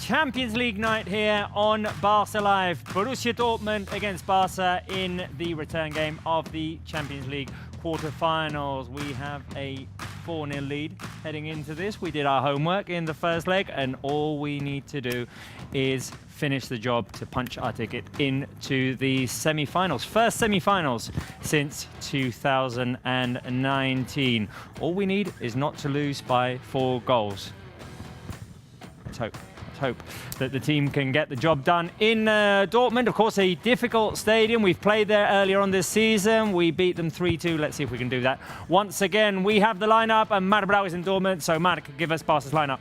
Champions League night here on Barça Live. Borussia Dortmund against Barça in the return game of the Champions League quarterfinals. We have a 4-0 lead heading into this. We did our homework in the first leg, and all we need to do is finish the job to punch our ticket into the semi-finals. First semi-finals since 2019. All we need is not to lose by 4 goals. Let's hope that the team can get the job done in Dortmund. Of course, a difficult stadium. We've played there earlier on this season. We beat them 3-2. Let's see if we can do that once again. We have the lineup, and Marc Brau is in Dortmund. So, Marc, give us Barca's lineup.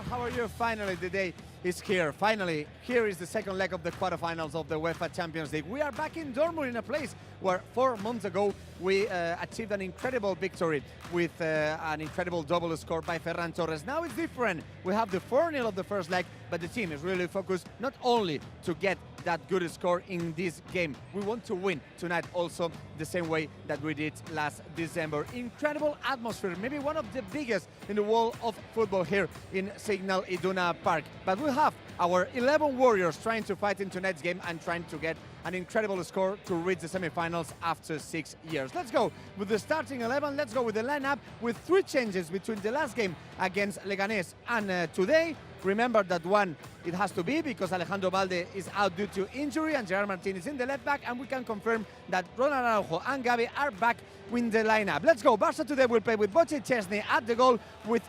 How are you? Finally, the day is here. Finally, here is the second leg of the quarterfinals of the UEFA Champions League. We are back in Dortmund, in a place where 4 months ago we achieved an incredible victory with an incredible double score by Ferran Torres. Now it's different. We have the 4-0 of the first leg, but the team is really focused not only to get that good score in this game. We want to win tonight also the same way that we did last December. Incredible atmosphere, maybe one of the biggest in the world of football here in Signal Iduna Park. But we have our 11 Warriors trying to fight in tonight's game and trying to get an incredible score to reach the semi-finals after 6 years. Let's go with the starting 11. Let's go with the lineup with 3 changes between the last game against Leganés and today. Remember that one, it has to be because Alejandro Balde is out due to injury and Gerard Martin is in the left back, and we can confirm that Ronald Araujo and Gavi are back in the lineup. Let's go. Barça today will play with Wojciech Szczesny at the goal, with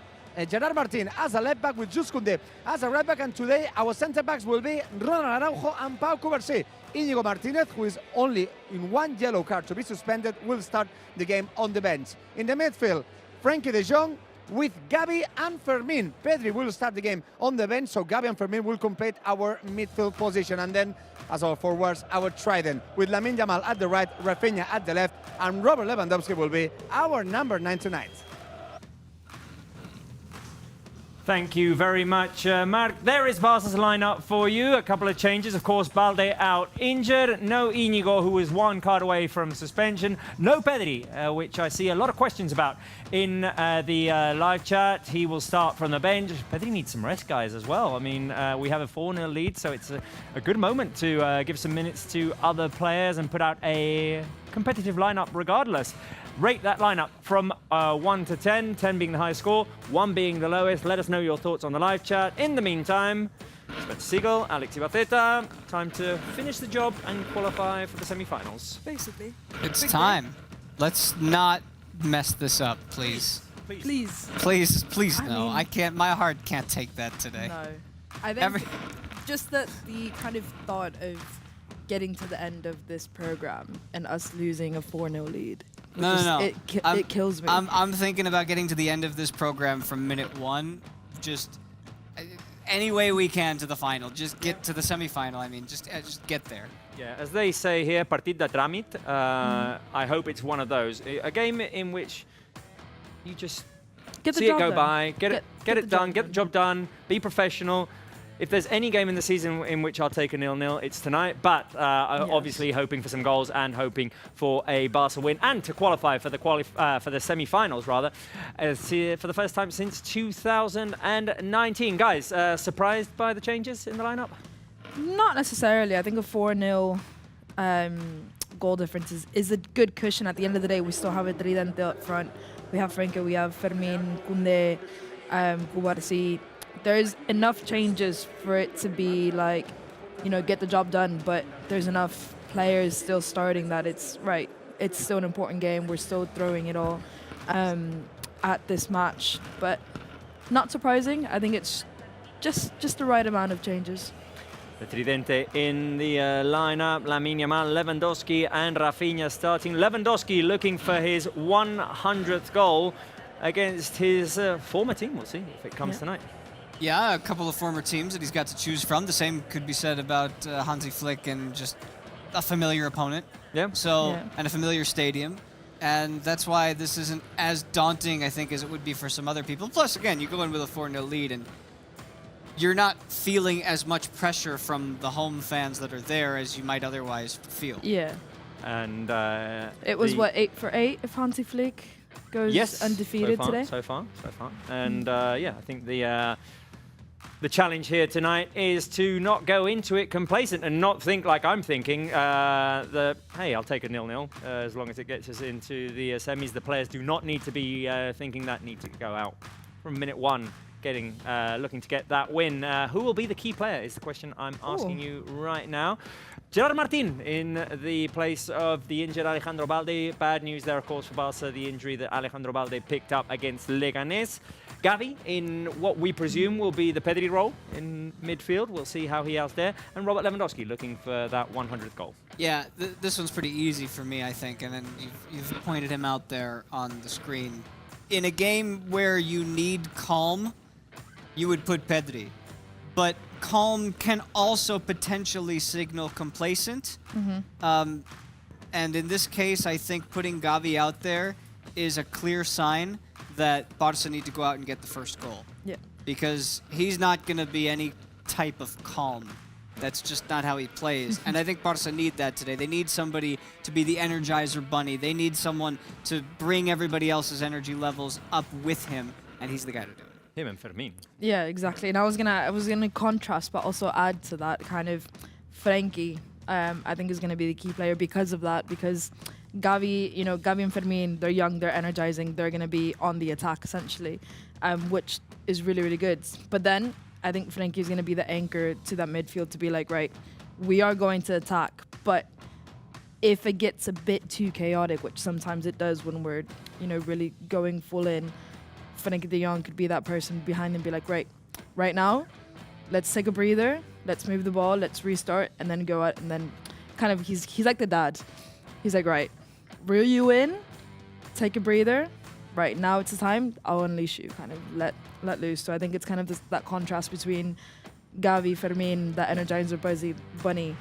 Gerard Martin as a left back, with Jules Koundé as a right back, and today our centre backs will be Ronald Araujo and Pau Cubarsí. Íñigo Martínez, who is only in 1 yellow card to be suspended, will start the game on the bench. In the midfield, Frenkie de Jong with Gavi and Fermín. Pedri will start the game on the bench, so Gavi and Fermín will complete our midfield position. And then, as our forwards, our trident, with Lamine Yamal at the right, Rafinha at the left, and Robert Lewandowski will be our number 9 tonight. Thank you very much, Marc. There is Barca's lineup for you. A couple of changes. Of course, Balde out injured. No Íñigo, who is 1 card away from suspension. No Pedri, which I see a lot of questions about in the live chat. He will start from the bench. Pedri needs some rest, guys, as well. I mean, we have a 4-0 lead, so it's a good moment to give some minutes to other players and put out a competitive lineup regardless. Rate that lineup from 1 to 10, 10 being the highest score, 1 being the lowest. Let us know your thoughts on the live chat. In the meantime, Spencer Siegel, Alex Ibarteta, time to finish the job and qualify for the semi-finals. Basically. It's time. Let's not mess this up, please. Please. Please, no. I can't, my heart can't take that today. No. I think just that the kind of thought of getting to the end of this program and us losing a 4-0 lead. No. It kills me. I'm thinking about getting to the end of this program from minute 1. Just any way we can to the final. Just get to the semi-final. I mean, just get there. Yeah, as they say here, partida tramit. I hope it's one of those. A game in which you just see it go by, get it done, get the job done, be professional. If there's any game in the season in which I'll take a 0-0, it's tonight. But obviously hoping for some goals and hoping for a Barca win and to qualify for the semi-finals, rather, for the first time since 2019. Guys, surprised by the changes in the lineup? Not necessarily. I think a 4-0 goal difference is a good cushion. At the end of the day, we still have a tridente up front. We have Frenkie, we have Fermín, Koundé, Cubarsí. There's enough changes for it to be like, you know, get the job done, but there's enough players still starting that it's right. It's still an important game. We're still throwing it all at this match, but not surprising. I think it's just the right amount of changes. The Tridente in the lineup, Lamine Yamal, Lewandowski and Rafinha starting. Lewandowski looking for his 100th goal against his former team. We'll see if it comes tonight. Yeah, a couple of former teams that he's got to choose from. The same could be said about Hansi Flick and just a familiar opponent. Yeah. And a familiar stadium. And that's why this isn't as daunting, I think, as it would be for some other people. Plus, again, you go in with a 4-0 lead and you're not feeling as much pressure from the home fans that are there as you might otherwise feel. Yeah. And it was, what, 8 for 8 if Hansi Flick goes undefeated today? So far. And yeah, I think the The challenge here tonight is to not go into it complacent and not think like I'm thinking, that, hey, I'll take a 0-0 as long as it gets us into the semis. The players do not need to be thinking that, need to go out from minute one, looking to get that win. Who will be the key player is the question I'm asking you right now. Gerard Martin in the place of the injured Alejandro Balde. Bad news there, of course, for Barça, the injury that Alejandro Balde picked up against Leganés. Gavi in what we presume will be the Pedri role in midfield. We'll see how he has there. And Robert Lewandowski looking for that 100th goal. Yeah, this one's pretty easy for me, I think. And then you've pointed him out there on the screen. In a game where you need calm, you would put Pedri. But calm can also potentially signal complacent. And in this case, I think putting Gavi out there is a clear sign that Barça need to go out and get the first goal. Yeah. Because he's not going to be any type of calm. That's just not how he plays. And I think Barça need that today. They need somebody to be the Energizer Bunny. They need someone to bring everybody else's energy levels up with him, and he's the guy to do it. Him and Fermin. Yeah, exactly. And I was gonna contrast, but also add to that kind of Frenkie. I think is gonna be the key player because of that. Because Gavi, Gavi and Fermin, they're young, they're energizing, they're gonna be on the attack essentially, which is really, really good. But then I think Frenkie is gonna be the anchor to that midfield to be like, right, we are going to attack, but if it gets a bit too chaotic, which sometimes it does when we're, really going full in, Frenkie de Jong could be that person behind him, be like, right now, let's take a breather, let's move the ball, let's restart, and then go out, and then kind of, he's like the dad. He's like, right, reel you in, take a breather, right, now it's the time, I'll unleash you, kind of let loose. So I think it's kind of that contrast between Gavi, Fermin, that Energizer Bunny,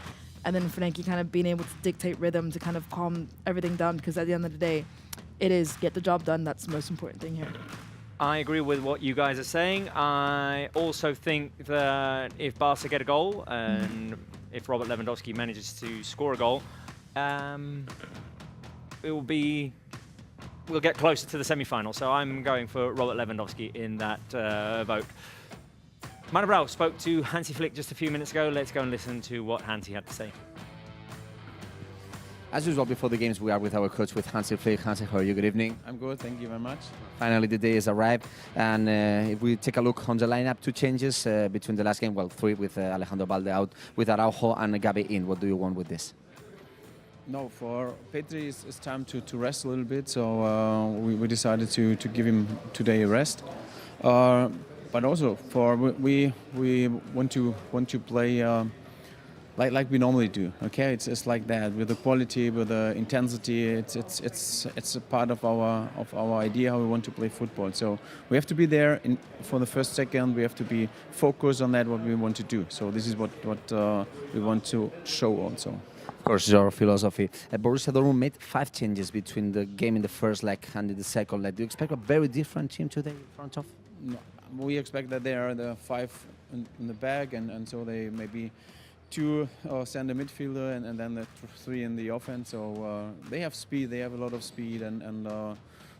and then Frenkie kind of being able to dictate rhythm to kind of calm everything down, because at the end of the day, it is get the job done. That's the most important thing here. I agree with what you guys are saying. I also think that if Barca get a goal and if Robert Lewandowski manages to score a goal, we'll get closer to the semi-final. So I'm going for Robert Lewandowski in that vote. Manu Brau spoke to Hansi Flick just a few minutes ago. Let's go and listen to what Hansi had to say. As usual, before the games, we are with our coach, with Hansi Flick. Hansi, how are you? Good evening. I'm good, thank you very much. Finally, the day has arrived. And if we take a look on the lineup, 2 changes between the last game. Well, 3 with Alejandro Balde out, with Araujo and Gavi in. What do you want with this? No, for Pedri, it's time to rest a little bit. So we decided to give him today a rest. But also, we want to play like we normally do. Okay, it's like that, with the quality, with the intensity. It's a part of our idea how we want to play football. So we have to be there for the first second. We have to be focused on that, what we want to do. So this is what we want to show also. Of course, your philosophy. Borussia Dortmund made 5 changes between the game in the first leg and in the second leg. Do you expect a very different team today in front of? No, we expect that they are the 5 in the back, and so they maybe 2 center midfielder and then the 3 in the offense. So they have speed. They have a lot of speed, and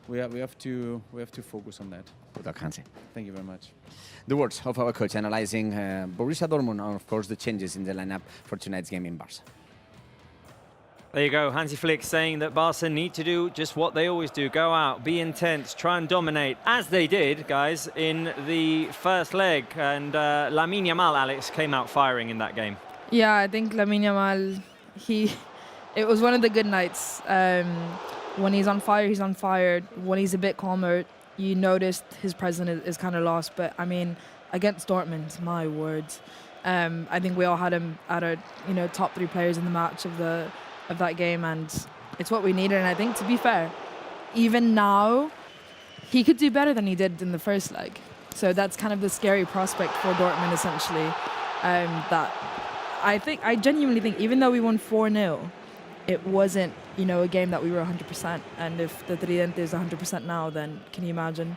we have to focus on that. Good luck, Hansi. Thank you very much. The words of our coach analyzing Borussia Dortmund and, of course, the changes in the lineup for tonight's game in Barca. There you go, Hansi Flick saying that Barca need to do just what they always do. Go out, be intense, try and dominate, as they did, guys, in the first leg. And Lamine Yamal, Alex, came out firing in that game. Yeah, I think Lamine Yamal, it was one of the good nights. When he's on fire, he's on fire. When he's a bit calmer, you noticed his presence is kind of lost. But, I mean, against Dortmund, my words. I think we all had him at our top 3 players in the match of that game, and it's what we needed. And I think, to be fair, even now, he could do better than he did in the first leg. So that's kind of the scary prospect for Dortmund, essentially. That I genuinely think, even though we won 4-0, it wasn't, a game that we were 100%. And if the Tridente is 100% now, then can you imagine?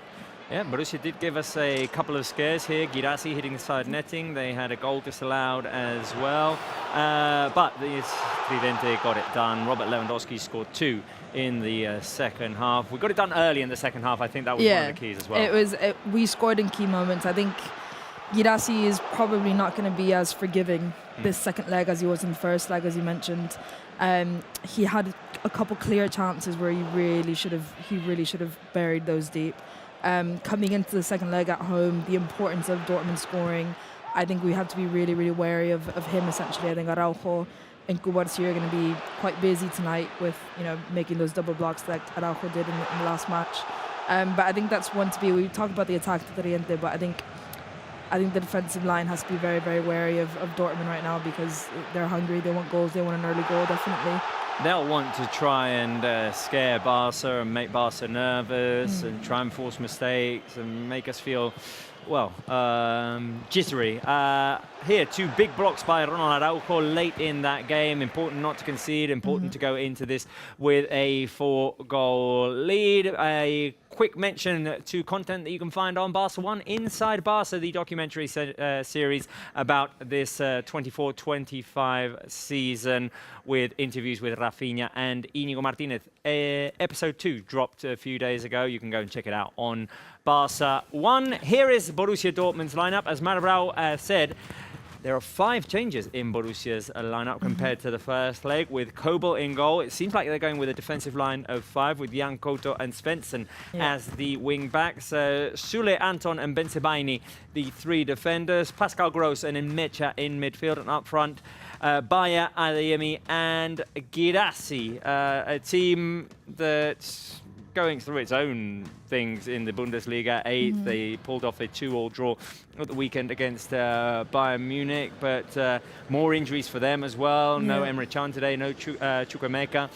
Yeah, Borussia did give us a couple of scares here. Girassi hitting the side netting. They had a goal disallowed as well. But the Tridente got it done. Robert Lewandowski scored 2 in the second half. We got it done early in the second half. I think that was one of the keys as well. We scored in key moments. I think Girassi is probably not going to be as forgiving this second leg as he was in the first leg, as you mentioned. He had a couple clear chances where he really should have buried those deep. Coming into the second leg at home, the importance of Dortmund scoring, I think we have to be really, really wary of him, essentially. I think Araujo and Barça are going to be quite busy tonight with, making those double blocks like Araujo did in the last match. But I think that's one to be. We talked about the attack to Oriente, but I think the defensive line has to be very, very wary of Dortmund right now because they're hungry. They want goals. They want an early goal, definitely. They'll want to try and scare Barca and make Barca nervous and try and force mistakes and make us feel, jittery. Here, 2 big blocks by Ronald Araujo late in that game. Important not to concede, important to go into this with a 4-goal lead. A quick mention to content that you can find on Barca 1 Inside Barca, the documentary series about this 24-25 season with interviews with Rafinha and Íñigo Martínez. Episode 2 dropped a few days ago. You can go and check it out on Barca 1. Here is Borussia Dortmund's lineup. As Marbrau said, there are 5 changes in Borussia's lineup compared to the first leg, with Kobel in goal. It seems like they're going with a defensive line of 5 with Jan Koto and Svensson as the wing backs. Sule, Anton and Bensebaini, the 3 defenders. Pascal Gross and Mecha in midfield, and up front, Bayer, Adeyemi and Girassi. A team that's going through its own things in the Bundesliga. 8th, they pulled off a 2-2 draw at the weekend against Bayern Munich, but more injuries for them as well. No Emre Can today, no Chukwemeka,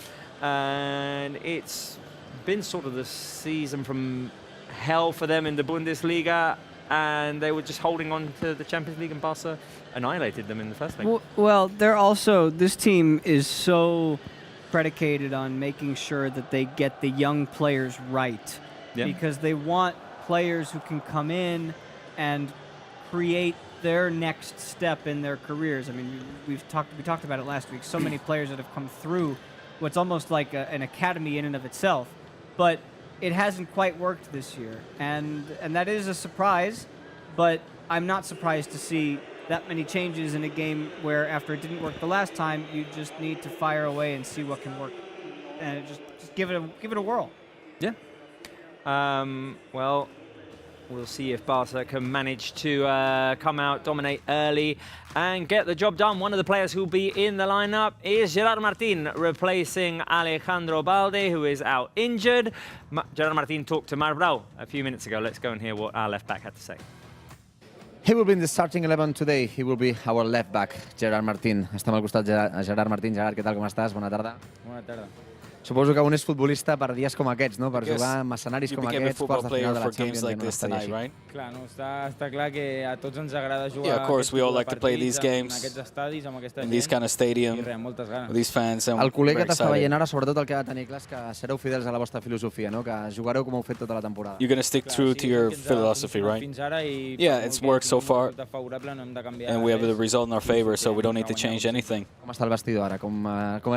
and it's been sort of the season from hell for them in the Bundesliga, and they were just holding on to the Champions League, and Barca annihilated them in the first leg. Well, this team is so predicated on making sure that they get the young players right, because they want players who can come in and create their next step in their careers. I mean, we talked about it last week. So many players that have come through what's almost like an academy in and of itself, but it hasn't quite worked this year, and that is a surprise. But I'm not surprised to see that many changes in a game where, after it didn't work the last time, you just need to fire away and see what can work, and just give it a whirl. Yeah. Well, we'll see if Barca can manage to come out, dominate early, and get the job done. One of the players who will be in the lineup is Gerard Martin, replacing Alejandro Balde, who is out injured. Gerard Martin talked to Marbrau a few minutes ago. Let's go and hear what our left back had to say. He will be in the starting 11 today. He will be our left back, Gerard Martin. Estem al costat de Gerard Martin. Gerard, què tal, com estàs? Bona tarda. Bona tarda. Suposo que un és futbolista per dies com aquests, no? Per jugar en escenaris com aquests, quarts de final de la Champions, like this tonight, right? Clar, no, està clar que a tots ens agrada jugar. Yeah, of course, we all like to play these games en aquests estadis, amb aquesta in these kind of stadium, moltes ganes. with these fans. And el col·lega t'està veient ara, sobretot el que ha de tenir clar és que sereu fidels a la vostra filosofia, no? Que jugareu com heu fet tota la temporada. You're going to stick true to your philosophy, right? Yeah, it's worked so far, and we have the result in our favor, so we don't need to change anything. Com està el vestidor ara? Com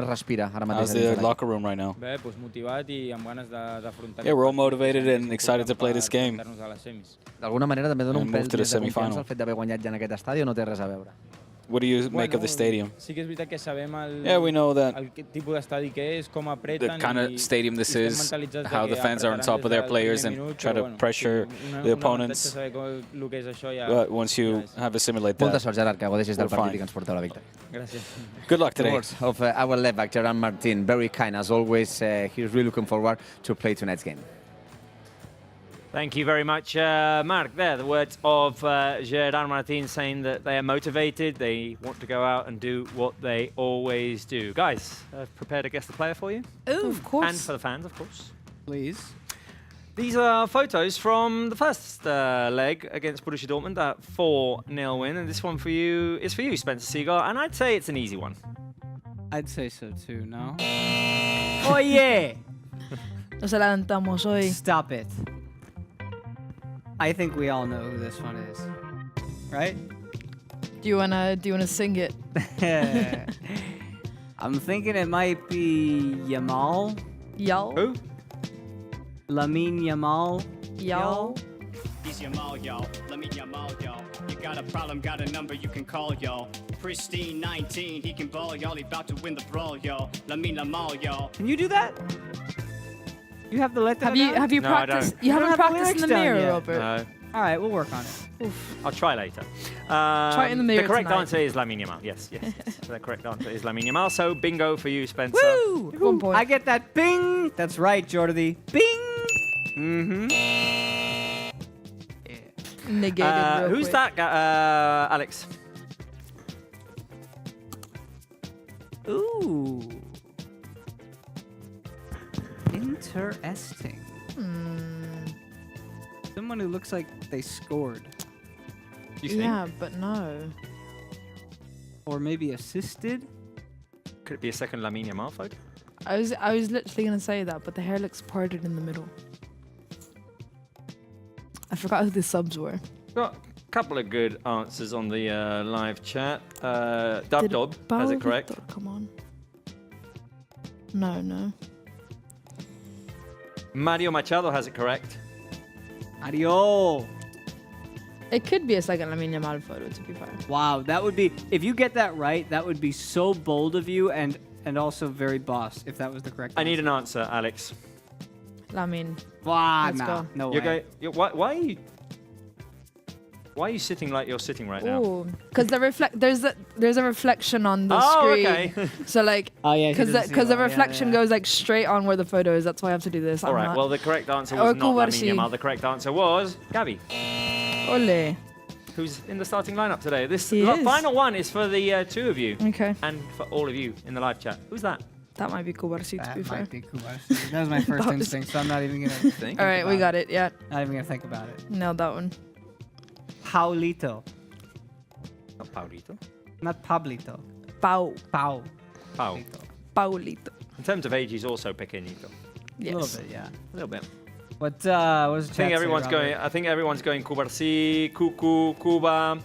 es respira ara mateix? How's the locker room right now? Bé, doncs motivat i amb ganes d'afrontar. Yeah, we're all motivated and excited to play this game. D'alguna manera també dona un pèl to the més de confiança semifinal. el fet d'haver guanyat ja en aquest estadi, o no té res a veure? What do you make of the stadium? Sí que és veritat que sabem Yeah, we know that el tipus d'estadi que és, com apreten, the kind of stadium this is, how the fans are on top of their players and try to pressure the opponents. But once you have a simulate Molta that, sort, Gerard, que godeixis del we're partit fine. i que ens porteu la victòria. Gràcies. Good luck The today. words of our left back, Gerard Martin, very kind as always. He's really looking forward to play tonight's game. Thank you very much, Mark. There, the words of Gerard Martin saying that they are motivated, they want to go out and do what they always do. Guys, I've prepared a guess the player for you. Oh, of course. And for the fans, of course. Please. These are photos from the first leg against Borussia Dortmund, that 4-0 win. And this one for you is for you, Spencer Seagull. And I'd say it's an easy one. I'd say so too, no? Oh yeah! Nos adelantamos hoy. Stop it. I think we all know who this one is, right? Do you wanna sing it? I'm thinking it might be Yamal. Y'all? Who? Lamine Yamal. Y'all? He's Easy Yamal, yo. Lamine Yamal, yo. You got a problem, got a number you can call, yo. Pristine 19, he can ball, y'all. He about to win the brawl, yo. Lamine Yamal, yo. Can you do that? You have the letra down? Have you No, I practiced? don't. You You don't haven't have the practiced in the lyrics down mirror, yet. Robert. No. All right, we'll work on it. I'll try later. Try it in the mirror The correct tonight. answer is Lamine Yamal. Yes. The correct answer is Lamine Yamal. So bingo for you, Spencer. Woo! 1 point. I get that bing. That's right, Jordi. Bing. Mm-hmm. Negated real Who's quick. that guy? Alex. Ooh. Interesting. Someone who looks like they scored. You think? Yeah, but no. Or maybe assisted. Could it be a second Lamine Yamal photo? I was literally gonna say that, but the hair looks parted in the middle. I forgot who the subs were. Got a couple of good answers on the live chat. Dub Did Dob, has it correct? Paulito come on. No. Mario Machado has it correct. Mario. It could be a second Lamine Yamal photo, to be fair. Wow, that would be, if you get that right, that would be so bold of you and also very boss, if that was the correct I need answer. an answer, Alex. Lamine. Wow, Let's nah, go. no You're way. going. Why are you sitting like you're sitting right now? Ooh, because there's a reflection on the Oh, screen. okay. So like, Oh, yeah, he because doesn't see the well. Yeah, reflection yeah. goes like straight on where the photo is. That's why I have to do this. All I'm right. not- Well, the correct answer Or was not Lamine Kubarsi. Yamal. The correct answer was Gabi, Ole. who's in the starting lineup today. This He is. final one is for the two of you Okay, and for all of you in the live chat. Who's that? that might be Kubarsi, to be That fair. might be Kubarsi. That was my first That was- instinct, so I'm not even gonna think. All right, we got it. Yeah, Not even gonna think about it. nailed that one. Paulito, Not Paulito. not Pablito. Pau. Pau. Pau. Paulito. In terms of age, he's also pequeñito. Yes. A little bit, yeah. A little bit. What was I think everyone's going. I think everyone's going Kubarsi, Cuckoo, Cuba.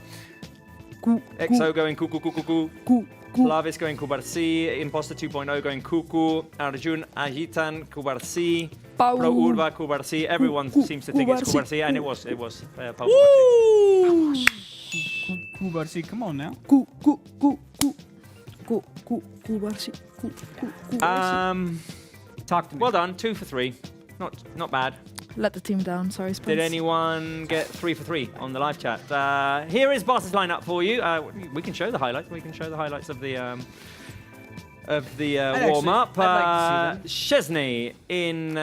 EXO going Cuckoo. Plavis going Kubarsi, Imposter 2.0 going Cuckoo, Arjun Ajitan Kubarsi, Pau. Pro Urba Kubarsi. Everyone seems to think it's Kubarsi. Kubarsi, and it was Pau Kubarsi. Kubarsi, come on now. Kubarsi. Talk to me. Well done, 2 for 3. Not bad. Let the team down. Sorry, Spence. Did anyone get 3 for 3 on the live chat? Here is Barca's lineup for you. We can show the highlights. We can show the highlights of the warm up. I'd like to Szczesny in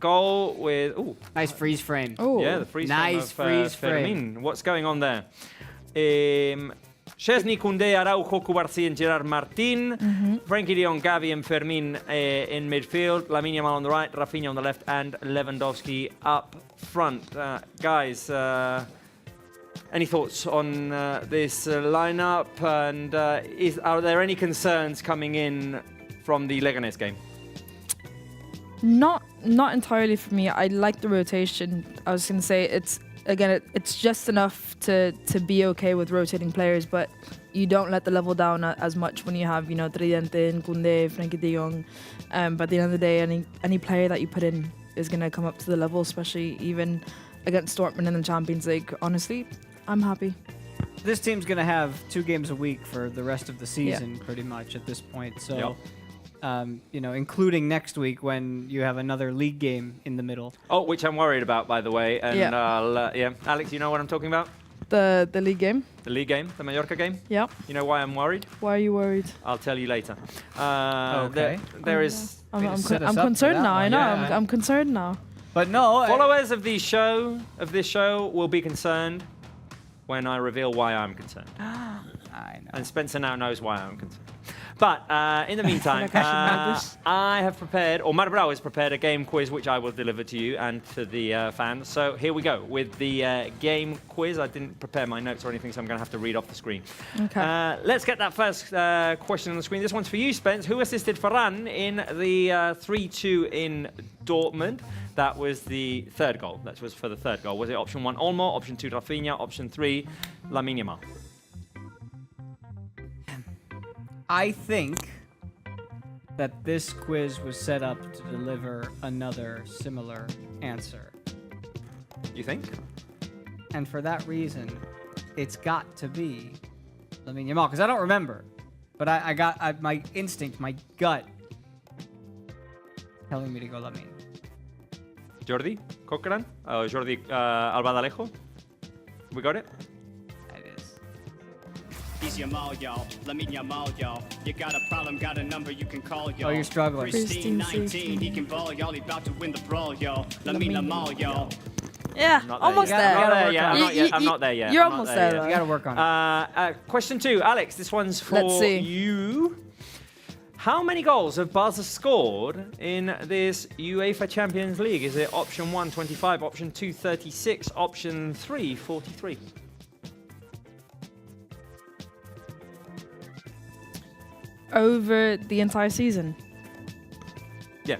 goal with. Ooh, Nice freeze frame. Oh. yeah, the freeze Nice frame of freeze frame. Fermin. What's going on there? Szczesny, Koundé, Araujo, Kubarsi, and Gerard Martin. Frankie de Jong, Gavi, and Fermin in midfield. Lamine Yamal on the right, Rafinha on the left, and Lewandowski up front. Guys, any thoughts on this lineup? And are there any concerns coming in from the Leganes game? Not entirely for me. I like the rotation. I was gonna say it's just enough to be okay with rotating players, but you don't let the level down as much when you have Tridente and Koundé, Frankie de Jong. But at the end of the day, any player that you put in is gonna come up to the level, especially even against Dortmund in the Champions League. Honestly, I'm happy. This team's gonna have 2 games a week for the rest of the season, pretty much at this point. So. Yep. Including next week when you have another league game in the middle. Oh, which I'm worried about, by the way. And Yeah. Alex, you know what I'm talking about? The league game. The league game, the Mallorca game. Yeah. You know why I'm worried? Why are you worried? I'll tell you later. Okay. There is I'm set us up for concerned that now. I one. know. Yeah. I'm concerned now. But no, followers of this show will be concerned when I reveal why I'm concerned. I know. And Spencer now knows why I'm concerned. But in the meantime, like I should know this. I have prepared, or Marbrau has prepared a game quiz which I will deliver to you and to the fans. So here we go with the game quiz. I didn't prepare my notes or anything, so I'm going to have to read off the screen. Okay. Let's get that first question on the screen. This one's for you, Spence. Who assisted Ferran in the 3-2 in Dortmund? That was the third goal. That was for the third goal. Was it option 1, Olmo, option 2, Rafinha, option 3, Lamine Yamal? I think that this quiz was set up to deliver another similar answer. You think? and for that reason, it's got to be Lamine Yamal, because I don't remember. But my instinct, my gut, telling me to go Lamine. Jordi Cochran? Jordi Albadalejo? We got it? It is. He's Yamal, y'all. Lamine Yamal, y'all. You got a problem, got a number you can call, y'all. Oh, you're struggling. Pristine 19, he can ball, y'all. He about to win the brawl, y'all. Lamine Yamal, y'all. Yeah, almost there. I'm not there yet. You're almost there, though. You got to work on it. Question 2, Alex, this one's for Let's see. you. How many goals have Barca scored in this UEFA Champions League? Is it option 1, 25, option 2, 36, option 3, 43? Over the entire season. Yeah.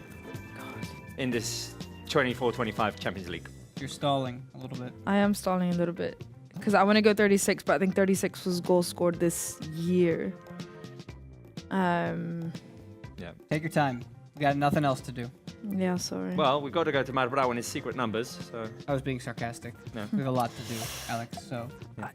In this 24-25 Champions League. You're stalling a little bit. I am stalling a little bit. Because I want to go 36, but I think 36 was goals scored this year. Yeah. Take your time. We got nothing else to do. Yeah, sorry. Well, we've got to go to Marbrau and his secret numbers, so... I was being sarcastic. No. We have a lot to do, Alex, so...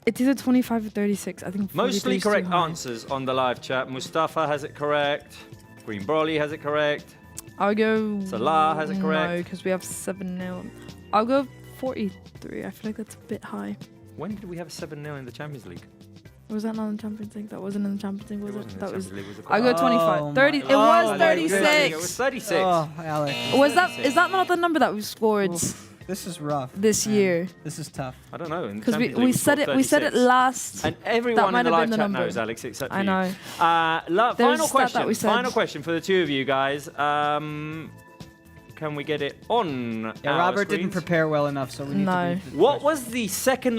It's either 25 or 36. I think 43 Mostly is too correct high. answers on the live chat. Mustafa has it correct. Green Broly has it correct. I'll go... Salah has it correct. No, because we have 7-0. I'll go 43. I feel like that's a bit high. When did we have 7-0 in the Champions League? Was that not in the Champions League? That wasn't in the Champions League, was wasn't it? in That the was... Champions League, was it? I'll go 25. Oh 30. my- It was Oh my 36. It was 36. Oh, Alex. Was that? Is that not the number that we scored This is rough. this man. year? This is tough. I don't know. Because we said it. We said it last. And everyone might in the have been live the chat number. knows, Alex, except for I you. know. Final There's a stat that we question. said. Final question for the two of you guys. Can we get it on Yeah, our Robert didn't screens? prepare well enough, so we need No. to... read the What question. was the second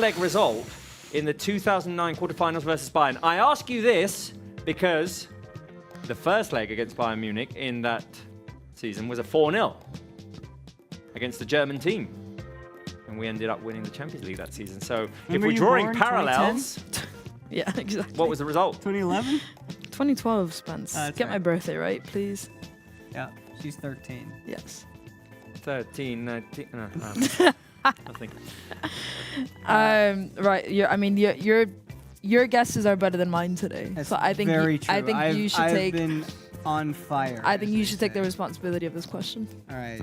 leg result in the 2009 quarterfinals versus Bayern? I ask you this because the first leg against Bayern Munich in that season was a 4-0 against the German team. And we ended up winning the Champions League that season. So if were we're you drawing born? parallels, Yeah, exactly. what was the result? 2011? 2012, Spence. That's Get my right. birthday right, please. Yeah, she's 13. Yes. 13, 19, no, nothing. Right. Your guesses are better than mine today. That's so I think very true. I think you should I've take. been on fire. I think as you they should take the say. responsibility of this question. All right.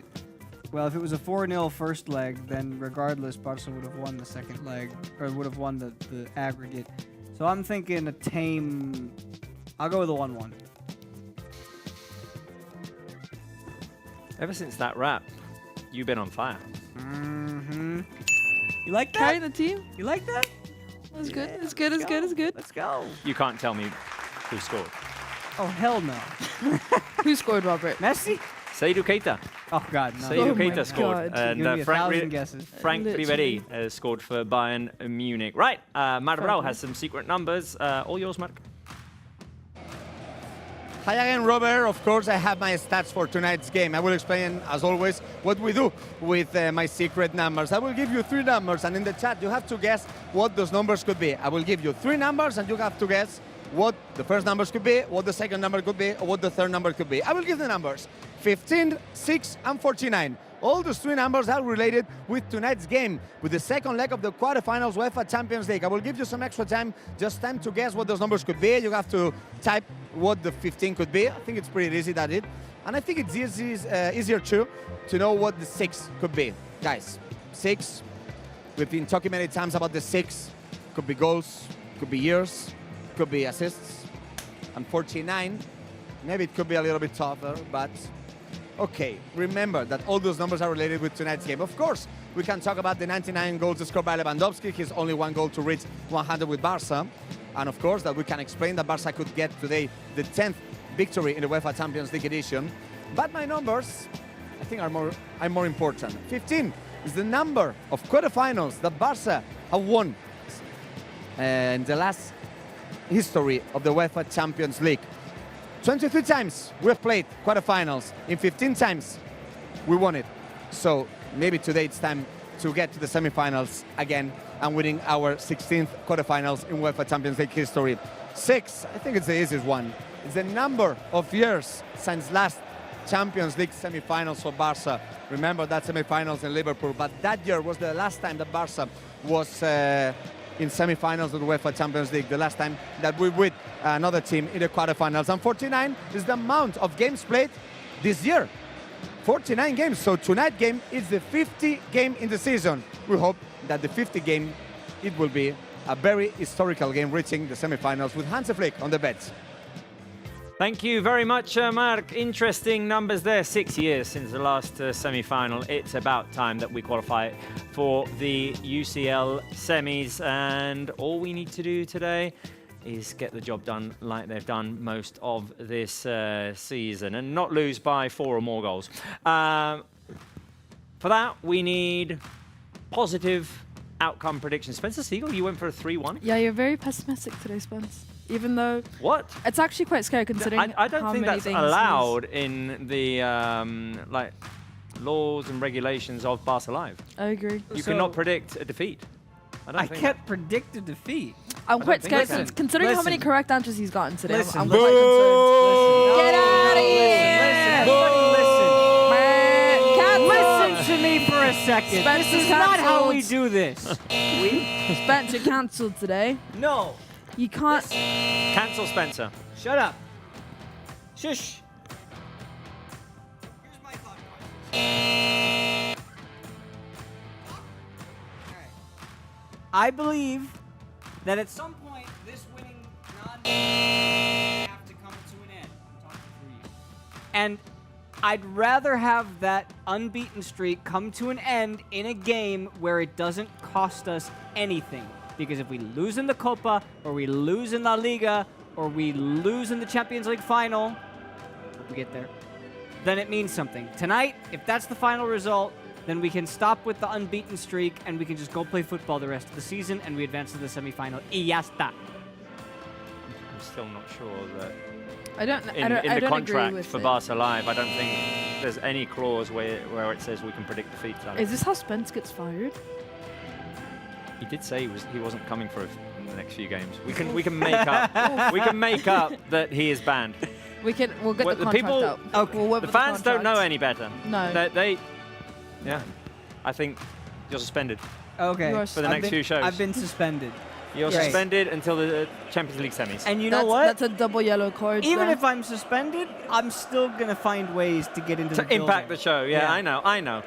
Well, if it was a 4-0 first leg, then regardless, Barca would have won the second leg, or would have won the aggregate. So I'm thinking a tame... I'll go with a 1-1. Ever since that rap, you've been on fire. Mm-hmm. You like Carry that? the team. You like that? It's good. It's good. It's good. It's good. Let's go. You can't tell me who scored. Oh, hell no. Who scored, Robert? Messi? Seydou Keita. Oh, God, no. Seydou Oh my Keita scored. God. And You're gonna be a Frank thousand guesses. Literally. Ribéry scored for Bayern Munich. Right, Marbrau has some secret numbers. All yours, Mark. Hi again, Robert. Of course, I have my stats for tonight's game. I will explain, as always, what we do with my secret numbers. I will give you 3 numbers, and in the chat, you have to guess what those numbers could be. I will give you 3 numbers, and you have to guess what the first numbers could be, what the second number could be, or what the third number could be. I will give the numbers 15, 6, and 49. All those 3 numbers are related with tonight's game, with the second leg of the quarterfinals UEFA Champions League. I will give you some extra time, just time to guess what those numbers could be. You have to type what the 15 could be. I think it's pretty easy, that it. And I think it's easier too to know what the 6 could be. Guys, 6, we've been talking many times about the 6. Could be goals, could be years, could be assists. And 49, maybe it could be a little bit tougher, but okay, remember that all those numbers are related with tonight's game. Of course, we can talk about the 99 goals scored by Lewandowski. He's only 1 goal to reach 100 with Barca. And of course, that we can explain that Barca could get today the 10th victory in the UEFA Champions League edition. But my numbers, I think, are more important. 15 is the number of quarterfinals that Barca have won in the last history of the UEFA Champions League. 23 times we have played quarterfinals. In 15 times we won it. So maybe today it's time to get to the semifinals again and winning our 16th quarterfinals in UEFA Champions League history. 6, I think it's the easiest one. It's the number of years since last Champions League semi-finals for Barça. Remember that semi-finals in Liverpool, but that year was the last time that Barça was in semi-finals of the UEFA Champions League, the last time that we with another team in the quarterfinals. And 49 is the amount of games played this year. 49 games, so tonight's game is the 50th game in the season. We hope that the 50th game, it will be a very historical game, reaching the semi-finals with Hansi Flick on the bets. Thank you very much, Mark. Interesting numbers there. 6 years since the last semi-final. It's about time that we qualify for the UCL semis. And all we need to do today is get the job done like they've done most of this season and not lose by 4 or more goals. For that, we need positive outcome predictions. Spencer Siegel, you went for a 3-1? Yeah, you're very pessimistic today, Spence. Even though what? It's actually quite scary considering I don't how think many that's things allowed in the like laws and regulations of Barça Live. I agree. You cannot predict a defeat. I can't predict a defeat. I'm quite scared considering how many correct answers he's gotten today. I'm quite concerned. Get out of here! Listen to me for a second. Spencer's This is not how we do this. Spencer cancelled today. No. You can't. Cancel Spencer. Shut up. Shush. Here's my thought process. I believe that at some point this winning non have to come to an end. I'm talking for you. And I'd rather have that unbeaten streak come to an end in a game where it doesn't cost us anything. Because if we lose in the Copa, or we lose in La Liga, or we lose in the Champions League final, hope we get there, then it means something. Tonight, if that's the final result, then we can stop with the unbeaten streak and we can just go play football the rest of the season and we advance to the semifinal. Y ya está. I'm still not sure that I don't the agree contract with for it. Barca Live, I don't think there's any clause where it says we can predict defeats. Is this how Spence gets fired? He did say he wasn't coming for the next few games. We can make up. We can make up that he is banned. We'll get the contract people, out. Okay. We'll The fans don't know any better. No. Yeah. I think you're suspended. Okay. For the next few shows. I've been suspended. You're suspended until the Champions League semis. And you know what? That's a double yellow card. Even if I'm suspended, I'm still going to find ways to get into the building. Impact the show, yeah. I know.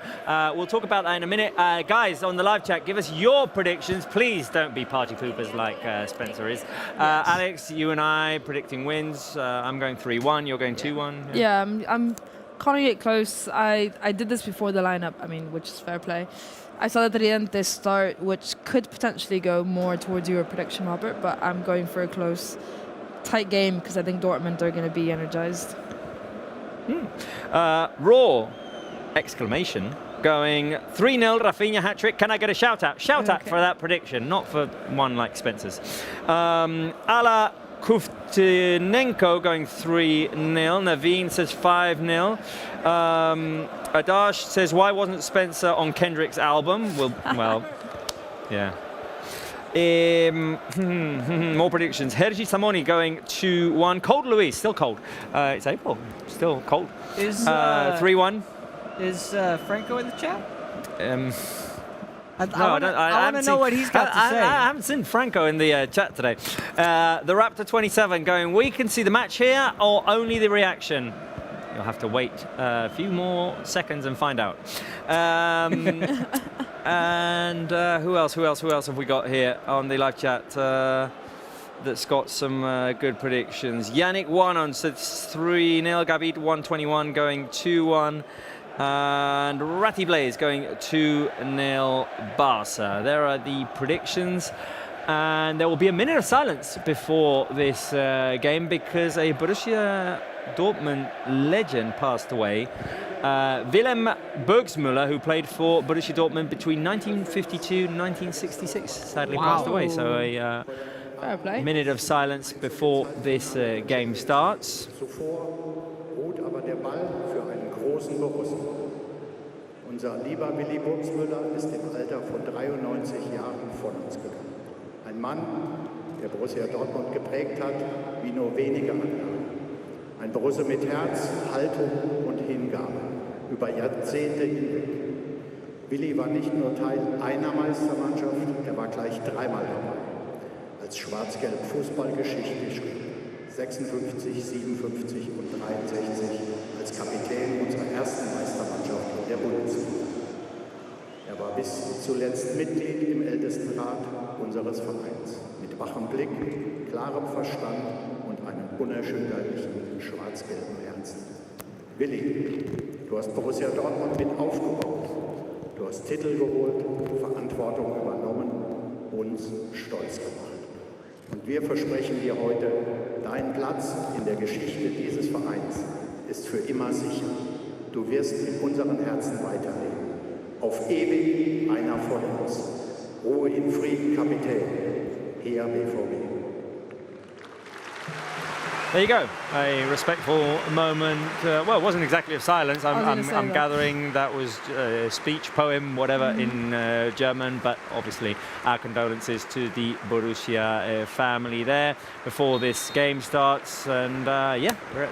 We'll talk about that in a minute. Guys, on the live chat, give us your predictions. Please don't be party poopers like Spencer is. Alex, you and I predicting wins. I'm going 3-1, you're going 2-1. Yeah, I'm calling it close. I did this before the lineup, which is fair play. I saw the Tridente start, which could potentially go more towards your prediction, Robert, but I'm going for a close, tight game because I think Dortmund are going to be energized. Raw! Exclamation. Going 3-0, Rafinha hat-trick. Can I get a shout-out? Shout-out for that prediction, not for one like Spencer's. Ala Kuftinenko going 3-0. Naveen says 5-0. Adash says, why wasn't Spencer on Kendrick's album? Well, yeah. More predictions. Herji Samoni going 2-1. Cold Luis, still cold. It's April, still cold. 3-1. Is Franco in the chat? I want to know what he's got to say. I haven't seen Franco in the chat today. The Raptor 27 going, we can see the match here or only the reaction? You'll have to wait a few more seconds and find out. And who else have we got here on the live chat that's got some good predictions? Yannick Wanon says 3-0. Gabit 121 going 2-1. And Ratty Blaze going 2-0 Barca. There are the predictions. And there will be a minute of silence before this game because a Borussia Dortmund legend passed away. Willem Bergsmuller, who played for Borussia Dortmund between 1952 and 1966, sadly passed away. So a minute of silence before this game starts. Unser lieber Willi Burgsmüller ist im Alter von 93 Jahren von uns gegangen. Ein Mann, der Borussia Dortmund geprägt hat, wie nur wenige andere. Ein Borusse mit Herz, Haltung und Hingabe über Jahrzehnte hinweg. Willi war nicht nur Teil einer Meistermannschaft, er war gleich dreimal dabei. Als Schwarz-Gelb Fußballgeschichte schrieb, 56, 57 und 63 als Kapitän unserer ersten Meistermannschaft in der Bundesliga. Er war bis zuletzt Mitglied im Ältestenrat unseres Vereins. Mit wachem Blick, klarem Verstand und einem unerschütterlichen schwarz-gelben Herzen. Willi, du hast Borussia Dortmund mit aufgebaut. Du hast Titel geholt, Verantwortung übernommen, uns stolz gemacht. Und wir versprechen dir heute, dein Platz in der Geschichte dieses Vereins ist für immer sicher. Du wirst in unseren Herzen weiterleben. Auf ewig einer von uns. Ruhe in Frieden, Kapitän. Her BVB. There you go, a respectful moment. Well, it wasn't exactly of silence. I'm gathering that was a speech, poem, whatever, in German, but obviously our condolences to the Borussia family there before this game starts. And yeah, we're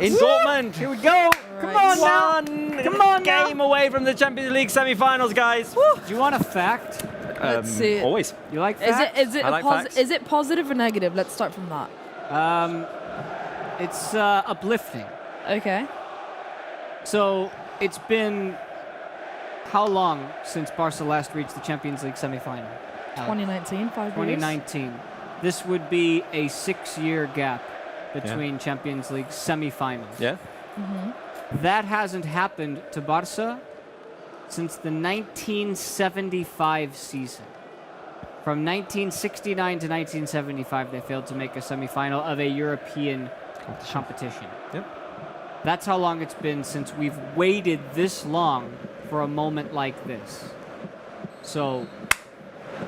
in Dortmund. Here we go. Come on now. Come on now. Game away from the Champions League semi-finals, guys. Do you want a fact? Let's see. Always. You like facts? Is it positive or negative? Let's start from that. It's uplifting. Okay. So it's been how long since Barca last reached the Champions League semi-final? 2019, 5 years. 2019. This would be a 6-year gap between Champions League semi-finals. Yeah. That hasn't happened to Barca since the 1975 season. From 1969 to 1975, they failed to make a semi-final of a European competition. Yep. That's how long it's been since we've waited this long for a moment like this. So,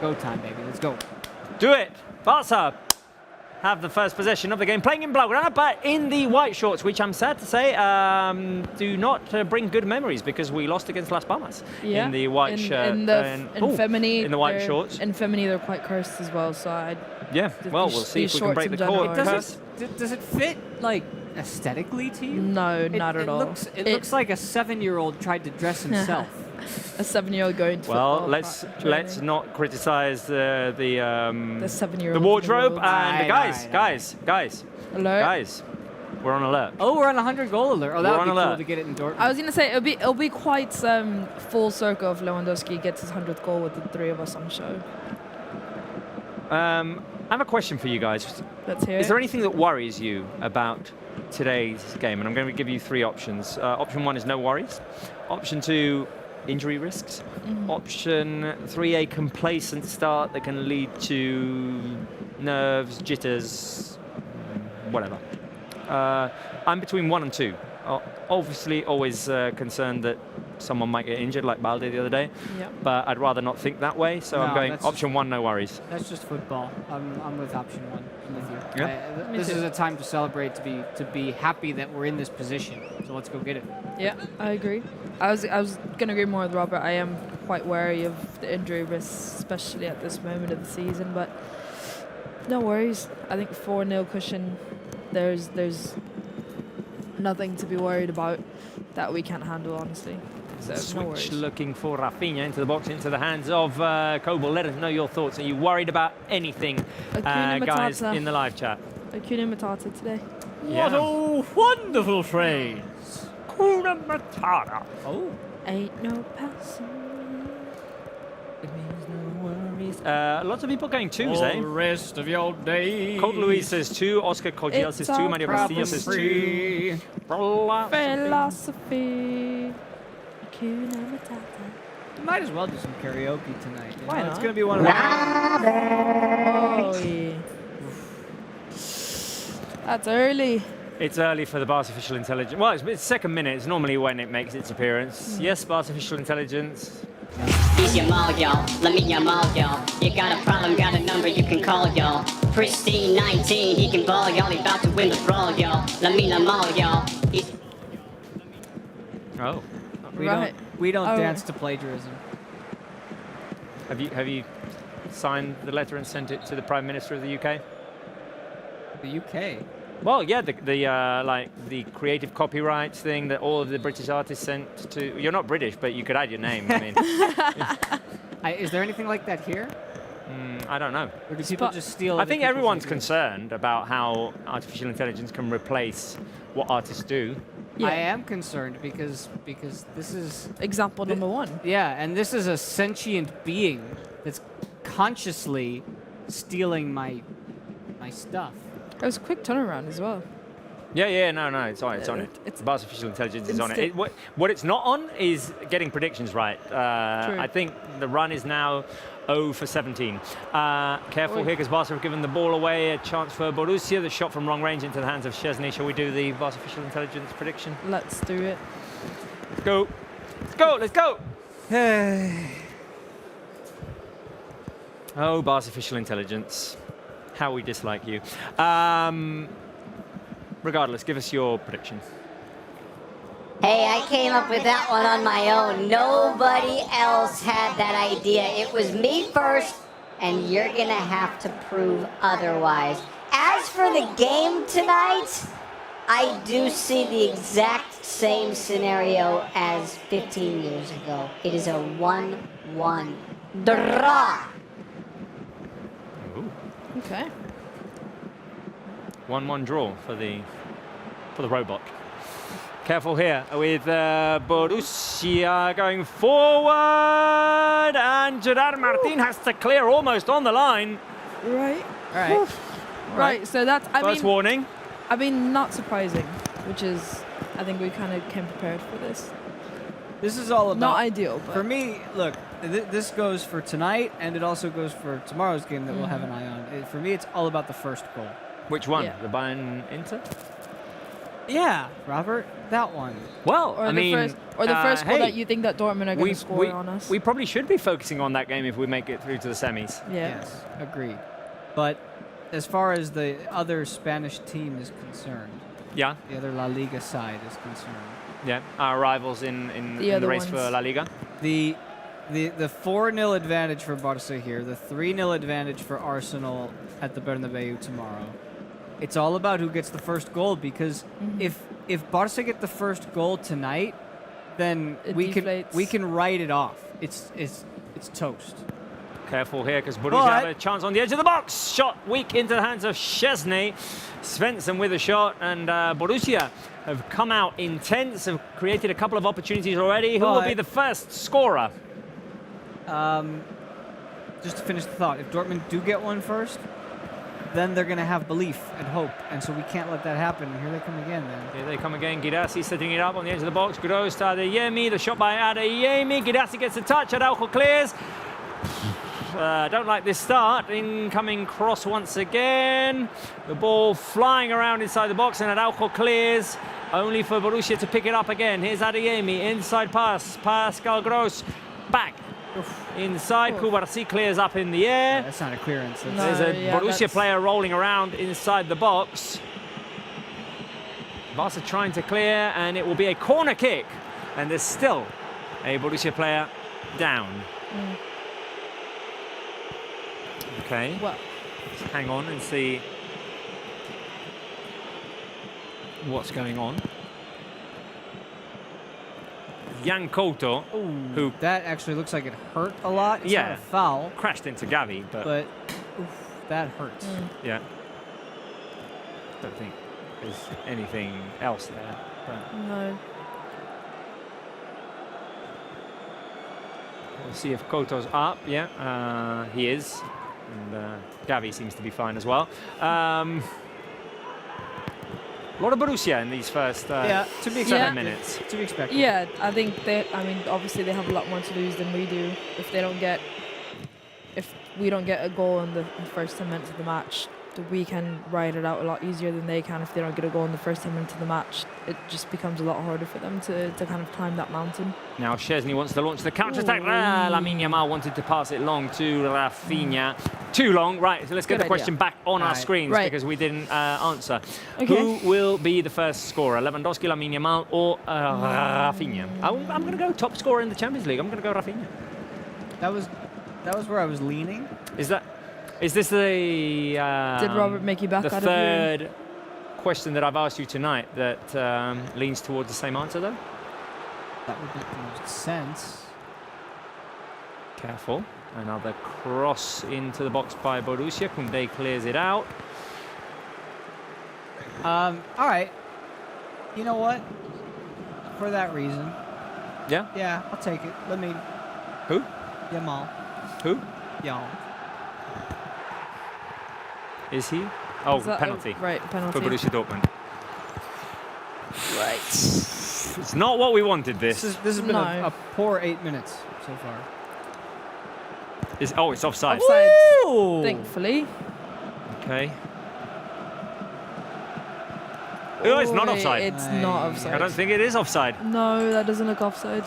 go time, baby. Let's go. Do it. Barca have the first possession of the game, playing in Blaugrana, but in the white shorts, which I'm sad to say do not bring good memories because we lost against Las Palmas in the white shirt. In the white shorts. In Femini, they're quite cursed as well, so well, we'll see if we can break the curse. Does it fit, like, aesthetically to you? No, not at all. It looks like a 7-year-old tried to dress himself. A 7-year-old going to football. Well, let's not criticize the 7-year-old. The wardrobe and guys. Alert. Guys, we're on alert. Oh, we're on a 100-goal alert. Oh, that would be cool to get it in Dortmund. I was gonna say it'll be quite full circle if Lewandowski gets his 100th goal with the three of us on the show. I have a question for you guys. Let's hear it. Is there anything that worries you about today's game? And I'm going to give you 3 options. Option 1 is no worries. Option 2, injury risks. Option 3, a complacent start that can lead to nerves, jitters, whatever. I'm between 1 and 2. Obviously, always concerned that someone might get injured, like Balde the other day. Yep. But I'd rather not think that way, so I'm going option 1, no worries. That's just football. I'm with option 1. I'm with you. Yeah. This is a time to celebrate, to be happy that we're in this position. So let's go get it. Yeah, I agree. I was gonna agree more with Robert. I am quite wary of the injury risks, especially at this moment of the season. But no worries. I think 4-0 cushion. There's nothing to be worried about that we can't handle, honestly. So no worries. Switch looking for Rafinha into the box, into the hands of Kobel. Let us know your thoughts. Are you worried about anything, guys, in the live chat? Hakuna Matata today. What a wonderful phrase. Hakuna Matata. Oh. Ain't no passing. It means no worries. Lots of people going 2s, All the rest of your days. Cold Luis says 2. Oscar Cogiel says 2. Mario Bastilla says 2. Philosophy. Hakuna Matata. You might as well do some karaoke tonight. Why not? It's going to be one of those. Oh, yeah. That's early. It's early for the Barca Official Intelligence. Well, it's second minute. It's normally when it makes its appearance. Yes, Barca Official Intelligence. He's your mall, y'all. Let me your mall, y'all. You got a problem, got a number you can call, y'all. Pristine 19, he can ball, y'all. He about to win the brawl, y'all. Let me the mall, y'all. Oh. We don't dance to plagiarism. Have you signed the letter and sent it to the Prime Minister of the UK? The UK? Well, yeah, like the creative copyrights thing that all of the British artists sent to. You're not British, but you could add your name. I mean, Is there anything like that here? I don't know. Or do people just steal? I think everyone's concerned about how artificial intelligence can replace what artists do. Yeah. I am concerned because this is example number one. Yeah, and this is a sentient being that's consciously stealing my stuff. It was a quick turnaround as well. Yeah, no, it's on it. Barça artificial intelligence is on it. What it's not on is getting predictions right. I think the run is now 0 for 17. Careful here because Barca have given the ball away. A chance for Borussia. The shot from long range into the hands of Szczesny. Shall we do the Barca artificial intelligence prediction? Let's do it. Let's go. Let's go. Oh, Barca artificial intelligence. How we dislike you. Regardless, give us your prediction. Hey, I came up with that one on my own. Nobody else had that idea. It was me first, and you're gonna have to prove otherwise. As for the game tonight, I do see the exact same scenario as 15 years ago. It is a 1-1 draw. Ooh. Okay. 1-1 draw for the robot. Careful here with Borussia going forward, and Gerard Martin has to clear almost on the line. Right. All right. Right. So that's first warning. I mean, not surprising, which is I think we kind of came prepared for this. This is all about not ideal, but for me. Look, this goes for tonight, and it also goes for tomorrow's game that we'll have an eye on. For me, it's all about the first goal. Which one? Yeah. The Bayern Inter? Yeah, Robert, that one. Well, or the first goal that you think that Dortmund are going to score on us. We probably should be focusing on that game if we make it through to the semis. Yeah. Yes, agreed. But as far as the other Spanish team is concerned, yeah, the other La Liga side is concerned. Yeah, our rivals in the race for La Liga. The 4-0 advantage for Barça here, the 3-0 advantage for Arsenal at the Bernabeu tomorrow. It's all about who gets the first goal, because if Barca get the first goal tonight, then we can write it off. It's toast. Careful here because Borussia have a chance on the edge of the box. Shot weak into the hands of Szczesny. Svensson with a shot, and Borussia have come out intense, have created a couple of opportunities already. Who will be the first scorer? Just to finish the thought, if Dortmund do get one first, then they're going to have belief and hope, and so we can't let that happen. Here they come again, then. Here they come again. Girassi setting it up on the edge of the box. Gross to Adeyemi. The shot by Adeyemi. Girassi gets a touch. Araujo clears. Don't like this start. Incoming cross once again. The ball flying around inside the box, and Araujo clears. Only for Borussia to pick it up again. Here's Adeyemi. Inside pass. Pascal Gross. Back. Inside, Kubarsi clears up in the air. Yeah, that's not a clearance. There's a Borussia player rolling around inside the box. Barca trying to clear, and it will be a corner kick. And there's still a Borussia player down. Okay. Well, let's hang on and see what's going on. Jan Couto, who that actually looks like it hurt a lot. It's not a foul. Crashed into Gavi, but that hurts. Yeah. Don't think there's anything else there. But no. We'll see if Couto's up. Yeah, he is. And Gavi seems to be fine as well. A lot of Borussia in these first to be 7 minutes. To be expected. Yeah, I think obviously they have a lot more to lose than we do. If we don't get a goal in the first 10 minutes of the match, we can ride it out a lot easier than they can. If they don't get a goal in the first 10 minutes of the match, it just becomes a lot harder for them to kind of climb that mountain. Now Szczesny wants to launch the counter-attack. Lamine Yamal wanted to pass it long to Rafinha. Too long. Right, so let's get the question back on our screens because we didn't answer. Okay. Who will be the first scorer? Lewandowski, Lamine Yamal, or Rafinha? I'm going to go top scorer in the Champions League. I'm going to go Rafinha. That was where I was leaning. Is this the Did Robert make you back the out third question that I've asked you tonight that leans towards the same answer, though? That would make the most sense. Careful. Another cross into the box by Borussia. Koundé clears it out. All right. You know what? For that reason. Yeah? Yeah, I'll take it. Let me. Who? Yamal. Who? Yamal. Is he? Oh, Is that penalty. right, penalty. For Borussia Dortmund. Right. It's not what we wanted, this. This has been a poor 8 minutes so far. Oh, it's offside. Offside, Woo! thankfully. Okay. Oh, it's not Oi, offside. It's not offside. I don't think it is offside. No, that doesn't look offside.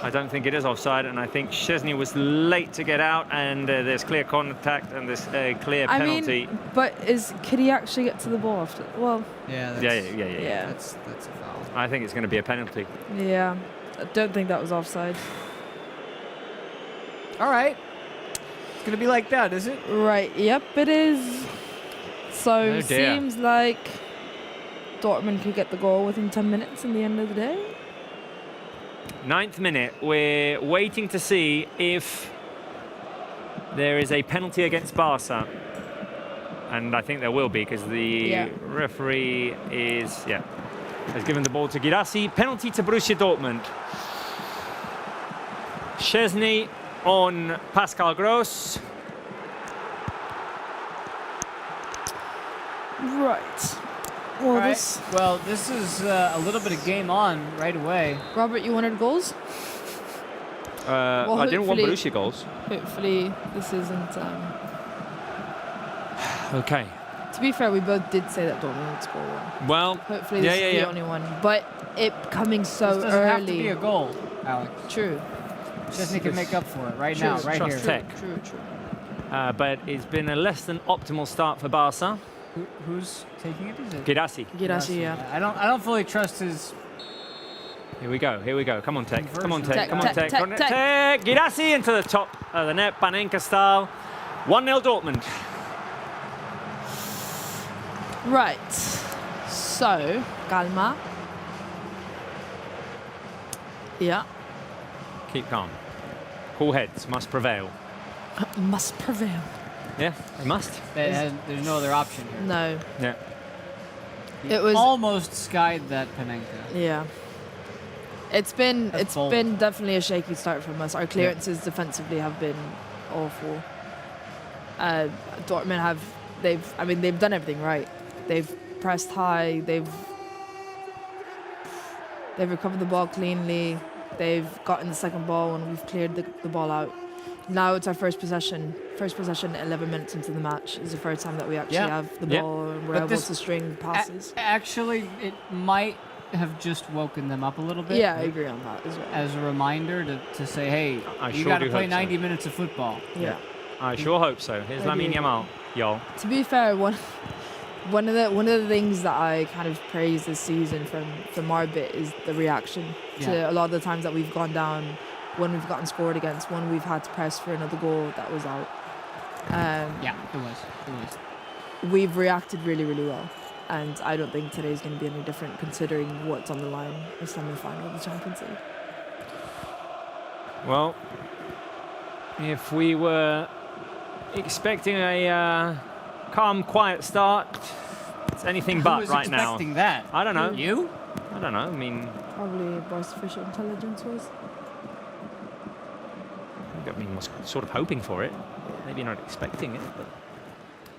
I don't think it is offside, and I think Szczesny was late to get out, and there's clear contact and there's a clear penalty. I mean, but could he actually get to the ball after? Well, Yeah. Yeah. That's a foul. I think it's going to be a penalty. yeah. I don't think that was offside. All right. It's gonna be like that, is it? Right. Yep, it is. So Oh, dear. seems like Dortmund could get the goal within 10 minutes in the end of the day. 9th minute. We're waiting to see if there is a penalty against Barça. And I think there will be, because the referee has given the ball to Guirassy. Penalty to Borussia Dortmund. Szczesny on Pascal Gross. Right. Well, This is a little bit of game on right away. Robert, you wanted goals? I didn't want hopefully- Borussia goals. Hopefully, this isn't. Okay. To be fair, we both did say that Dortmund would score one. Well, Hopefully, this is the only one. But it coming so This doesn't early. have to be a goal, Alex. True. Szczesny can make up for it right now, right Trust here. Tech. True. But it's been a less than optimal start for Barca. Who's taking it? Is it Guirassy. Guirassy, yeah. I don't fully trust his. Here we go. Come on, Tech. Come on, Tech. Tech, Come on, Tech, Tech. Tech, Tech. Guirassy into the top of the net, Panenka style. 1-0 Dortmund. Right. So, calma. Yeah. Keep calm. Cool heads must prevail. Must prevail. Yeah, they must. There's no other option here. No. Yeah. He It was almost skied that Panenka. Yeah. It's been bold. definitely a shaky start from us. Our clearances defensively have been awful. Dortmund they've done everything right. They've pressed high. They've recovered the ball cleanly. They've gotten the second ball and we've cleared the ball out. Now it's our first possession. 11 minutes into the match is the first time that we actually have the ball and we're able to string passes. Actually, it might have just woken them up a little bit. Yeah, I agree on that as well. As a reminder to say, hey, you sure got to do play hope so. 90 minutes of football. Yeah. I sure hope so. Here's Lamine Yamal. Y'all. To be fair, one of the things that I kind of praise this season from our bit is the reaction to a lot of the times that we've gone down, when we've gotten scored against, when we've had to press for another goal that was out. Yeah, it was. We've reacted really, really well. And I don't think today's going to be any different considering what's on the line in the semi-final of the Champions League. Well, if we were expecting a calm, quiet start, it's anything Who but was right now. expecting that? I don't know. You? I don't know. I mean, Probably artificial intelligence was. was sort of hoping for it. Maybe not expecting it, but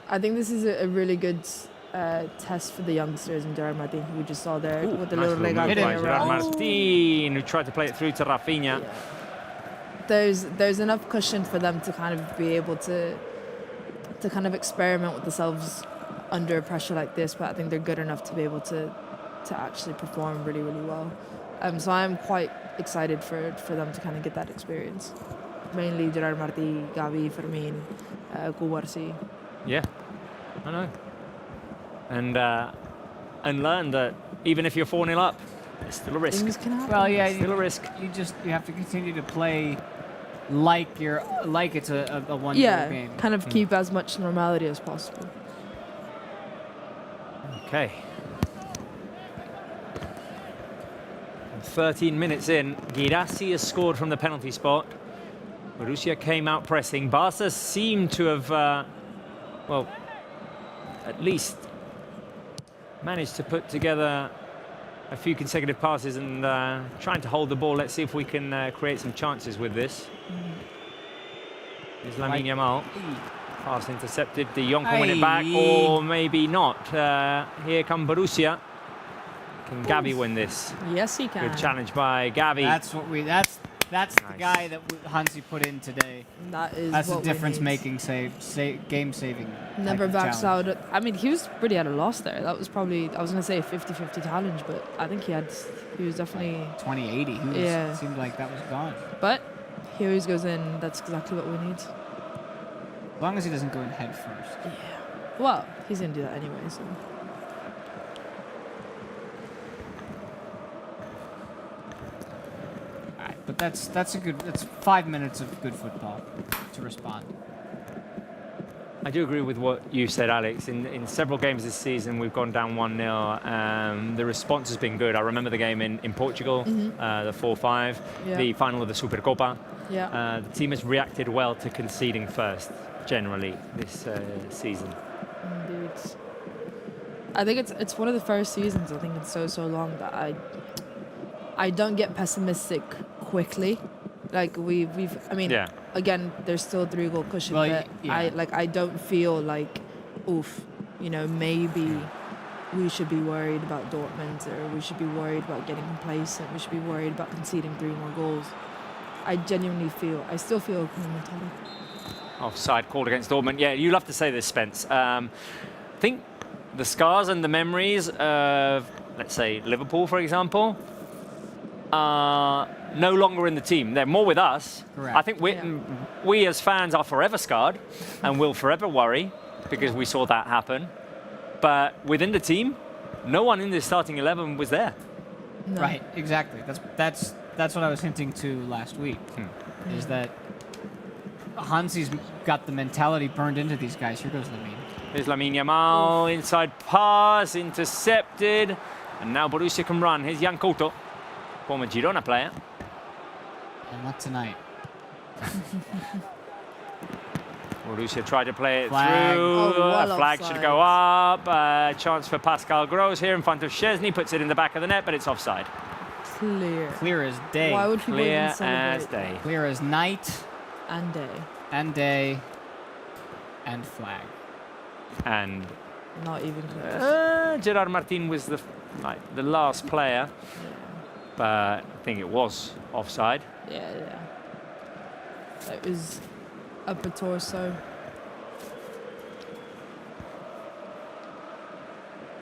I think this is a really good test for the youngsters in Gerard Martin, who we just saw there with the nice little little leg move out by there. Gerard Martin, who tried to play it through to Rafinha. Yeah. There's enough cushion for them to kind of be able to kind of experiment with themselves under pressure like this, but I think they're good enough to be able to actually perform really, really well. So I'm quite excited for them to kind of get that experience. Mainly Gerard Martin, Gavi, Fermin, Guirassy. Yeah, I know. And learn that even if you're 4-0 up, it's still a risk. Things can happen. Well, yeah, Still a risk. You have to continue to play like it's a one-goal Yeah, game. kind of keep as much normality as possible. Okay. 13 minutes in, Girassi has scored from the penalty spot. Borussia came out pressing. Barca seemed to have, well, at least managed to put together a few consecutive passes and trying to hold the ball. Let's see if we can create some chances with this. Here's Lamine Yamal. Pass intercepted. De Jong can win it back, or maybe not. Here come Borussia. Can Gavi win this? Yes, he can. Good challenge by Gavi. That's the guy that Hansi put in today. That's a difference-making game-saving. Never backs out. I mean, he was pretty at a loss there. That was probably, I was going to say a 50-50 challenge, but I think he was definitely 2080. It seemed like that was gone. But here he goes in. That's exactly what we need. As long as he doesn't go in head first. Yeah. Well, he's going to do that anyway, so. But that's 5 minutes of good football to respond. I do agree with what you said, Alex. In several games this season, we've gone down 1-0. The response has been good. I remember the game in Portugal, the 4-5, the final of the Supercopa. Yeah. The team has reacted well to conceding first, generally, this season. Indeed. I think it's one of the first seasons, I think, in so long that I don't get pessimistic quickly. Like again, there's still 3-goal cushion, but I don't feel like, oof, maybe we should be worried about Dortmund, or we should be worried about getting complacent, we should be worried about conceding 3 more goals. I still feel momentum. Offside called against Dortmund. Yeah, you love to say this, Spence. I think the scars and the memories of, let's say, Liverpool, for example, are no longer in the team. They're more with us. Correct. I think we as fans are forever scarred and will forever worry because we saw that happen. But within the team, no one in the starting 11 was there. No. Right, exactly. That's what I was hinting to last week, is that Hansi's got the mentality burned into these guys. Here goes Lamine. There's Lamine Yamal, inside pass, intercepted. And now Borussia can run. Here's Jan Couto, former Girona player. And not tonight. Borussia tried to play it Flag. through. Well Flag offside. should go up. Chance for Pascal Gross here in front of Szczesny. Puts it in the back of the net, but it's offside. Clear. Clear as day. Why would people Clear even celebrate? as day. Clear as night. And day. And day. And flag. And Not even close. Gerard Martin was the last player, but I think it was offside. Yeah. It was upper torso.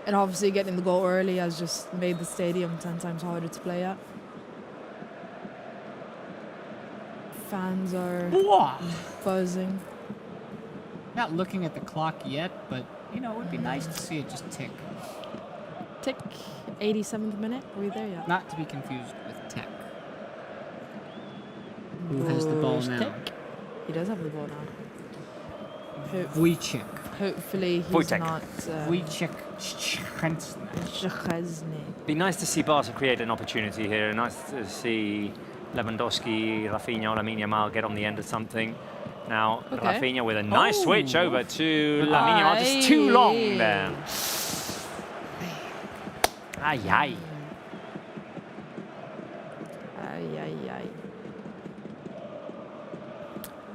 And obviously getting the goal early has just made the stadium 10 times harder to play at. Fans are buzzing. Not looking at the clock yet, but it would be nice to see it just tick. Tick. 87th minute. Are we there yet? Not to be confused with Tech. Who has the ball now? Tick. He does have the ball now. Wojciech. Hopefully he's Wojtek. not... Wojciech Szczesny. Szczesny. Be nice to see Barca create an opportunity here. Nice to see Lewandowski, Rafinha, Lamine Yamal get on the end of something. Now Rafinha with a nice switch over to Lamine Yamal. Just too long there. Ay, ay.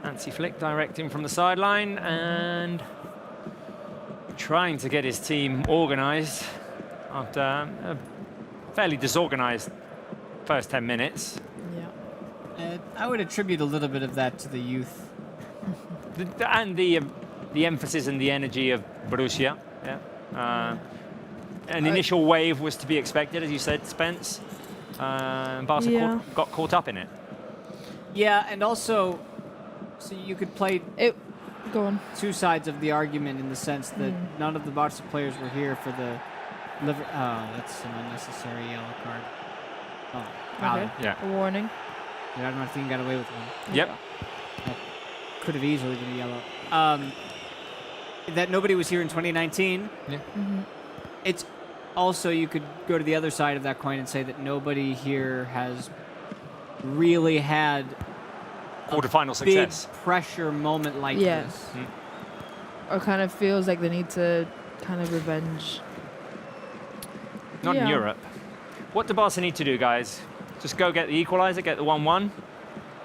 Nancy Flick directing from the sideline and trying to get his team organised after a fairly disorganised first 10 minutes. Yeah. I would attribute a little bit of that to the youth. And the emphasis and the energy of Borussia. Yeah. An initial wave was to be expected, as you said, Spence. Barca got caught up in it. Yeah, and also, so you could play go on. two sides of the argument in the sense that none of the Barca players were here for the that's an unnecessary yellow card. Oh, wow. Okay. Yeah. A warning. Gerard Martin got away with one. Yep. That could have easily been a yellow. That nobody was here in 2019. Yeah. it's also, you could go to the other side of that coin and say that nobody here has really had quarterfinal success, big pressure moment like this. Or kind of feels like they need to kind of revenge. Not in Europe. What do Barca need to do, guys? Just go get the equalizer, get the 1-1,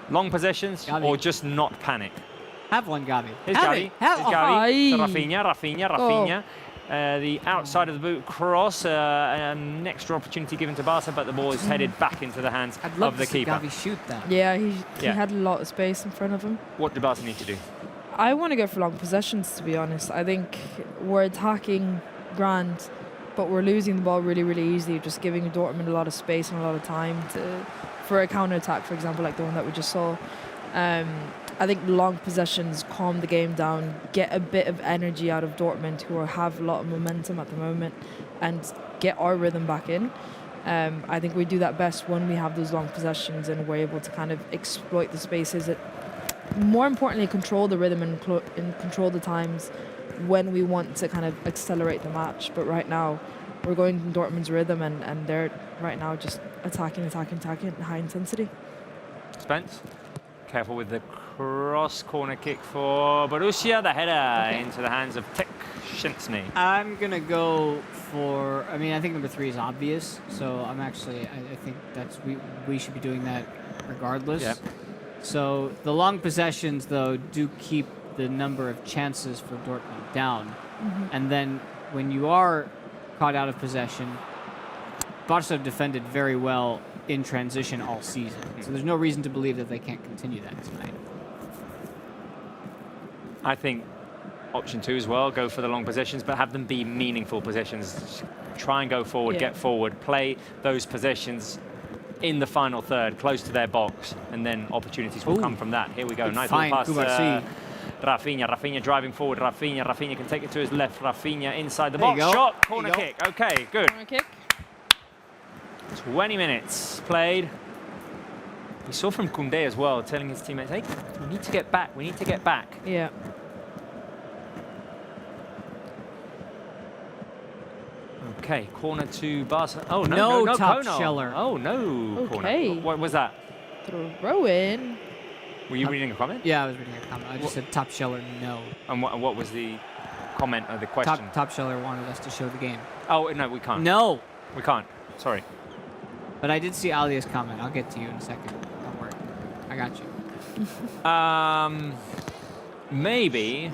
long possessions, or just not panic? Have one, Gavi. Here's Have Gavi. it. Have Here's Gavi. To Aye. Rafinha. The outside of the boot cross, an extra opportunity given to Barca, but the ball is headed back into the hands I'd love of the to see keeper. Gavi shoot that. Yeah, he had a lot of space in front of him. What do Barca need to do? I want to go for long possessions, to be honest. I think we're attacking grand, but we're losing the ball really, really easily, just giving Dortmund a lot of space and a lot of time for a counter-attack, for example, like the one that we just saw. I think long possessions calm the game down, get a bit of energy out of Dortmund, who have a lot of momentum at the moment, and get our rhythm back in. I think we do that best when we have those long possessions and we're able to kind of exploit the spaces. More importantly, control the rhythm and control the times when we want to kind of accelerate the match. But right now, we're going in Dortmund's rhythm, and they're right now just attacking, high intensity. Spence, careful with the cross corner kick for Borussia. The header into the hands of Tech Szczęsny. I'm going to go for, I mean, I think number 3 is obvious. So I'm actually, I think we should be doing that regardless. Yep. So the long possessions, though, do keep the number of chances for Dortmund down. And then when you are caught out of possession, Barca have defended very well in transition all season. So there's no reason to believe that they can't continue that tonight. I think option 2 as well, go for the long possessions, but have them be meaningful possessions. Try and go forward, get forward, play those possessions in the final third, close to their box, and then opportunities will come from that. Here we go, nice little pass. Rafinha driving forward, Rafinha can take it to his left, Rafinha inside the box, shot, corner kick, okay, good. Corner kick. 20 minutes played. We saw from Koundé as well, telling his teammates, hey, we need to get back, Yeah. Okay, corner to Barca. Oh, No no, top Kono. sheller. Oh, no Okay. corner. What was that? Throw in. Were you reading a comment? Yeah, I was reading a comment. I just said top sheller, no. And what was the comment or the question? Top sheller wanted us to show the game. Oh, no, we can't. No. We can't. Sorry. But I did see Alia's comment. I'll get to you in a second. Don't worry. I got you. Maybe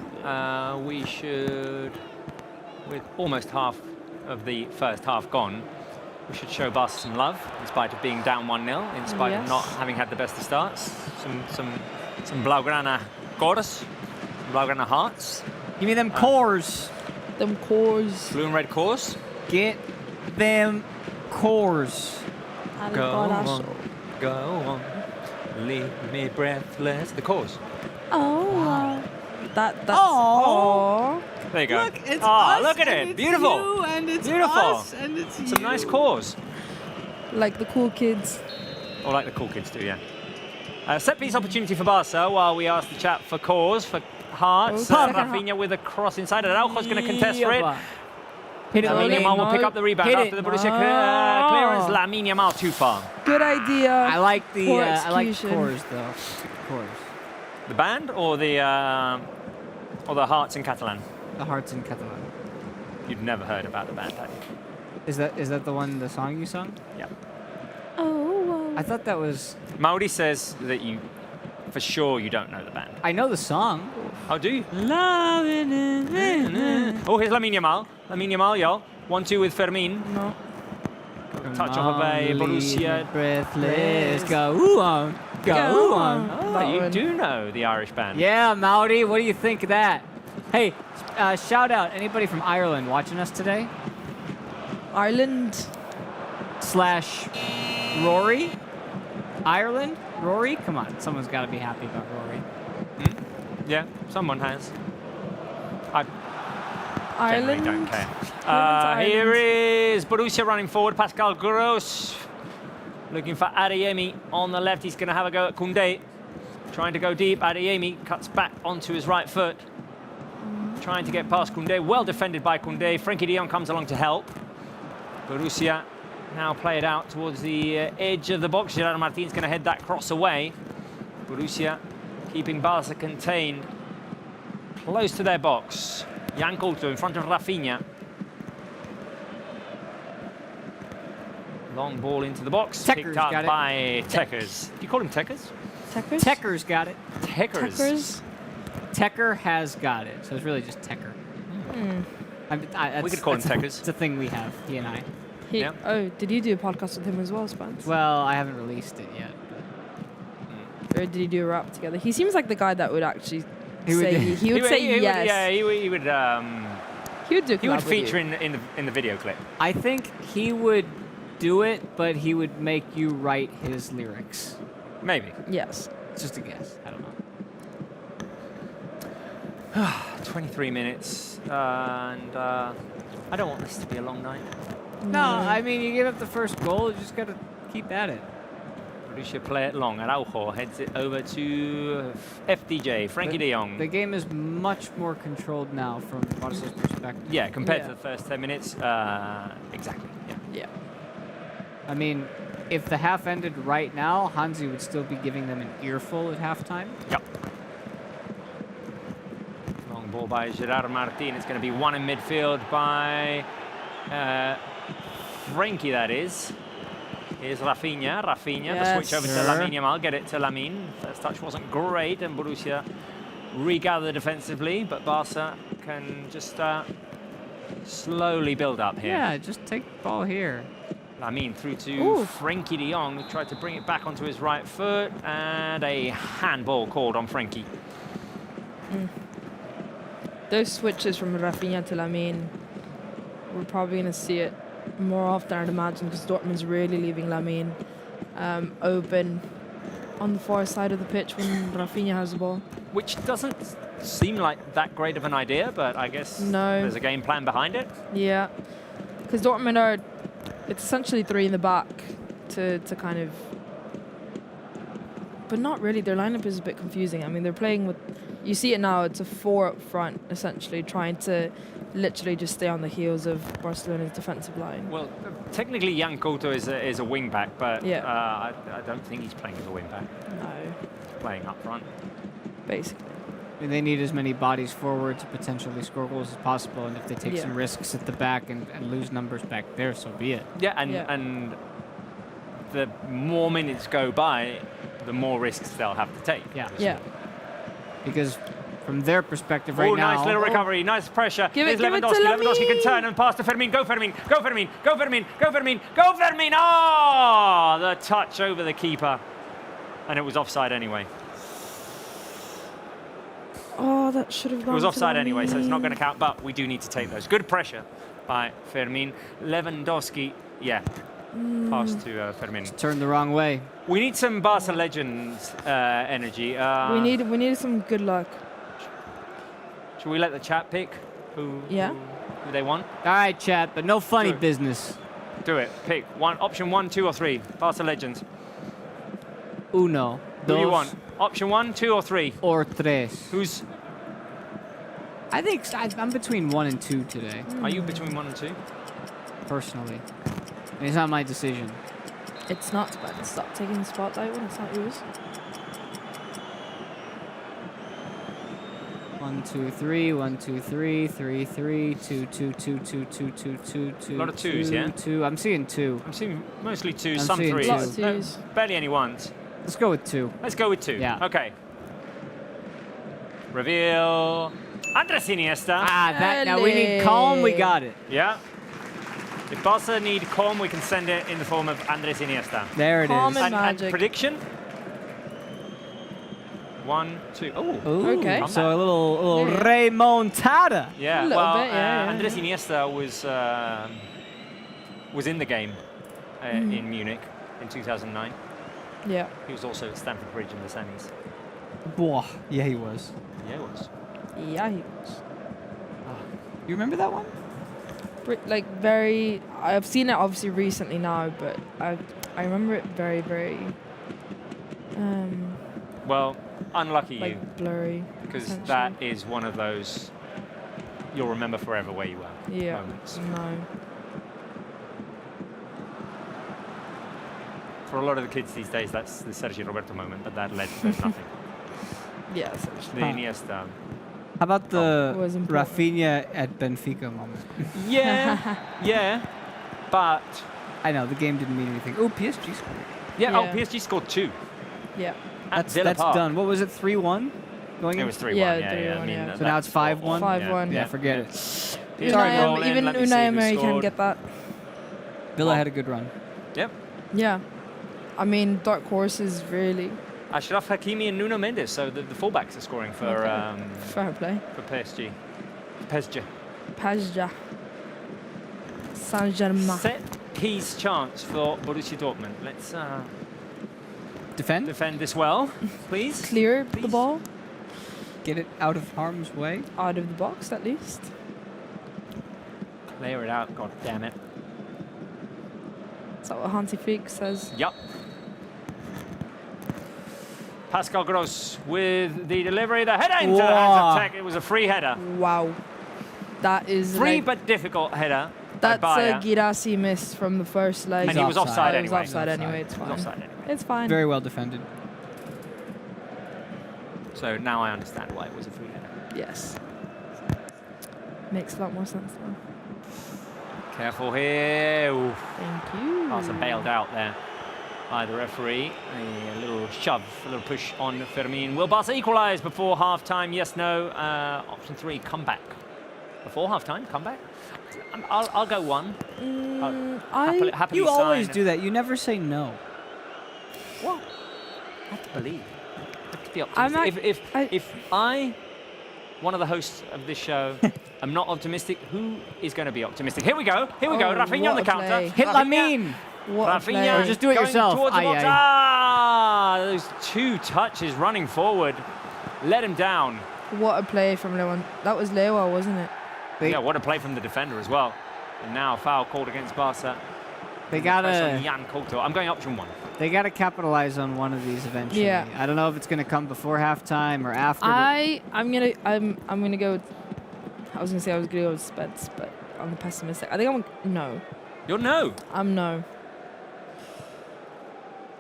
we should, with almost half of the first half gone, we should show Barca some love, in spite of being down 1-0, in spite of not having had the best of starts. Some Blaugrana cores, Blaugrana hearts. Give me them cores. Them cores. Blue and red cores. Get them cores. Go on, go on, leave me breathless. The cores. Oh, wow. That's. Oh. There you go. Look, it's us, look at and it. it's Beautiful. you, and it's Beautiful. us, and it's Some you. nice cores. Like the cool kids. Or like the cool kids do, yeah. Set piece opportunity for Barca while we ask the chat for cores, for hearts. Rafinha with a cross inside. Araujo's going to contest for it. Hit it, Lamine Yamal will pick up the rebound after the Borussia clearance. Lamine Yamal too far. Good idea. I like the Poor I like execution. cores though. Cores. The band or the hearts in Catalan? The hearts in Catalan. You've never heard about the band, have you? Is that the song you sung? Yeah. Oh. I thought that was. Mauri says that you, for sure, you don't know the band. I know the song. Oh, do you? Loving it. Oh, here's Lamine Yamal. Lamine Yamal, yo. 1-2 with Fermin. No. Touch off of a Borussia. Breathless. Go on. Go on. Oh, you do know the Irish band. Yeah, Mauri, what do you think of that? Hey, shout out anybody from Ireland watching us today? Ireland. / Rory? Ireland? Rory? Come on, someone's got to be happy about Rory. Yeah, someone has. I Ireland. generally don't care. Here is Borussia running forward. Pascal Gross looking for Adeyemi on the left. He's going to have a go at Koundé. Trying to go deep. Adeyemi cuts back onto his right foot. trying to get past Koundé. Well defended by Koundé. Frenkie de Jong comes along to help. Borussia now play it out towards the edge of the box. Gerard Martin's going to head that cross away. Borussia keeping Barca contained close to their box. Jan Couto in front of Rafinha. Long ball into the box. Tekker's Picked up got it. by Tekers. Do you call him Tekers? Tekers? Tekker's got it. Tekers. Tekers? Tekker has got it. So it's really just Tekker. We could call him Tekers. It's a thing we have, he and I. Yeah. Oh, did you do a podcast with him as well, Spence? Well, I haven't released it yet. Or did you do a rap together? He seems like the guy that would actually He would- say he would say He yes. would, yeah, he would. He would do. He would collab with feature you. in the video clip. I think he would do it, but he would make you write his lyrics. Maybe. Yes. It's just a guess. I don't know. 23 minutes, and I don't want this to be a long night. No, I mean, you give up the first goal, you just got to keep at it. Borussia play it long. Araujo heads it over to FDJ, Frenkie de Jong. The game is much more controlled now from Barca's perspective. Yeah, compared to the first 10 minutes, exactly. Yeah. I mean, if the half ended right now, Hansi would still be giving them an earful at halftime. Yep. Long ball by Gerard Martin. It's going to be one in midfield by Frenkie, that is. Here's Rafinha. The switch over to Lamine Yamal. Get it to Lamine. First touch wasn't great, and Borussia regather defensively, but Barca can just slowly build up here. Yeah, just take the ball here. Lamine through to Frenkie de Jong, who tried to bring it back onto his right foot, and a handball called on Frenkie. Those switches from Rafinha to Lamine, we're probably going to see it more often, I'd imagine, because Dortmund's really leaving Lamine open on the far side of the pitch when Rafinha has the ball. Which doesn't seem like that great of an idea, but I guess there's a game plan behind it. Yeah, because Dortmund are, it's essentially three in the back to kind of, but not really. Their lineup is a bit confusing. I mean, they're playing with, you see it now, it's a four up front, essentially, trying to literally just stay on the heels of Barcelona's defensive line. Well, technically Jan Couto is a wing back, but Yeah. I don't think he's playing as a wing back. No, He's playing up front. basically. I mean, they need as many bodies forward to potentially score goals as possible, and if they take some risks at the back and lose numbers back there, so be it. Yeah, and the more minutes go by, the more risks they'll have to take. Yeah. obviously. Yeah. Because from their perspective right now... Nice little recovery, nice pressure. Give it Here's to Lewandowski. Lamine. Lewandowski can turn and pass to Fermin. Go Fermin, go Fermin, go Fermin, go Fermin, go Fermin! Oh, the touch over the keeper. And it was offside anyway. Oh, that should have gone. It was to offside anyway, so it's not Lamine. going to count, but we do need to take those. Good pressure by Fermin. Lewandowski, pass to Fermin. Turned the wrong way. We need some Barca Legends energy. We need some good luck. Should we let the chat pick who they want? All right, chat, but no funny business. Do it. Pick one. Option 1, 2, or 3. Barca Legends. Uno. Who do you dos, want? Option 1, 2, or 3? Or tres. Who's? I think I'm between 1 and 2 today. Are you between 1 and 2? Personally. And it's not my decision. It's not, but stop taking the spotlight when it's not yours. 1, 2, 3, 1, 2, 3, 3, 3, 2, 2, 2, 2, 2, 2, 2, 2. A lot of twos, yeah? 2. I'm seeing 2. I'm seeing mostly 2s, I'm some seeing 3s. two. Lots of twos. Barely any 1s. Let's go with 2. Let's go with 2. Yeah. Okay. Reveal. Andres Iniesta. Now we need calm, we got it. Yeah. If Barca need calm, we can send it in the form of Andres Iniesta. There it Calm is. and And magic. prediction? 1, 2. Oh. Ooh, Okay. So a little remontada. Yeah. A little well, bit, yeah. Andres Iniesta was in the game in Munich in 2009. Yeah. He was also at Stamford Bridge in the semis. Boah. Yeah, he was. Yeah, he was. Yeah, he was. You remember that one? Like very, I've seen it obviously recently now, but I remember it very, very Well, unlucky you, like blurry. because essentially. that is one of those you'll remember forever where you were. Yeah. Moments. No. For a lot of the kids these days, that's the Sergio Roberto moment, but that led to nothing. Yeah. The Iniesta. How about the Was important. Rafinha at Benfica moment? Yeah, yeah, but I know the game didn't mean anything. Oh, PSG scored. yeah. Oh, Yeah. PSG scored 2. Yeah. At Villa That's Park. done. What was it? 3-1 going It in? was 3-1. Yeah, Yeah, 3-1, I mean, yeah. So now it's 5-1? 5-1. Yeah, forget it. PSG Unai, roll in, even let me see Unai who Emery can scored. get that. Villa had a good run. Yep. Yeah. I mean, dark horses really. Ashraf Hakimi and Nuno Mendes, so the fullbacks are scoring for Fair play. PSG. PSG. Pajja. Saint-Germain. Set piece chance for Borussia Dortmund. Let's Defend? defend this well, please. Clear the ball Get it out of harm's way. out of the box at least. Clear it out. God damn it. Is that what Hansi Flick says? Yup. Pascal Gross with the delivery. The header into the hands Wow. of Tech. It was a free header. Wow. That is Free like, but difficult header. that's by a Bayer. Girassi miss from the first leg. And he was offside It was anyway. offside anyway. It's He was fine. offside anyway. It's fine. Very well defended. So now I understand why it was a free header. Yes. Makes a lot more sense now. Careful here. Ooh. Thank you. Barca bailed out there by the referee. A little shove, a little push on Fermin. Will Barca equalise before half-time? Yes, no. Option 3, comeback. Before half-time, comeback? I'll go 1. Happily You always sign. do that. You never say no. What? I have to believe. I have to be I'm optimistic. not- If I, one of the hosts of this show, am not optimistic, who is going to be optimistic? Here we go. Here we go. Oh, Rafinha on the what a counter. play. Hit Lamine! What a play. Rafinha Or just do it going yourself. towards the Aye, box. aye. Ah, those 2 touches running forward. Let him down. What a play from Lewan. That was Lewa, wasn't it? Yeah, what a play from the defender as well. And now a foul called against Barca. They Press on gotta, Jan Couto. I'm going option 1. they gotta capitalize on one of these eventually. Yeah. I don't know if it's gonna come before halftime or after. I'm gonna go. I was gonna say I was gonna go with Spence, but I'm pessimistic. I think I'm no. You're no. I'm no.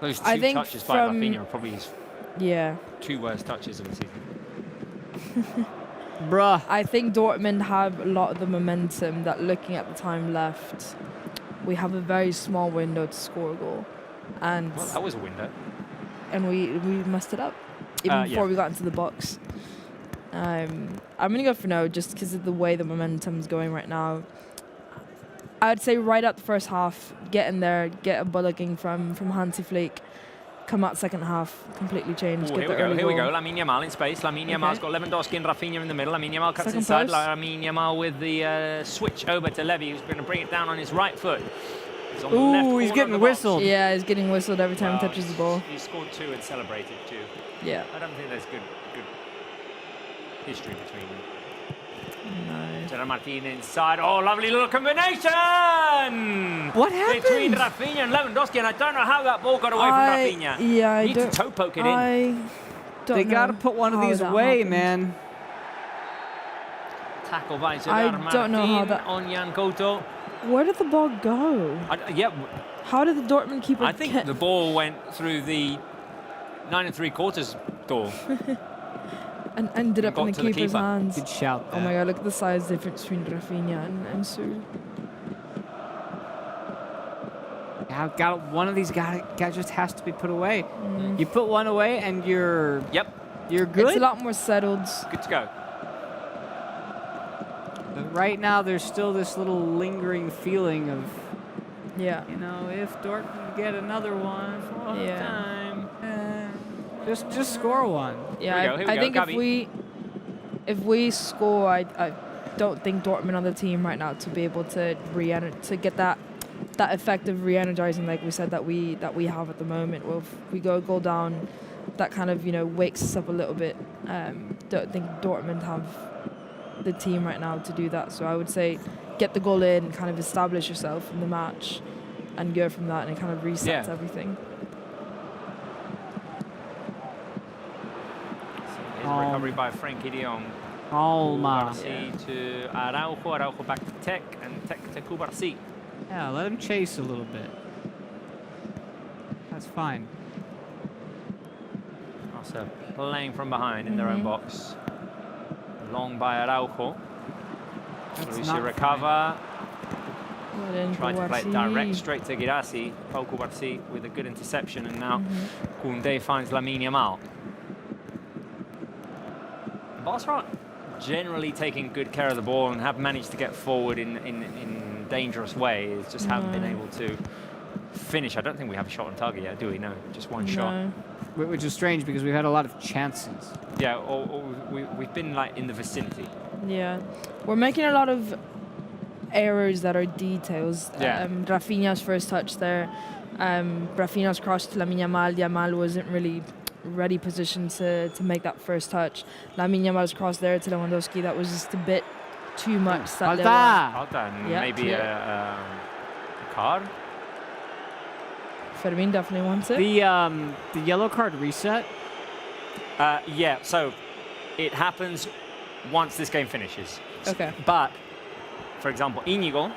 Those 2 I think touches by from- Rafinha are probably his Yeah. 2 worst touches of the season. Bruh. I think Dortmund have a lot of the momentum that looking at the time left, we have a very small window to score a goal. And Well, that was a window. we messed it up even Yeah. before we got into the box. I'm gonna go for no just because of the way the momentum's going right now. I'd say right at the first half, get in there, get a bullocking from Hansi Flick, come out second half, completely change, Ooh, get here the we go, early here we goal. go. Lamine Yamal in space. Lamine Yamal's got Lewandowski and Rafinha in the middle. Lamine Yamal cuts Second inside. post. Lamine Yamal with the switch over to Levy, who's going to bring it down on his right foot. He's on the left Ooh, he's corner of getting the box. whistled. Yeah, he's getting whistled every time he touches the ball. He scored 2 and celebrated 2. Yeah. I don't think there's good history between them. No. Gerard Martin inside. Oh, lovely little combination! What happened? Between Rafinha and Lewandowski, and I don't know how that ball got away from Rafinha. Yeah, I He needs don't. to toe poke it in. I don't They know gotta put one of how these that away, happened. man. Tackle by I Gerard don't know how Martin that- on Jan Couto. Where did the ball go? Yeah, How did the Dortmund keeper I think the ball went through the 9 3/4 door. and ended up in got the to the keeper's keeper. hands? Good shout. Oh my god, look at the size difference between Rafinha and Sul. One of these guys just has to be put away. Mm. You put one away and you're Yep, good. It's a lot more settled. good to go. But right now, there's still this little lingering feeling of, Yeah. you know, if Dortmund get another one for Yeah. time, just score one. Yeah, Here we I go, think Gabi. if we score, I don't think Dortmund on the team right now to be able to to get that effect of re-energizing, like we said, that we have at the moment. Well, if we go a goal down, that kind of wakes us up a little bit. Don't think Dortmund have the team right now to do that. So I would say get the goal in, kind of establish yourself in the match, and go from that, and it kind of resets Yeah. everything. Here's a recovery by Frankie de Jong. Calma. Cubarsí to Araujo. Araujo back to Tech, and Tech to Cubarsí. Yeah, let him chase a little bit. That's fine. Also playing from behind in their own box. Long by Araujo. Borussia recover. Tried to play it direct straight to Girassi. Pau Cubarsí with a good interception, and now Koundé finds Lamine Yamal. Barca are generally taking good care of the ball and have managed to get forward in dangerous ways. Just haven't been able to finish. I don't think we have a shot on target yet, do we? No, just one shot. Which is strange because we've had a lot of chances. Yeah, or we've been like in the vicinity. Yeah, we're making a lot of errors that are details. Yeah. Rafinha's first touch there. Rafinha's cross to Lamine Yamal. Yamal wasn't really ready positioned to make that first touch. Lamine Yamal's cross there to Lewandowski. That was just a bit too much. Falta! And Yeah, maybe a card. Fermin definitely wants it. The yellow card reset. Yeah, so it happens once this game finishes. Okay. But, for example, Íñigo,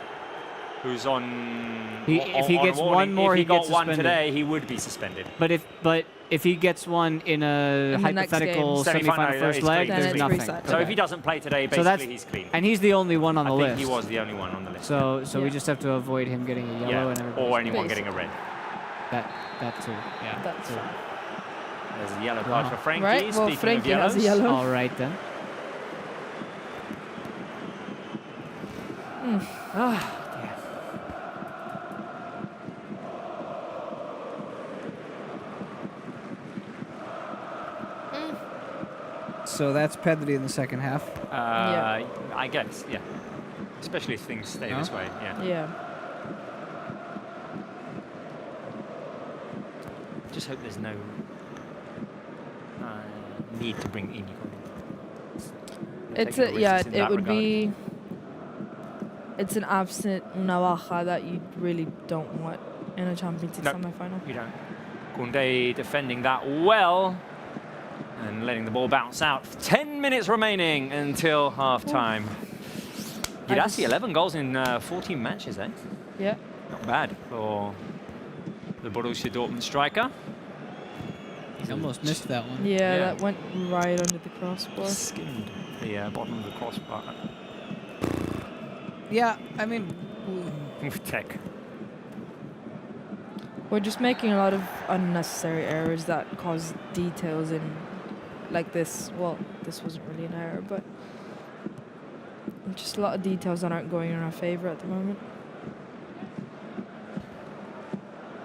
who's on If he on a gets warning, one more, if he he got gets one suspended. today, he would be suspended. But if he gets one in a In the next hypothetical game. semifinal Semi-final, first it's leg, clean. there's Then it's nothing. reset. So Okay. if he doesn't play today, So basically he's clean. And he's the only one on the I list. think he was the only one on the list. So we Yeah. just have to avoid him getting a yellow yeah, and everybody or else anyone Basic. getting a red. that too. Yeah. That's too. There's a yellow card for Frankie. right. Well, Speaking Frankie of has a yellows, yellow. All right then. So that's Pedri in the second half. I guess, yeah. Especially if things stay this way, yeah. Yeah. Just hope there's no need to bring Íñigo. It's Taking risks in it that would regard. be. It's an absent Navaja that you really don't want in a Champions League No. semi-final. You don't. Koundé defending that well and letting the ball bounce out. 10 minutes remaining until half-time. Girassi, 11 goals in 14 matches, eh? Yeah. Not bad for the Borussia Dortmund striker. He almost missed that one. Yeah, that went right under the crossbar. Skimmed the bottom of the crossbar. Yeah, I mean, With Tech. We're just making a lot of unnecessary errors that cause details in like this. Well, this wasn't really an error, but just a lot of details that aren't going in our favor at the moment.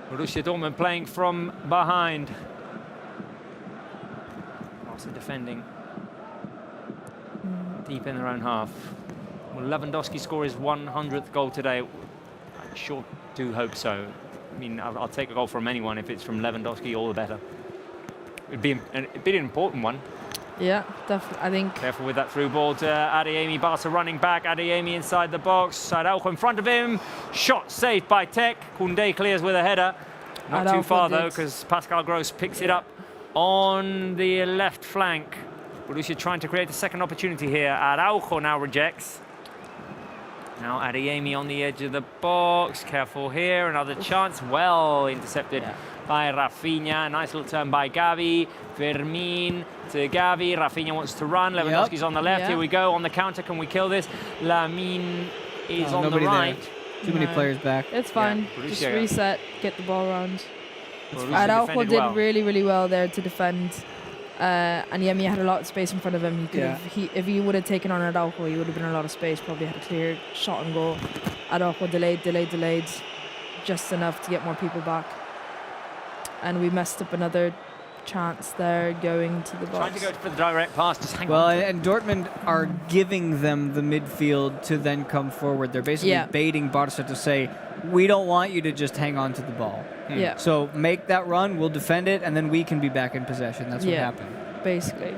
Borussia Dortmund playing from behind. Also defending deep in their own half. Will Lewandowski score his 100th goal today? I sure do hope so. I mean, I'll take a goal from anyone. If it's from Lewandowski, all the better. It'd be an important one. Yeah, definitely. I think. Careful with that through ball to Adeyemi. Barca running back. Adeyemi inside the box. Araujo in front of him. Shot saved by Tech. Koundé clears with a header. Not too Araujo far though, did. because Pascal Gross picks it up on the left flank. Borussia trying to create a second opportunity here. Araujo now rejects. Now Adeyemi on the edge of the box. Careful here. Another chance. Well intercepted by Rafinha. Nice little turn by Gavi. Fermin to Gavi. Rafinha wants to run. Lewandowski's on the left. Yeah. Here we go. On the counter. Can we kill this? Lamine is on the nobody there. right. Too many No. players back. It's fine. Borussia, Just yeah. reset, get the ball around. Borussia Araujo defended did well. really, really well there to defend. And Yemi had a lot of space in front of him. He could have, if he would have taken on Araujo, he would have been in a lot of space. Probably had a clear shot and goal. Araujo delayed, just enough to get more people back. And we messed up another chance there going to the box. Trying to go for the direct pass. Just hang Well, on. to it. and Dortmund are giving them the midfield to then come forward. They're basically baiting Barca to say, we don't want you to just hang on to the ball. Yeah. So make that run, we'll defend it, and then we can be back in possession. That's what happened. Basically.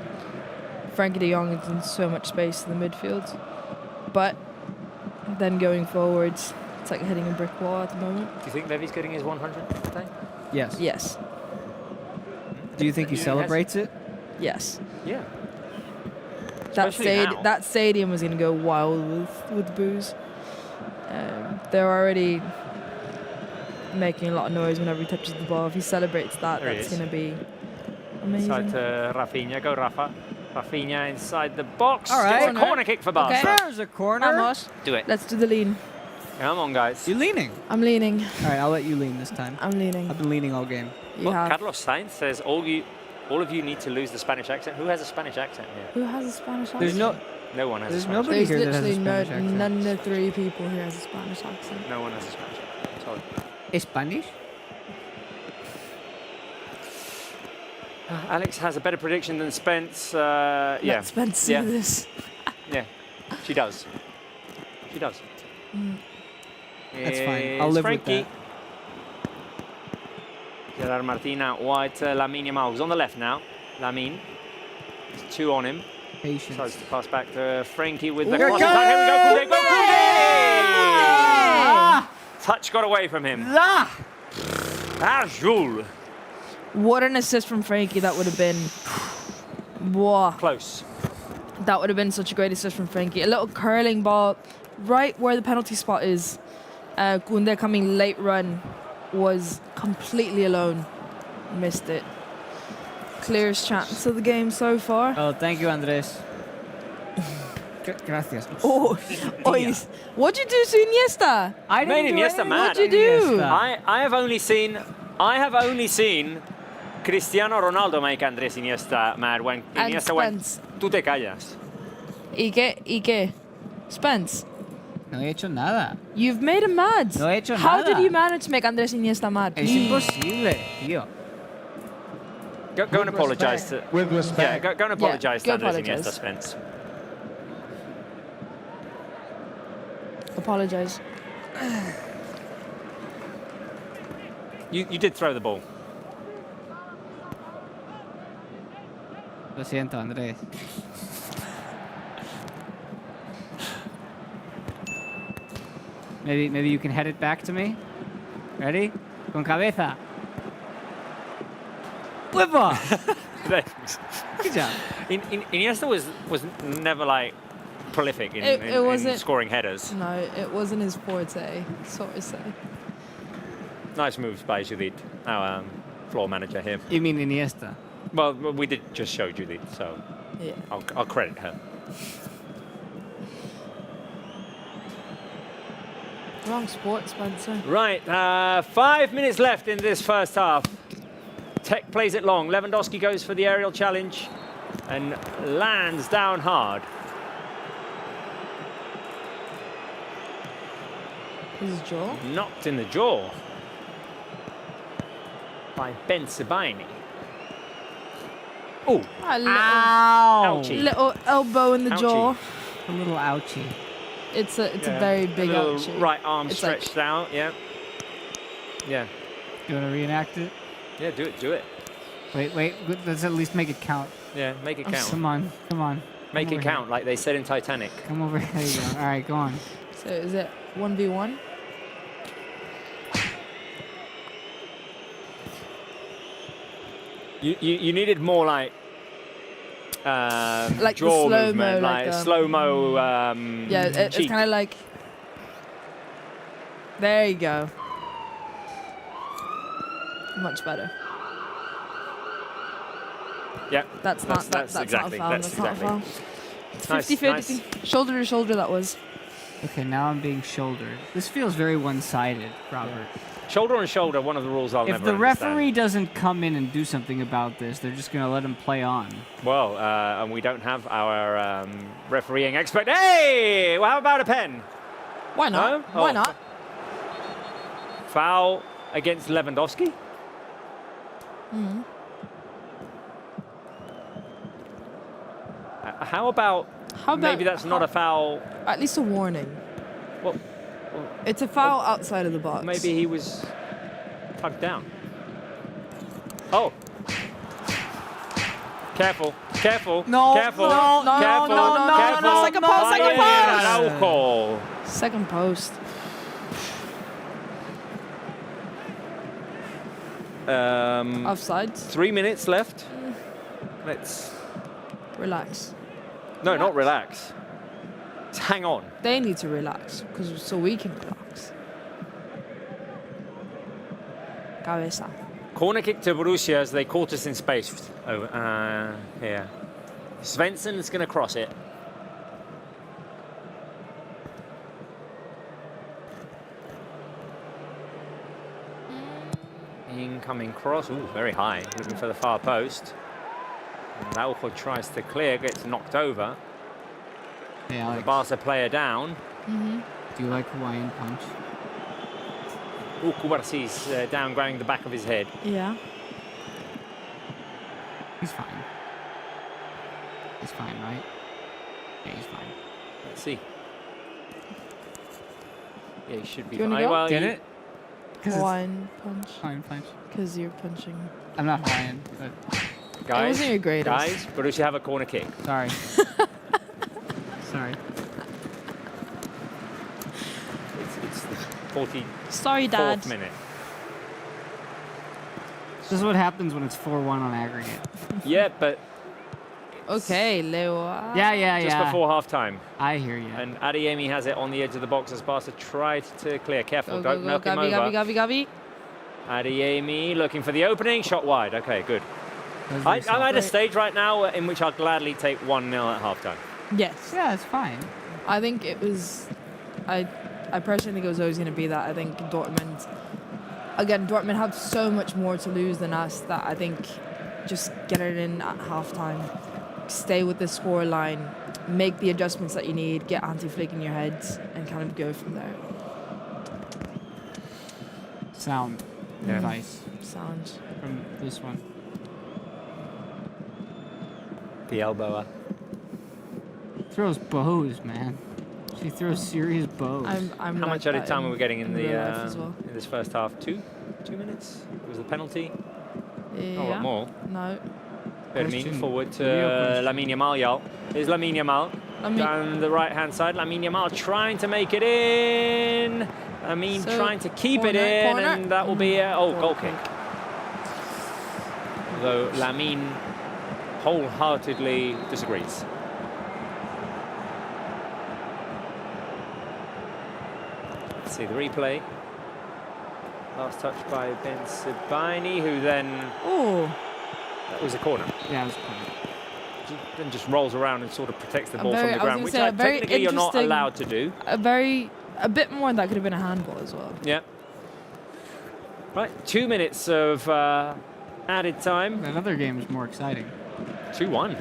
Frankie de Jong is in so much space in the midfield. But then going forwards, it's like hitting a brick wall at the moment. Do you think Levy's getting his 100 today? Yes. Yes. Do you think he celebrates it? Yes. Yeah. that stadium was going to go wild with boos. They're already making a lot of noise whenever he touches the ball. If he celebrates that, that's going to be amazing. Inside to Rafinha. Go, Rafa. Rafinha inside the box. All right. It's a corner kick for Barca. Okay. There's a corner. Vamos. Do it. Let's do the lean. Come on, guys. You leaning? I'm leaning. All right, I'll let you lean this time. I'm leaning. I've been leaning all game. You have. Carlos Sainz says all of you need to lose the Spanish accent. Who has a Spanish accent here? Who has a Spanish accent? There's no. No one has a There's Spanish nobody There's here that has a literally Spanish accent. none of the 3 people here has a Spanish accent. No one has a Spanish accent. Sorry. Spanish? Alex has a better prediction than Spence. Yeah. Let Spence do this. Yeah. She does. She does. That's fine. I'll live Frankie. with that. Gerard Martin out wide to Lamine Yamal, who's on the left now. Lamine. There's 2 on him. Patience. Tries to pass back to Frankie with the Here cross. it Here we go, Koundé, go Ah! Koundé! Touch got away from him. Jules. What an assist from Frankie that would have been. Wow. Close. That would have been such a great assist from Frankie. A little curling ball right where the penalty spot is. Koundé coming late run was completely alone. Missed it. Clearest chance of the game so far. Oh, thank you, Andres. Gracias. Oh, what'd you do to Iniesta? I didn't Made do Iniesta anything. mad. What'd you do? Iniesta. I have only seen Cristiano Ronaldo make Andrés Iniesta mad when And Iniesta went. Spence. Tú te callas. ¿Y qué? Spence, No he hecho nada. you've made him mad. No he hecho How nada. did you manage to make Andrés Iniesta mad? Es imposible, tío. Go and apologise to. With respect. Yeah, go and apologise go to Andrés apologise. Iniesta, Spence. Apologise. You did throw the ball. Lo siento, Andrés. Maybe you can head it back to me. Ready? Con cabeza. Whipper! Good job. Iniesta was never like prolific in, It in wasn't- scoring headers. No, it wasn't his forte, so to say. Nice moves by Judith, our floor manager here. You mean Iniesta? Well, we did just show Judith, so Yeah. I'll credit her. Wrong sport, Spencer. Right, 5 minutes left in this first half. Tech plays it long. Lewandowski goes for the aerial challenge and lands down hard. His jaw. Knocked in the jaw by Ben Sebaini. Oh, A little, ouchie. little elbow in the Ouchie. jaw. A little ouchie. It's a Yeah. very big little ouchie. right arm It's like- stretched out, yeah. Yeah, You want to reenact it? yeah, do it. Wait. Let's at least make it count. Yeah, make it count. Come on. Make Come it over count, like they said in Titanic. Here. Come over here. There you go. All right, go on. So is it 1v1? You needed more like Like the jaw slow-mo, movement, like, like slow-mo Yeah, it's cheek. kind of like. There you go. Much better. Yeah, That's not exactly. not a foul. That's That's not a exactly. foul. It's Nice, 50-50. Shoulder to shoulder, that was. Okay, now I'm being shouldered. This feels very one-sided, Robert. Shoulder on shoulder, one of the rules I'll If never the understand. referee doesn't come in and do something about this, they're just going to let him play on. Well, and we don't have our refereeing expert. Hey! Well, how about a pen? Why not? No? Why Oh. not? Foul against Lewandowski? Mm. How about maybe that's not a foul? At least a warning. Well, It's a foul outside of the box. maybe he was tugged down. Oh. Careful. No, Careful. no, no, Careful. no, no, no, Careful. no, second post, second Bayern post. Araujo. Second post. Offsides. 3 minutes left. Let's Relax. No, not relax. Just hang on. They need to relax, so we can relax. Cabeza. Corner kick to Borussia as they caught us in space. Oh, here. Svensson is going to cross it. Incoming cross. Ooh, very high. Looking for the far post. And Araujo tries to clear, gets knocked over. Hey, The Barca player down. Do you like Hawaiian punch? Ooh, Kubarsi's down, grabbing the back of his head. Yeah. He's fine. He's fine, right? Yeah, he's fine. Let's see. Yeah, he should be Do you fine. wanna go? Well, Get he- it? Hawaiian punch. Hawaiian punch. Because you're punching. I'm not Hawaiian, but Guys, wasn't your greatest. guys, Borussia have a corner kick. sorry. Sorry. It's the 44th Sorry, Dad. minute. This is what happens when it's 4-1 on aggregate. Yeah, but Okay, Leo. Yeah. just before half-time. I hear you. And Adeyemi has it on the edge of the box as Barca tried to clear. Careful, Go, don't go, knock go. him Gavi, over. Gavi, Gavi, Gavi. Adeyemi looking for the opening, shot wide. Okay, good. I'm at a stage right now in which I'll gladly take 1-0 at half-time. Yes. Yeah, it's fine. I think it was. I personally think it was always going to be that. I think Dortmund. Again, Dortmund have so much more to lose than us that I think just get it in at halftime. Stay with the score line, make the adjustments that you need, get anti-flick in your heads, and kind of go from there. Sound advice Sound. from this one. The elbow. Throws bows, man. She throws serious bows. I'm How like much added that time are we getting in real life as well. this first half? 2 minutes? Was the penalty? Yeah. Not a lot more. No. Fermin Question. forward to Real question. Lamine Yamal. Here's Lamine Yamal down the right-hand side. Lamine Yamal trying to make it in. Lamine So, trying to keep it corner, in, corner. and that will be a goal kick. Although Lamine wholeheartedly disagrees. Let's see the replay. Last touch by Ben Sebaini, who then... Oh. That was a corner. Yeah, it was cool. Then just rolls around and sort of protects the ball very- from the I was ground, gonna which say, a very technically you're not interesting- allowed to do. A bit more, and that could have been a handball as well. Yeah. Right, 2 minutes of added time. That other game is more exciting. 2-1.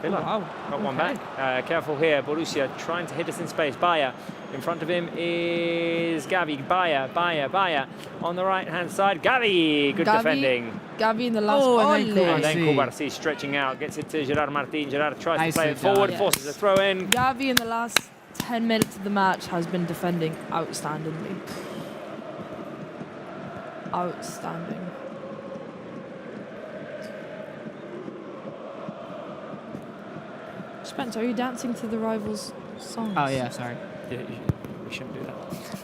Villa Wow. got one Okay. back. Careful here, Borussia trying to hit us in space. Bayer. In front of him is Gavi. Bayer. On the right-hand side, Gavi. Good Gavi. defending. Gavi in the last Oh, and then volley. And then Kubarsi. Kubarsi stretching out, gets it to Gerard Martin. Gerard tries to Nicely play it done. forward, Yes. forces a throw in. Gavi in the last 10 minutes of the match has been defending outstandingly. Outstanding. Spencer, are you dancing to the rivals' songs? Oh, yeah, sorry. Yeah, we shouldn't do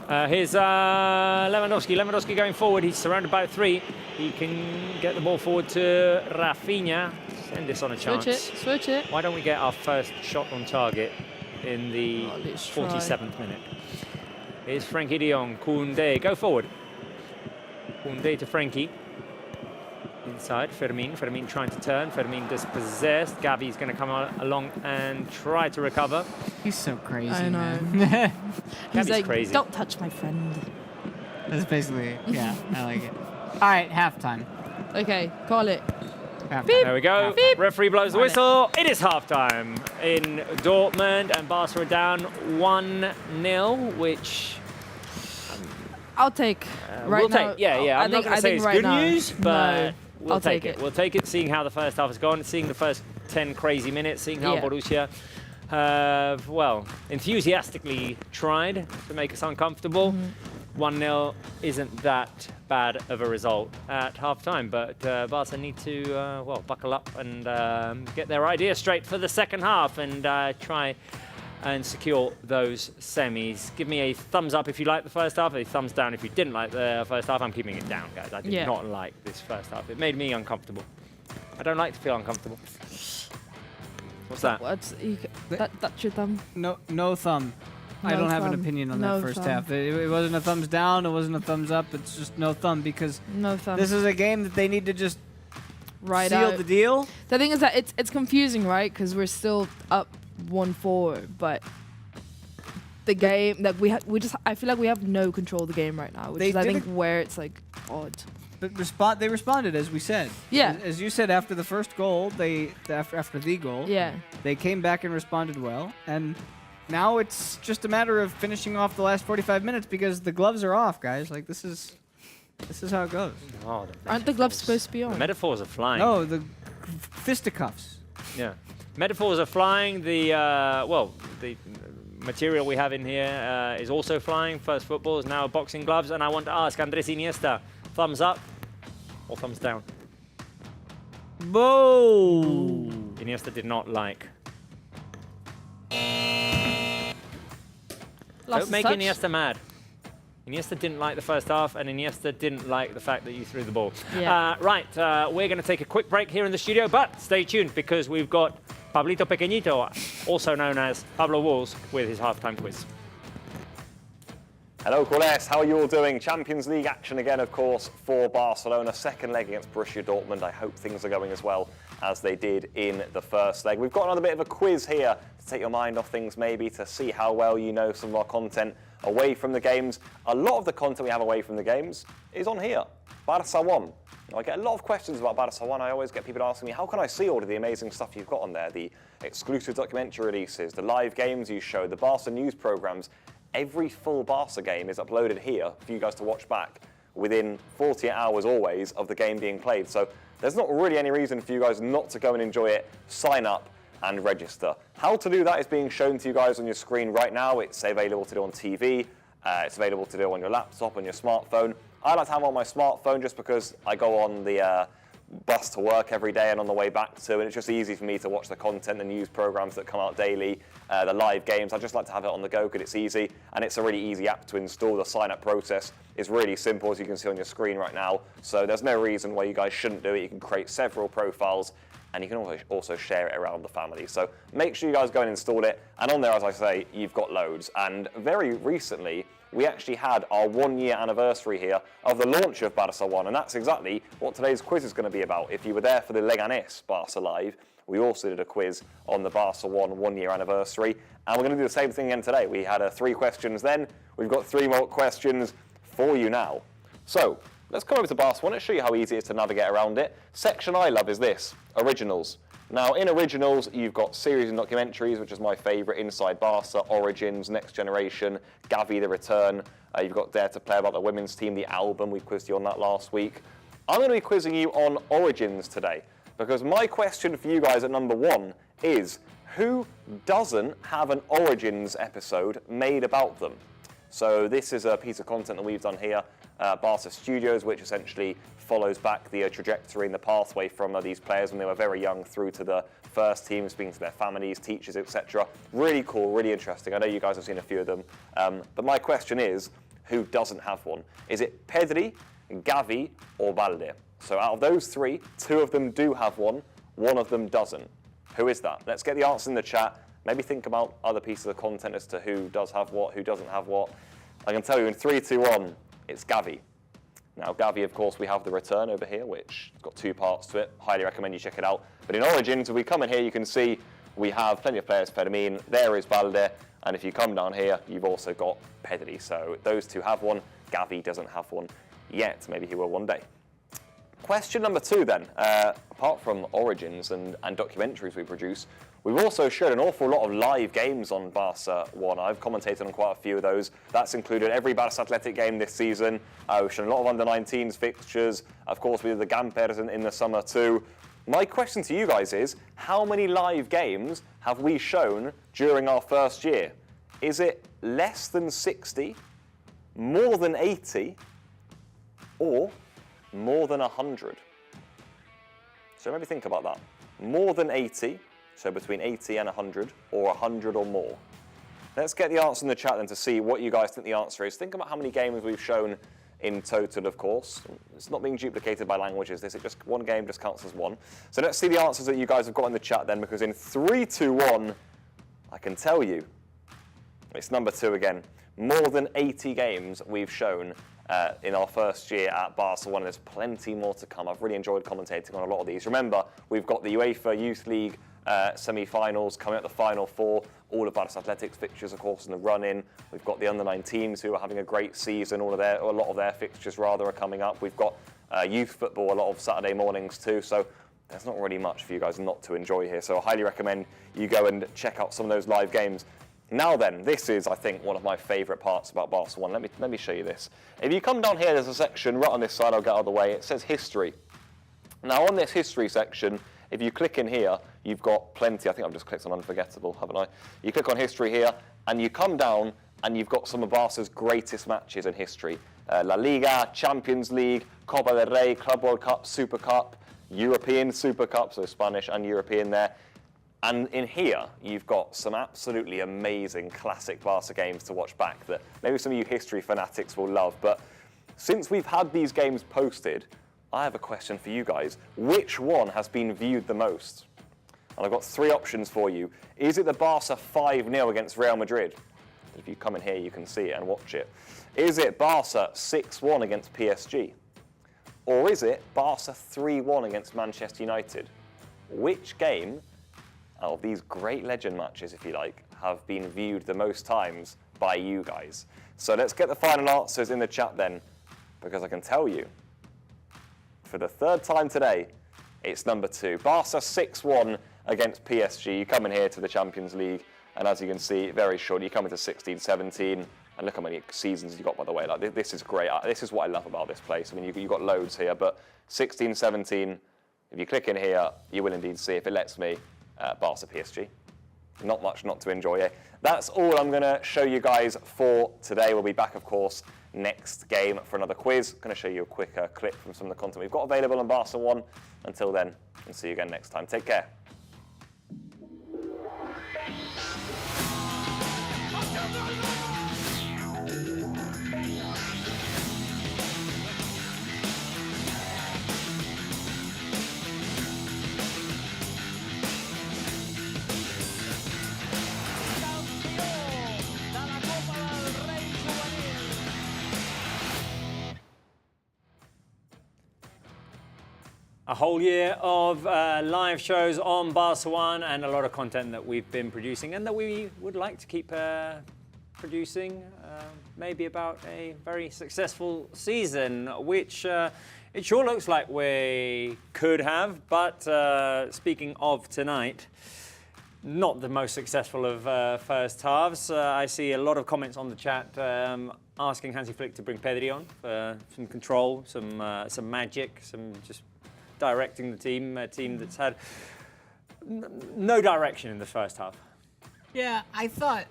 that. Here's Lewandowski. Lewandowski going forward. He's surrounded by 3. He can get the ball forward to Rafinha. Send this on a chance. Switch it. Why don't we get our first shot on target in the Oh, let's try. 47th minute? Here's Frankie de Jong. Koundé. Go forward. Koundé to Frankie. Inside, Fermin trying to turn. Fermin dispossessed. Gavi's going to come along and try to recover. He's so crazy, I know. man. He's Gavi's like, crazy. don't touch my friend. That's basically, yeah, I like it. All right, halftime. Okay, call it. Halftime. There we go. Beep. Referee blows the Got it. whistle. It is halftime in Dortmund, and Barca are down 1-0, which I'll take. Right we'll now, take. Yeah. I'm not going to say it's right good now, news, but we'll I'll take take it. it. We'll take it, seeing how the first half has gone, seeing the first 10 crazy minutes, seeing how Yeah. Borussia have, well, enthusiastically tried to make us uncomfortable. 1-0 isn't that bad of a result at half-time, but Barca need to, well, buckle up and get their idea straight for the second half and try and secure those semis. Give me a thumbs up if you liked the first half, a thumbs down if you didn't like the first half. I'm keeping it down, guys. I did not like this first half. It made me uncomfortable. I don't like to feel uncomfortable. What's that? That's your thumb. No thumb. I don't have an opinion on that first half. It wasn't a thumbs down. It wasn't a thumbs up. It's just no thumb because this is a game that they need to just seal the deal. The thing is that it's confusing, right? Because we're still up 1-4, but the game that I feel like we have no control of the game right now, which is I think where it's like odd. But they responded, as we said. Yeah. As you said, after the first goal, after the goal, they came back and responded well, and now it's just a matter of finishing off the last 45 minutes because the gloves are off, guys. Like this is how it goes. Oh, aren't the gloves supposed to be on? The metaphors are flying. No, the fisticuffs. Yeah, metaphors are flying. The the material we have in here is also flying. First football is now boxing gloves, and I want to ask Andres Iniesta, thumbs up or thumbs down? Whoa! Iniesta did not like. Don't make Iniesta mad. Iniesta didn't like the first half, and Iniesta didn't like the fact that you threw the ball. Yeah. We're going to take a quick break here in the studio, but stay tuned because we've got Pablito Pequeñito, also known as Pablo Walls, with his halftime quiz. Hello, Quilles. How are you all doing? Champions League action again, of course, for Barcelona. Second leg against Borussia Dortmund. I hope things are going as well as they did in the first leg. We've got another bit of a quiz here to take your mind off things, maybe to see how well you know some of our content away from the games. A lot of the content we have away from the games is on here. Barça 1. I get a lot of questions about Barça 1. I always get people asking me, how can I see all of the amazing stuff you've got on there? The exclusive documentary releases, the live games you show, the Barça news programs. Every full Barça game is uploaded here for you guys to watch back within 48 hours always of the game being played. So there's not really any reason for you guys not to go and enjoy it, sign up and register. How to do that is being shown to you guys on your screen right now. It's available to do on TV. It's available to do on your laptop, on your smartphone. I like to have it on my smartphone just because I go on the bus to work every day and on the way back too, and it's just easy for me to watch the content, the news programs that come out daily, the live games. I just like to have it on the go because it's easy, and it's a really easy app to install. The sign-up process is really simple, as you can see on your screen right now, so there's no reason why you guys shouldn't do it. You can create several profiles, and you can also share it around the family. So make sure you guys go and install it, and on there, as I say, you've got loads. And very recently, we actually had our 1-year anniversary here of the launch of Barça 1, and that's exactly what today's quiz is going to be about. If you were there for the Leganés Barça Live, we also did a quiz on the Barça 1-year anniversary, and we're going to do the same thing again today. We had 3 questions then. We've got 3 more questions for you now. So let's come over to Barça 1 and show you how easy it is to navigate around it. Section I love is this, Originals. Now, in Originals, you've got series and documentaries, which is my favourite, Inside Barça, Origins, Next Generation, Gavi, The Return. You've got Dare to Play about the women's team, the album. We quizzed you on that last week. I'm going to be quizzing you on Origins today, because my question for you guys at number 1 is, who doesn't have an Origins episode made about them? So this is a piece of content that we've done here, Barça Studios, which essentially follows back the trajectory and the pathway from these players when they were very young through to the first team, speaking to their families, teachers, etc. Really cool, really interesting. I know you guys have seen a few of them. But my question is, who doesn't have one? Is it Pedri, Gavi, or Balde? So out of those 3, 2 of them do have one of them doesn't. Who is that? Let's get the answer in the chat. Maybe think about other pieces of content as to who does have what, who doesn't have what. I can tell you in 3, 2, 1, it's Gavi. Now, Gavi, of course, we have The Return over here, which has got 2 parts to it. Highly recommend you check it out. But in Origins, if we come in here, you can see we have plenty of players. Fermin, there is Balde, and if you come down here, you've also got Pedri. So those 2 have one. Gavi doesn't have one yet. Maybe he will one day. Question number 2 then. Apart from Origins and documentaries we produce, we've also showed an awful lot of live games on Barça 1. I've commentated on quite a few of those. That's included every Barça Athletic game this season. We've shown a lot of under-19s fixtures. Of course, we did the Gampers in the summer too. My question to you guys is, how many live games have we shown during our first year? Is it less than 60, more than 80, or more than 100? So maybe think about that. More than 80, so between 80 and 100, or 100 or more. Let's get the answer in the chat then to see what you guys think the answer is. Think about how many games we've shown in total, of course. It's not being duplicated by languages. This is just one game, just counts as one. So let's see the answers that you guys have got in the chat then, because in 3, 2, 1, I can tell you, it's number 2 again. More than 80 games we've shown in our first year at Barcelona. There's plenty more to come. I've really enjoyed commentating on a lot of these. Remember, we've got the UEFA Youth League semi-finals coming up, the Final Four, all of Barça Athletics fixtures, of course, in the run-in. We've got the under-9 teams who are having a great season. A lot of their fixtures, rather, are coming up. We've got youth football a lot of Saturday mornings too. So there's not really much for you guys not to enjoy here. So I highly recommend you go and check out some of those live games. Now then, this is, I think, one of my favourite parts about Barcelona. Let me show you this. If you come down here, there's a section right on this side. I'll get out of the way. It says history. Now, on this history section, if you click in here, you've got plenty. I think I've just clicked on unforgettable, haven't I? You click on history here, and you come down, and you've got some of Barca's greatest matches in history. La Liga, Champions League, Copa del Rey, Club World Cup, Super Cup, European Super Cup, so Spanish and European there. And in here, you've got some absolutely amazing classic Barca games to watch back that maybe some of you history fanatics will love. But since we've had these games posted, I have a question for you guys. Which one has been viewed the most? And I've got 3 options for you. Is it the Barca 5-0 against Real Madrid? If you come in here, you can see it and watch it. Is it Barca 6-1 against PSG? Or is it Barca 3-1 against Manchester United? Which game out of these great legend matches, if you like, have been viewed the most times by you guys? So let's get the final answers in the chat then, because I can tell you, for the 3rd time today, it's number 2. Barca 6-1 against PSG. You come in here to the Champions League, and as you can see, very short, you come into 16-17, and look how many seasons you got, by the way. Like, this is great. This is what I love about this place. I mean, you've got loads here, but 16-17, if you click in here, you will indeed see, if it lets me, Barca PSG. Not much not to enjoy here. That's all I'm going to show you guys for today. We'll be back, of course, next game for another quiz. I'm going to show you a quick clip from some of the content we've got available on Barca 1. Until then, and see you again next time. Take care. A whole year of live shows on Barca 1 and a lot of content that we've been producing and that we would like to keep producing. Maybe about a very successful season, which it sure looks like we could have. But speaking of tonight, not the most successful of first halves. I see a lot of comments on the chat asking Hansi Flick to bring Pedri on for some control, some magic, some just directing the team, a team that's had no direction in the first half. Yeah, I thought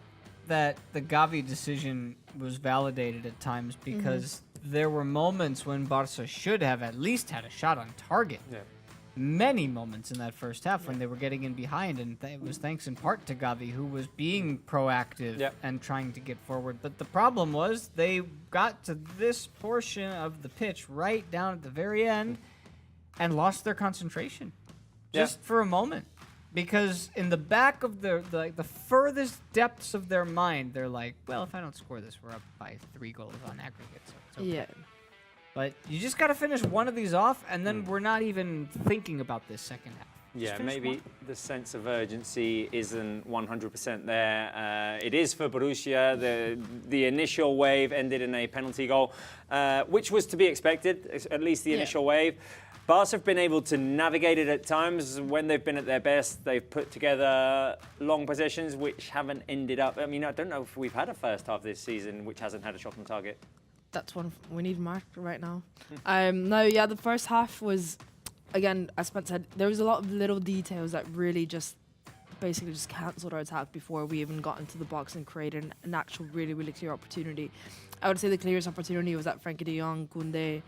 that the Gavi decision was validated at times because there were moments when Barca should have at least had a shot on target. Yeah. Many moments in that first half when they were getting in behind, and it was thanks in part to Gavi, who was being proactive and trying to get forward. But the problem was they got to this portion of the pitch right down at the very end and lost their concentration just for a moment. Because in the back of the furthest depths of their mind, they're like, well, if I don't score this, we're up by 3 goals on aggregate. So it's okay. Yeah. But you just got to finish one of these off, and then we're not even thinking about this second half. Yeah, maybe the sense of urgency isn't 100% there. It is for Borussia. The initial wave ended in a penalty goal, which was to be expected, at least the initial wave. Barca have been able to navigate it at times. When they've been at their best, they've put together long possessions which haven't ended up. I mean, I don't know if we've had a first half this season which hasn't had a shot on target. That's one we need Mark right now. No, yeah, the first half was, again, as Spence said, there was a lot of little details that really just basically just cancelled our attack before we even got into the box and created an actual really, really clear opportunity. I would say the clearest opportunity was that Frenkie de Jong, Koundé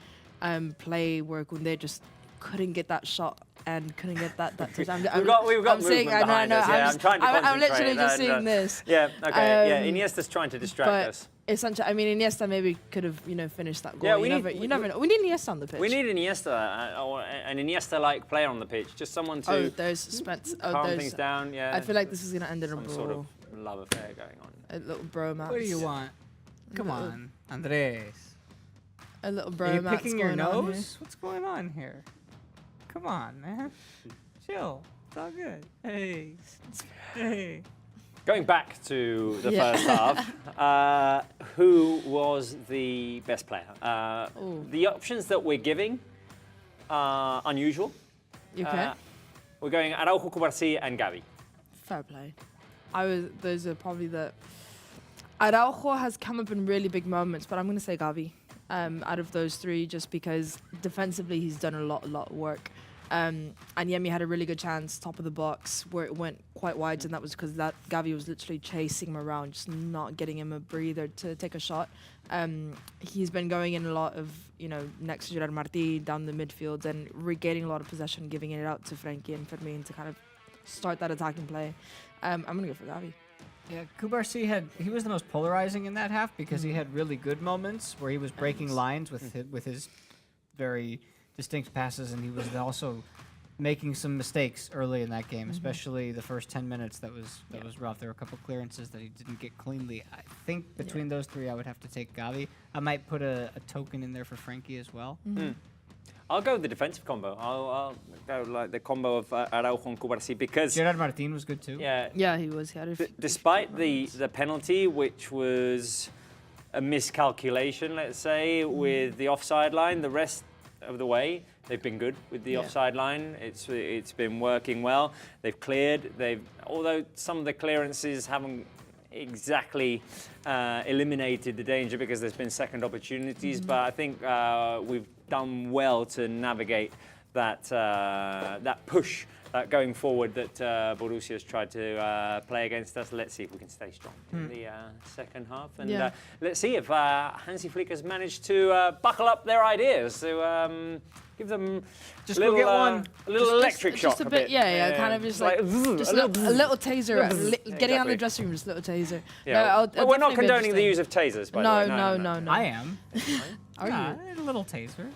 play where Koundé just couldn't get that shot and couldn't get that touchdown. We've got movement behind us. Yeah, I'm trying to concentrate. I'm literally just seeing this. Yeah, okay. Yeah, Iniesta's trying to distract us. Essentially, I mean, Iniesta maybe could have, finished that goal. Yeah, you never know. We need Iniesta on the pitch. We need Iniesta, or an Iniesta-like player on the pitch, just someone to there's suspense. calm things down. Yeah, I feel like this is gonna end in a some brawl. sort of love affair going on. A little bromance. What do you want? Come on, Andres. A little Are you bromance. picking your going on here. nose? What's going on here? Come on, man. Chill. It's all good. Hey. Hey. Going back to the first half, who was the best player? The options that we're giving are unusual. Okay. We're going Araujo, Cubarsí, and Gavi. Fair play. Those are probably the. Araujo has come up in really big moments, but I'm going to say Gavi out of those three, just because defensively he's done a lot of work. And Yemi had a really good chance, top of the box, where it went quite wide, and that was because Gavi was literally chasing him around, just not getting him a breather to take a shot. He's been going in a lot of, next to Gerard Martí, down the midfield, and regaining a lot of possession, giving it out to Frenkie and Fermin to kind of start that attacking play. I'm going to go for Gavi. Yeah, Cubarsí he was the most polarizing in that half because he had really good moments where he was breaking lines with his very distinct passes, and he was also making some mistakes early in that game, especially the first 10 minutes. That was rough. There were a couple clearances that he didn't get cleanly. I think between those three, I would have to take Gavi. I might put a token in there for Frenkie as well. I'll go with the defensive combo. I'll go like the combo of Araujo and Cubarsí because Gerard Martín was good too. Yeah, he was. Despite the penalty, which was a miscalculation, let's say, with the offside line, the rest of the way they've been good with the offside line. It's been working well. They've cleared. Although some of the clearances haven't exactly eliminated the danger because there's been second opportunities, but I think we've done well to navigate that push going forward that Borussia has tried to play against us. Let's see if we can stay strong in the second half, and let's see if Hansi Flick has managed to buckle up their ideas to give them just a little electric shock. Just a bit, kind of just like a little taser. Getting out of the dressing room, just a little taser. Yeah, no, we're not condoning the use of tasers, by the way. No. I am. Are you? A little taser.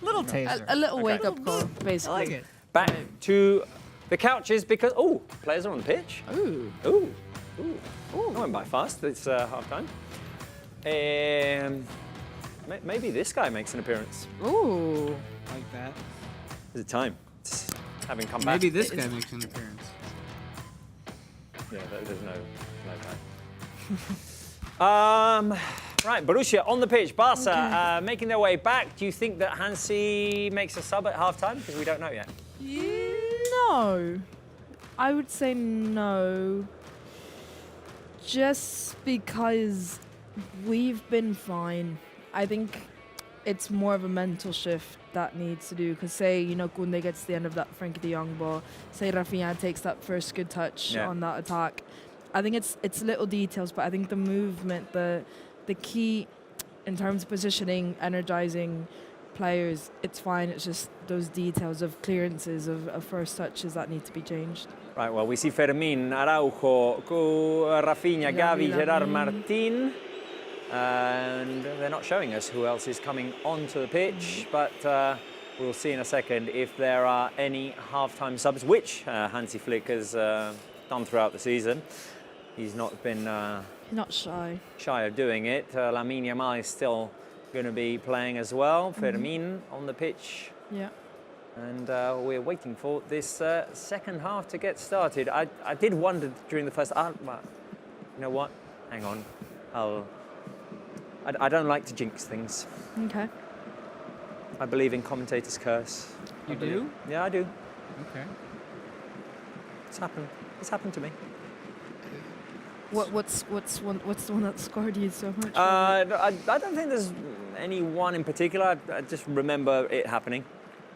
A little wake-up call, basically. I like it. Back to the couches because players are on the pitch. Ooh. That went by fast. It's half time. Maybe this guy makes an appearance. Ooh. Like that. Is it time? It's having come back. Maybe this guy makes an appearance. Yeah, there's no time. Right, Borussia on the pitch. Barca making their way back. Do you think that Hansi makes a sub at half-time? Because we don't know yet. No. I would say no. Just because we've been fine. I think it's more of a mental shift that needs to do. Because say, Koundé gets to the end of that Frenkie de Jong ball. Say Rafinha takes that first good touch on that attack. I think it's little details, but I think the movement, the key in terms of positioning, energizing players, it's fine. It's just those details of clearances, of first touches that need to be changed. Right, well, we see Fermin, Araujo, Rafinha, Gavi, Gerard Martín. And they're not showing us who else is coming onto the pitch, but we'll see in a second if there are any half-time subs, which Hansi Flick has done throughout the season. He's not been not shy of doing it. Lamine Yamal is still going to be playing as well. Fermin on the pitch. Yeah. And we're waiting for this second half to get started. I did wonder during the first half, you know what? Hang on. I don't like to jinx things. Okay. I believe in commentator's curse. You do? Yeah, I do. Okay. It's happened. It's happened to me. What's the one that scarred you so much? I don't think there's any one in particular. I just remember it happening,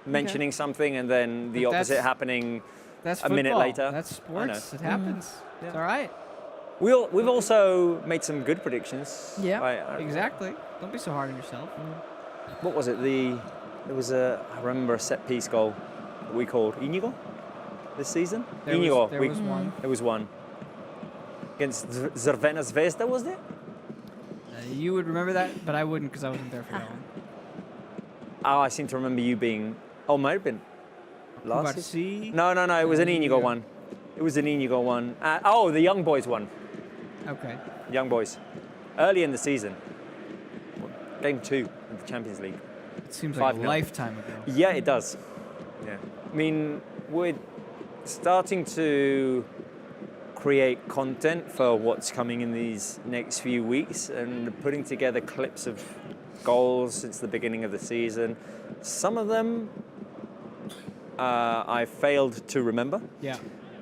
mentioning something, and then the opposite happening a minute later. That's sports. It happens. It's all right. We've also made some good predictions. Yeah. Exactly. Don't be so hard on yourself. What was it? There was I remember a set piece goal that we called Íñigo this season. There was one. There was one. Against Zvezda, was it? You would remember that, but I wouldn't because I wasn't there for that one. Oh, I seem to remember you being. Oh, might have been last Barça? No, it was an Inigo one. It was an Inigo one. Oh, the Young Boys one. Okay. Young Boys. Early in the season. Game 2 of the Champions League. It seems like a 5-0. lifetime ago. Yeah, it does. Yeah. I mean, we're starting to create content for what's coming in these next few weeks and putting together clips of goals since the beginning of the season. Some of them I failed to remember. Yeah.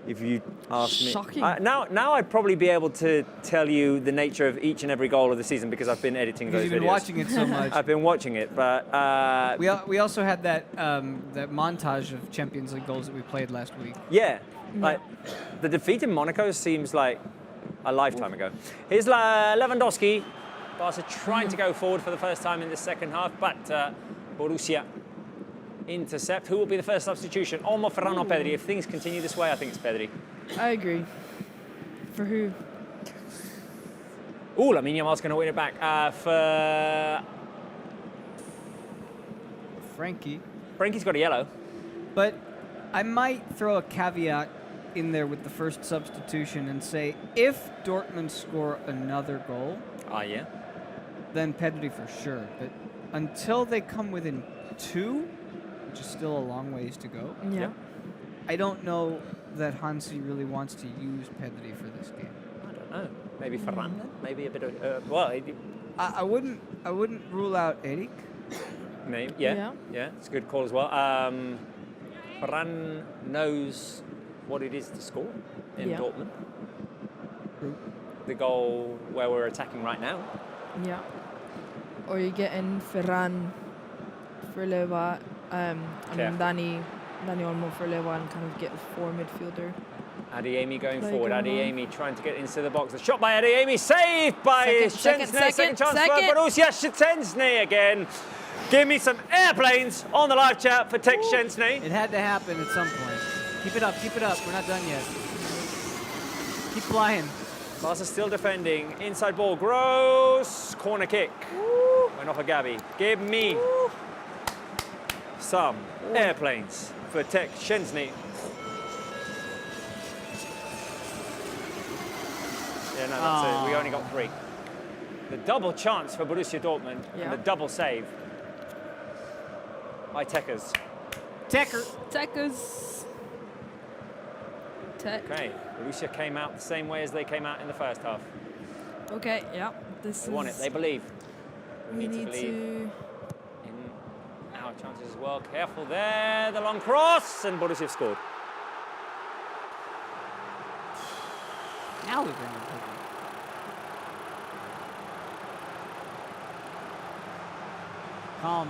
If you ask me. Shocking. Now I'd probably be able to tell you the nature of each and every goal of the season because I've been editing those videos. You've been watching it so much. I've been watching it, but we also had that that montage of Champions League goals that we played last week. yeah, like the defeat in Monaco seems like a lifetime ago. Here's Lewandowski. Barca trying to go forward for the first time in the second half, but Borussia intercept. Who will be the first substitution? Olmo, Ferran or Pedri? If things continue this way, I think it's Pedri. I agree. For who? Ooh, Lamine Yamal's going to win it back for Frankie. Frankie's got a yellow. But I might throw a caveat in there with the first substitution and say if Dortmund score another goal, yeah, then Pedri for sure. But until they come within 2, which is still a long ways to go. Yeah. I don't know that Hansi really wants to use Pedri for this game. I don't know. Maybe Ferran then? Maybe a bit of I wouldn't rule out Eric. Maybe, yeah, it's a good call as well. Ferran knows what it is to score in Dortmund. The goal where we're attacking right now. Yeah. Or you get in Ferran for Leva, and then Dani Olmo for Leva and kind of get a 4 midfielder. Adeyemi going Like forward. going Adeyemi trying to get into the box. The shot by Adeyemi, saved by Szczęsny. Second chance for Borussia. Szczęsny again. Give me some airplanes on the live chat for Tech Szczęsny. It had to happen at some point. Keep it up, keep it up. We're not done yet. Keep flying. Barca still defending. Inside ball. Gross. Corner kick. Went off a Gabi. Give me some airplanes for Tech Szczęsny. Yeah, no, that's it. We only got 3. The double chance for Borussia Dortmund and the double save by Techers. Techers. Okay, Borussia came out the same way as they came out in the first half. Okay, yeah. They won it, they believe. We need to need believe to... in our chances as well. Careful there, the long cross, and Borussia have scored. Now we bring in Pedri. Calm,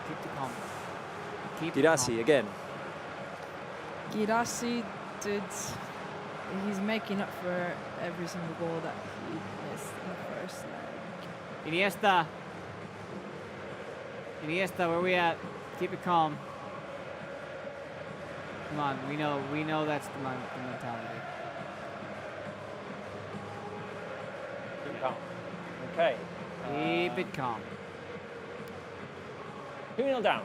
keep the calm. Girassi again. Girassi did... He's making up for every single goal that he missed in the first leg. Iniesta, where we at? Keep it calm. Come on, we know that's the mentality. Keep calm. Okay. Keep it calm. 2-0 down.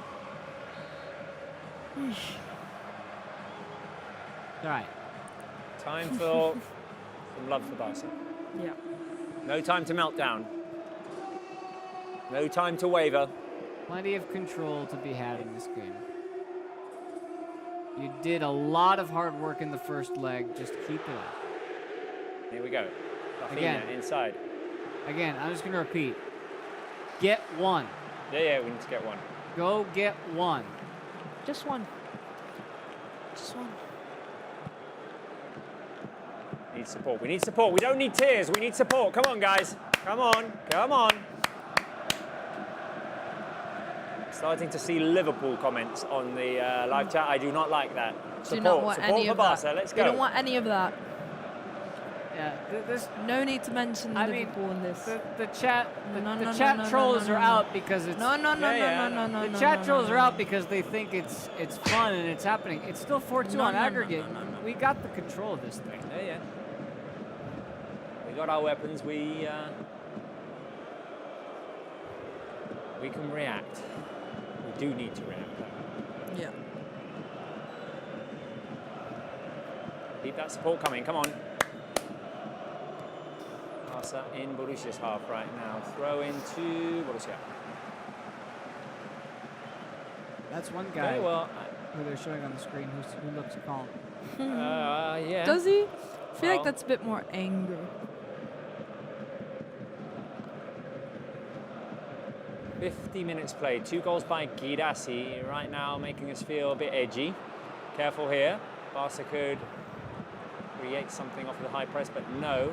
All right. Time for some love for Barca. Yeah. No time to melt down. No time to waver. Plenty of control to be had in this game. You did a lot of hard work in the first leg. Just keep it up. Here we go. Again. Rafinha inside. Again, I'm just going to repeat. Get 1. Yeah, we need to get 1. Go get 1. Just one. Just one. Need support. We need support. We don't need tears. We need support. Come on, guys. Come on. Come on. Starting to see Liverpool comments on the live chat. I do not like that. Do not want support any for of Barca. that. Let's We go. don't want any of that. Yeah, no need to mention Liverpool in this. The chat trolls are out because it's no. The chat trolls are out because they think it's fun and it's happening. It's still 4-2 on aggregate. We got the control of this thing. Yeah. We got our weapons. We We can react. We do need to react, though. Yeah. Keep that support coming. Come on. Barca in Borussia's half right now. Throw into Borussia. That's one guy Okay, well, who they're showing on the screen who looks calm. yeah. Does he? I feel like that's a bit more anger. "50 minutes played, 2 goals by Guidassi right now, making us feel a bit edgy. Careful here. Barca could create something off of the high press, but no.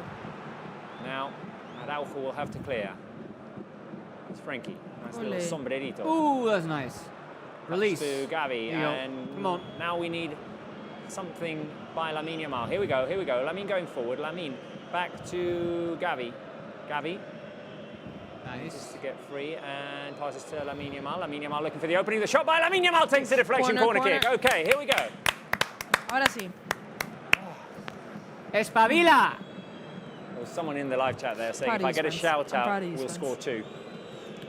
Now, Araujo will have to clear. It's Frankie. Nice little sombrerito. Ooh, that's nice. Release. To Gavi, and come on. Now we need something by Lamine Yamal. Here we go, here we go. Lamine going forward. Lamine back to Gavi. Gavi. Nice. Just to get free and passes to Lamine Yamal. Lamine Yamal looking for the opening. The shot by Lamine Yamal takes the deflection corner kick. Okay, here we go. Ahora sí. Espabila! There was someone in the live chat there saying if I get a shout out, we'll score 2.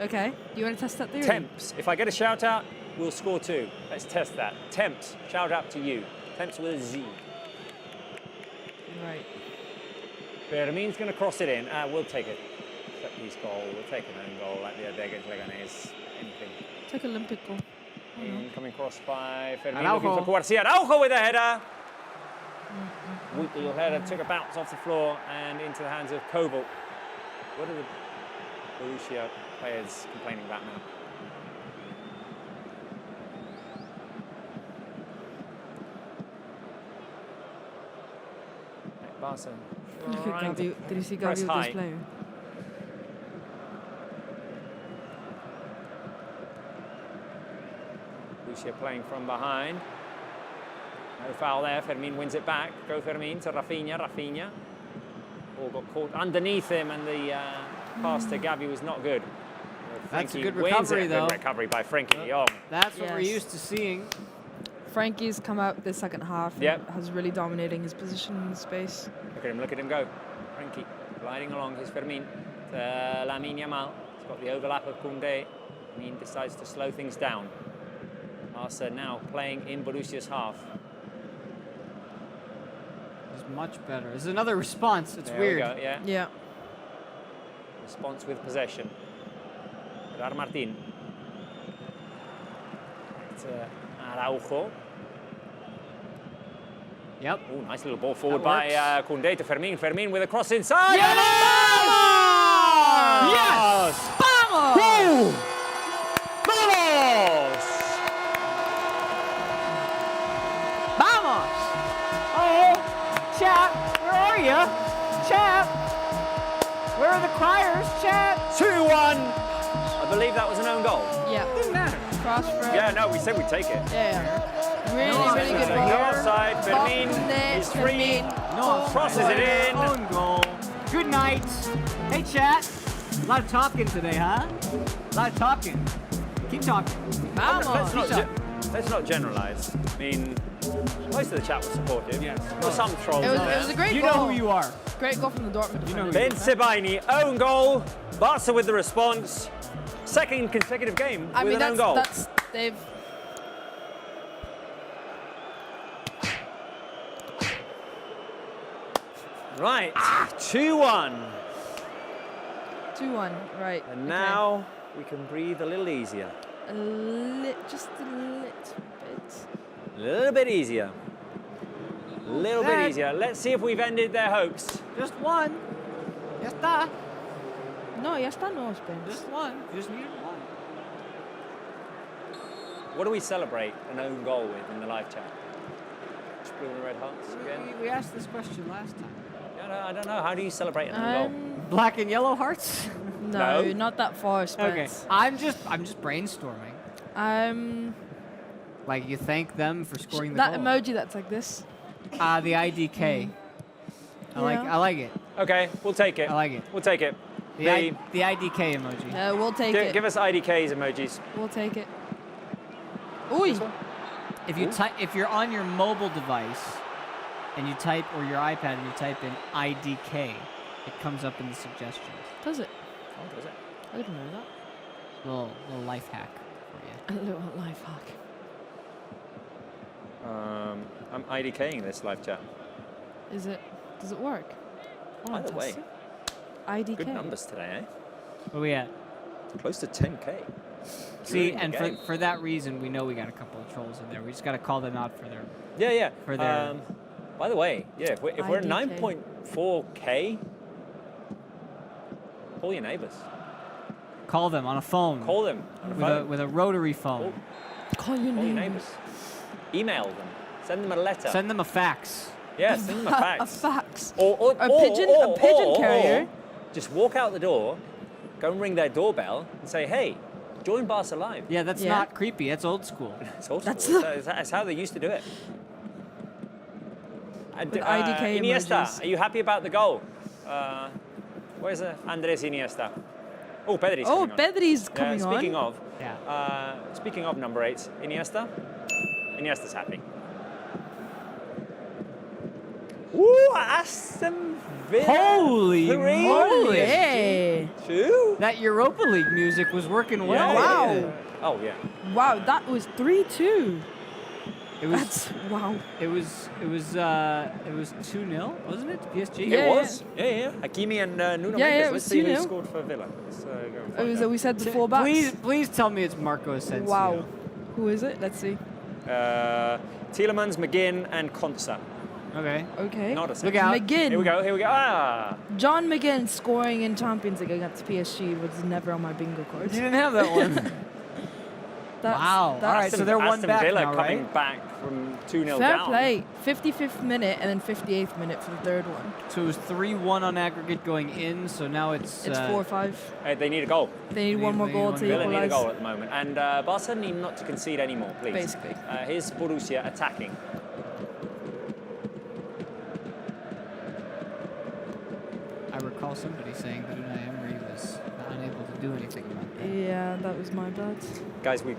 Okay. Do you want to test that theory? Temps. If I get a shout out, we'll score 2. Let's test that. Temps. Shout out to you. Temps with a Z. Right. Fermin's going to cross it in. We'll take it. Set piece goal. We'll take an own goal like the Adegas Leganés. Anything. Take Olympic goal. Coming cross by Fermin. Araujo. Looking for Garcia. Araujo with a header. Weak little header. Took a bounce off the floor and into the hands of Koval. What are the Borussia players complaining about now? Barca. Look at Gavi. Did you see Gavi with this player? Borussia playing from behind. No foul there. Fermin wins it back. Go Fermin to Rafinha. Rafinha. All got caught underneath him, and the pass to Gavi was not good. That's a good wins recovery, it. though. Good recovery by Frankie de Jong. That's what we're used to seeing. Frankie's come out the second half and Yep. has really dominating his position in space. Look at him go. Frankie gliding along. Here's Fermin to Lamine Yamal. He's got the overlap of Koundé. Lamine decides to slow things down. Barca now playing in Borussia's half. It's much better. This is another response. It's There weird. we go, yeah. Yeah. Response with possession. Gerard Martin. To Araujo. Yep. Oh, nice little ball forward That by Koundé to Fermin. Fermin with a cross inside. Yes! Yes! Vamos! Woo! Vamos! Vamos! Oh, chap, where are you? Chap! Where are the criers, chap? 2-1. I believe that was an own goal. Yeah. Doesn't matter. Cross from. Yeah, no, we said we'd take it. Yeah. Really, No really good offside. ball. No offside. Fermin Koundé, is free. No, Crosses it in. Own goal. Good night. Hey, chat. A lot of talking today, huh? A lot of talking. Keep talking. Vamos! Let's not generalize. I mean, most of the chat was supportive. Yes. There were some trolls It was, in it there. was a great You goal. know who you are. Great goal from the Dortmund defender. Ben Sebaini, own goal. Barca with the response. Second consecutive game I with mean, an own goal. they've. Right, 2-1. 2-1, right. And okay. now we can breathe a little easier. Just a little bit. A little bit easier. A little bit easier. Let's see if we've ended their hopes. Just one. Ya está. No, ya está, no, Spence. Just one. You just needed one. What do we celebrate an own goal with in the live chat? Just blue and red hearts again? We asked this question last time. I don't know. How do you celebrate an own goal? Black and yellow hearts? No, No. not that far, Okay. Spence. I'm just brainstorming. Like you thank them for scoring the that goal. emoji that's like this. The IDK. I like it. Okay, we'll take it. I like it. We'll take it. The IDK emoji. We'll take it. Give us IDK's emojis. We'll take it. Ooh. If you type, if you're on your mobile device and you type, or your iPad and you type in IDK, it comes up in the suggestions. Does it? Oh, does it? I didn't know that. Little life hack for you. A little life hack. I'm IDKing this live chat. Is it? Does it work? Oh, Either way. IDK. Good numbers today, eh? Where we at? Close to 10K. See, During and the game. for that reason, we know we got a couple of trolls in there. We just got to call them out for their. Yeah. For their. By the way, yeah, if we're at IDK. 9.4K, call your neighbors. Call them on a phone. Call them on a phone. With a rotary phone. Call your Call your neighbors. neighbors. Email them. Send them a letter. Send them a fax. Yeah, send them a fax. A fax. Or A pigeon carrier. Or just walk out the door, go and ring their doorbell, and say, "Hey, join Barca Live." Yeah, that's not creepy. That's old school. It's old school. That's how they used to do it. With IDK Iniesta, emojis. are you happy about the goal? Where's Andres Iniesta? Oh, Pedri's Oh, coming on. Pedri's coming on. Speaking of number 8, Iniesta. Iniesta's happy. Ooh, Aston Villa. Holy 3, moly! Hey. 2. That Europa League music was working well. Wow. Oh yeah. Wow, that was 3-2. It was. That's wow. It was 2-0, wasn't it? PSG. Yeah, It was. Yeah. Hakimi and Nuno Yeah, Mendes. it was Let's see who 2-0. scored for Villa. Let's go and It find was. out. We said the full backs. Please tell me it's Marco Asensio. Wow. Who is it? Let's see. Tielemans, McGinn, and Konsa. Okay. Okay. Not a Look out. McGinn. Here we go. Ah. John McGinn scoring in Champions League against PSG was never on my bingo card. You didn't have that one. Wow. All right, so they're one Aston back Villa now, coming right? back from 2-0 Fair down. play. 55th minute and then 58th minute for the third one. So it was 3-1 on aggregate going in. So now it's. It's 4-5. They need a goal. They need one more goal to Villa need a equalise. goal at the moment. And Barca need not to concede anymore, please. Basically. Here's Borussia attacking. I recall somebody saying that Unai Emery was unable to do anything about that. Yeah, that was my bad. Guys, we've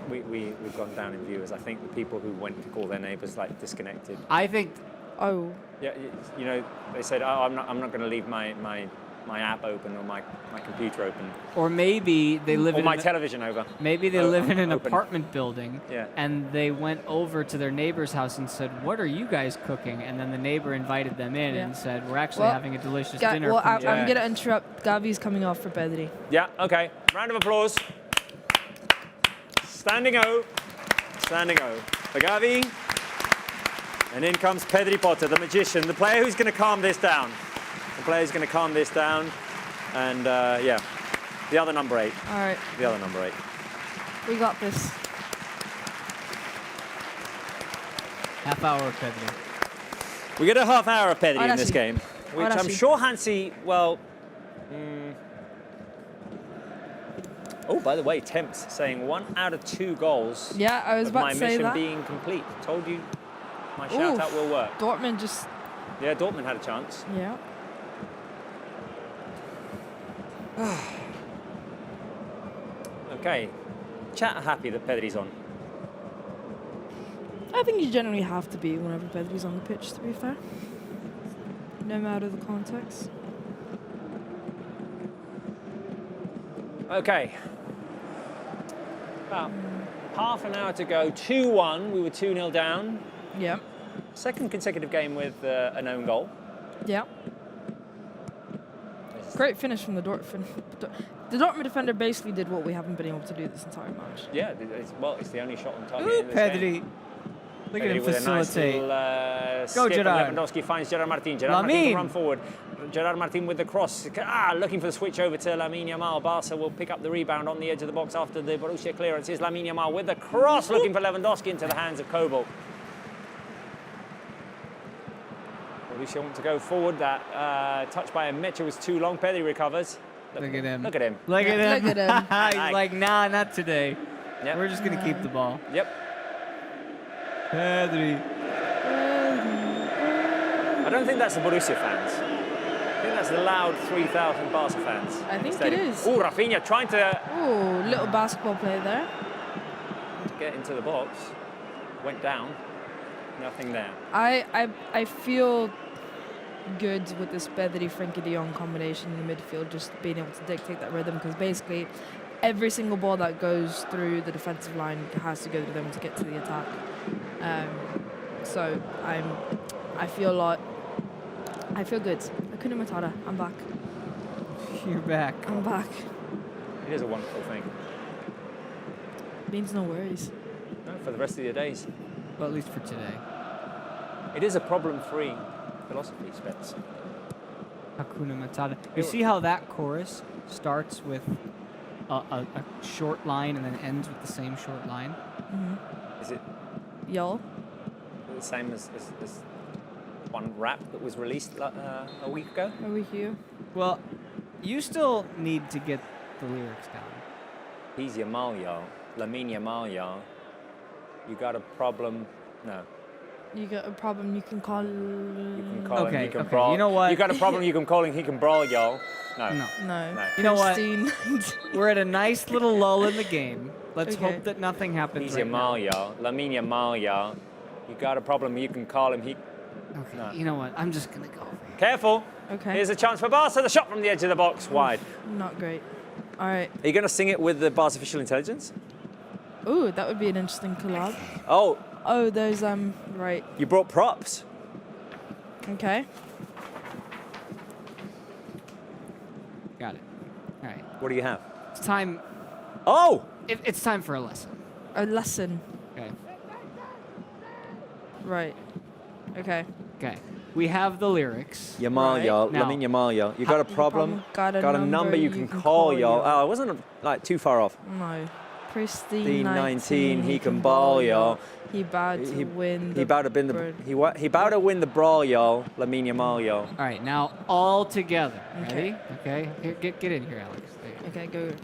gone down in viewers. I think the people who went to call their neighbours like disconnected. I think. Oh. Yeah, you know, they said, "Oh, I'm not going to leave my app open or my computer open." Or maybe they live or in my television over. Maybe they live in an open. apartment building. Yeah. And they went over to their neighbor's house and said, "What are you guys cooking?" And then the neighbor invited them in and said, "We're actually having a delicious dinner." Well, from I'm going to interrupt. Gavi's coming off for Pedri. Yeah, okay. Round of applause. Standing O. Standing O. For Gavi. And in comes Pedri Potter, the magician, the player who's going to calm this down. The player who's going to calm this down. And, yeah, the other number 8. All right. The other number 8. We got this. Half hour of Pedri. We get a half hour of Pedri Ahora in this sí. game, which Ahora I'm sí. sure Hansi, well... Oh, by the way, Temps saying 1 out of 2 goals. Yeah, I was of about my to say mission that. being complete. Told you my Oof. shout out will work. Dortmund just. Yeah, Dortmund had a chance. Yeah. Okay. Chat are happy that Pedri's on. I think you generally have to be whenever Pedri's on the pitch, to be fair. No matter the context. Okay. About half an hour to go. 2-1. We were 2-0 down. Yeah. Second consecutive game with an own goal. Yeah. Great finish from the Dortmund. The Dortmund defender basically did what we haven't been able to do this entire match. Yeah, it's the only shot on target. Ooh, in this Pedri. game. Look at him with facilitate. A nice Go, skip, and Gerard. Lewandowski finds Gerard Martin. Gerard Martin can run forward. Gerard Martin with the cross. Looking for the switch over to Lamine Yamal. Barca will pick up the rebound on the edge of the box after the Borussia clearance. Here's Lamine Yamal with the cross, looking for Lewandowski into the hands of Kobel. Borussia want to go forward. That touch by Mecha was too long. Pedri recovers. Look at him. Look at him. Look at him. Look at him. He's like, nah, not today. Yep. We're just going to keep the ball. Yep. Pedri. I don't think that's the Borussia fans. I think that's the loud 3,000 Barca fans. I think Stadium. it is. Oh, Rafinha trying to Ooh, little basketball play there. get into the box. Went down. Nothing there. I feel good with this Pedri Frenkie de Jong combination in the midfield, just being able to dictate that rhythm, because basically every single ball that goes through the defensive line has to go through them to get to the attack. So I feel good. Hakuna Matata. I'm back. You're back. I'm back. It is a wonderful thing. Means no worries. No, for the rest of your days. Well, at least for today. It is a problem-free philosophy, Spence. Hakuna Matata. You see how that chorus starts with a short line and then ends with the same short line? Mm-hmm. Is it Y'all? the same as one rap that was released a week ago? Are we here? Well, you still need to get the lyrics down. He's Yamal, y'all. Lamine Yamal, y'all. You got a problem? No. You got a problem you can call... You can call him, Okay, he can okay, brawl. you know what? You got a problem you can call him, he can brawl, y'all. No. No. No. You know what? Christine. We're at a nice little lull in the game. Let's Okay. hope that nothing happens He's right now. Yamal, y'all. Lamine Yamal, y'all. You got a problem you can call him, he... Okay, No. you know what? I'm just going to go over here. Careful. Okay. Here's a chance for Barca. The shot from the edge of the box, wide. Not great. All right. Are you going to sing it with the Barca official intelligence? Ooh, that would be an interesting collab. Oh, Oh, those, right. you brought props. Okay. Got it. All right. What do you have? It's time. Oh! It's time for a lesson. A lesson. Okay. Right. Okay. Okay. We have the lyrics. Yamal, Right. y'all. Now, Lamine Yamal, y'all. You got a problem? Got a number you can call, y'all. Oh, I wasn't like too far off. No. Pristine The 19, he can ball, y'all. He bowed to win He about to win the he about to win the brawl, y'all. Lamine Yamal, y'all. All right. Now all together. Okay. Ready? Okay. Here, get in here, Alex. There you go. Okay, go. Here.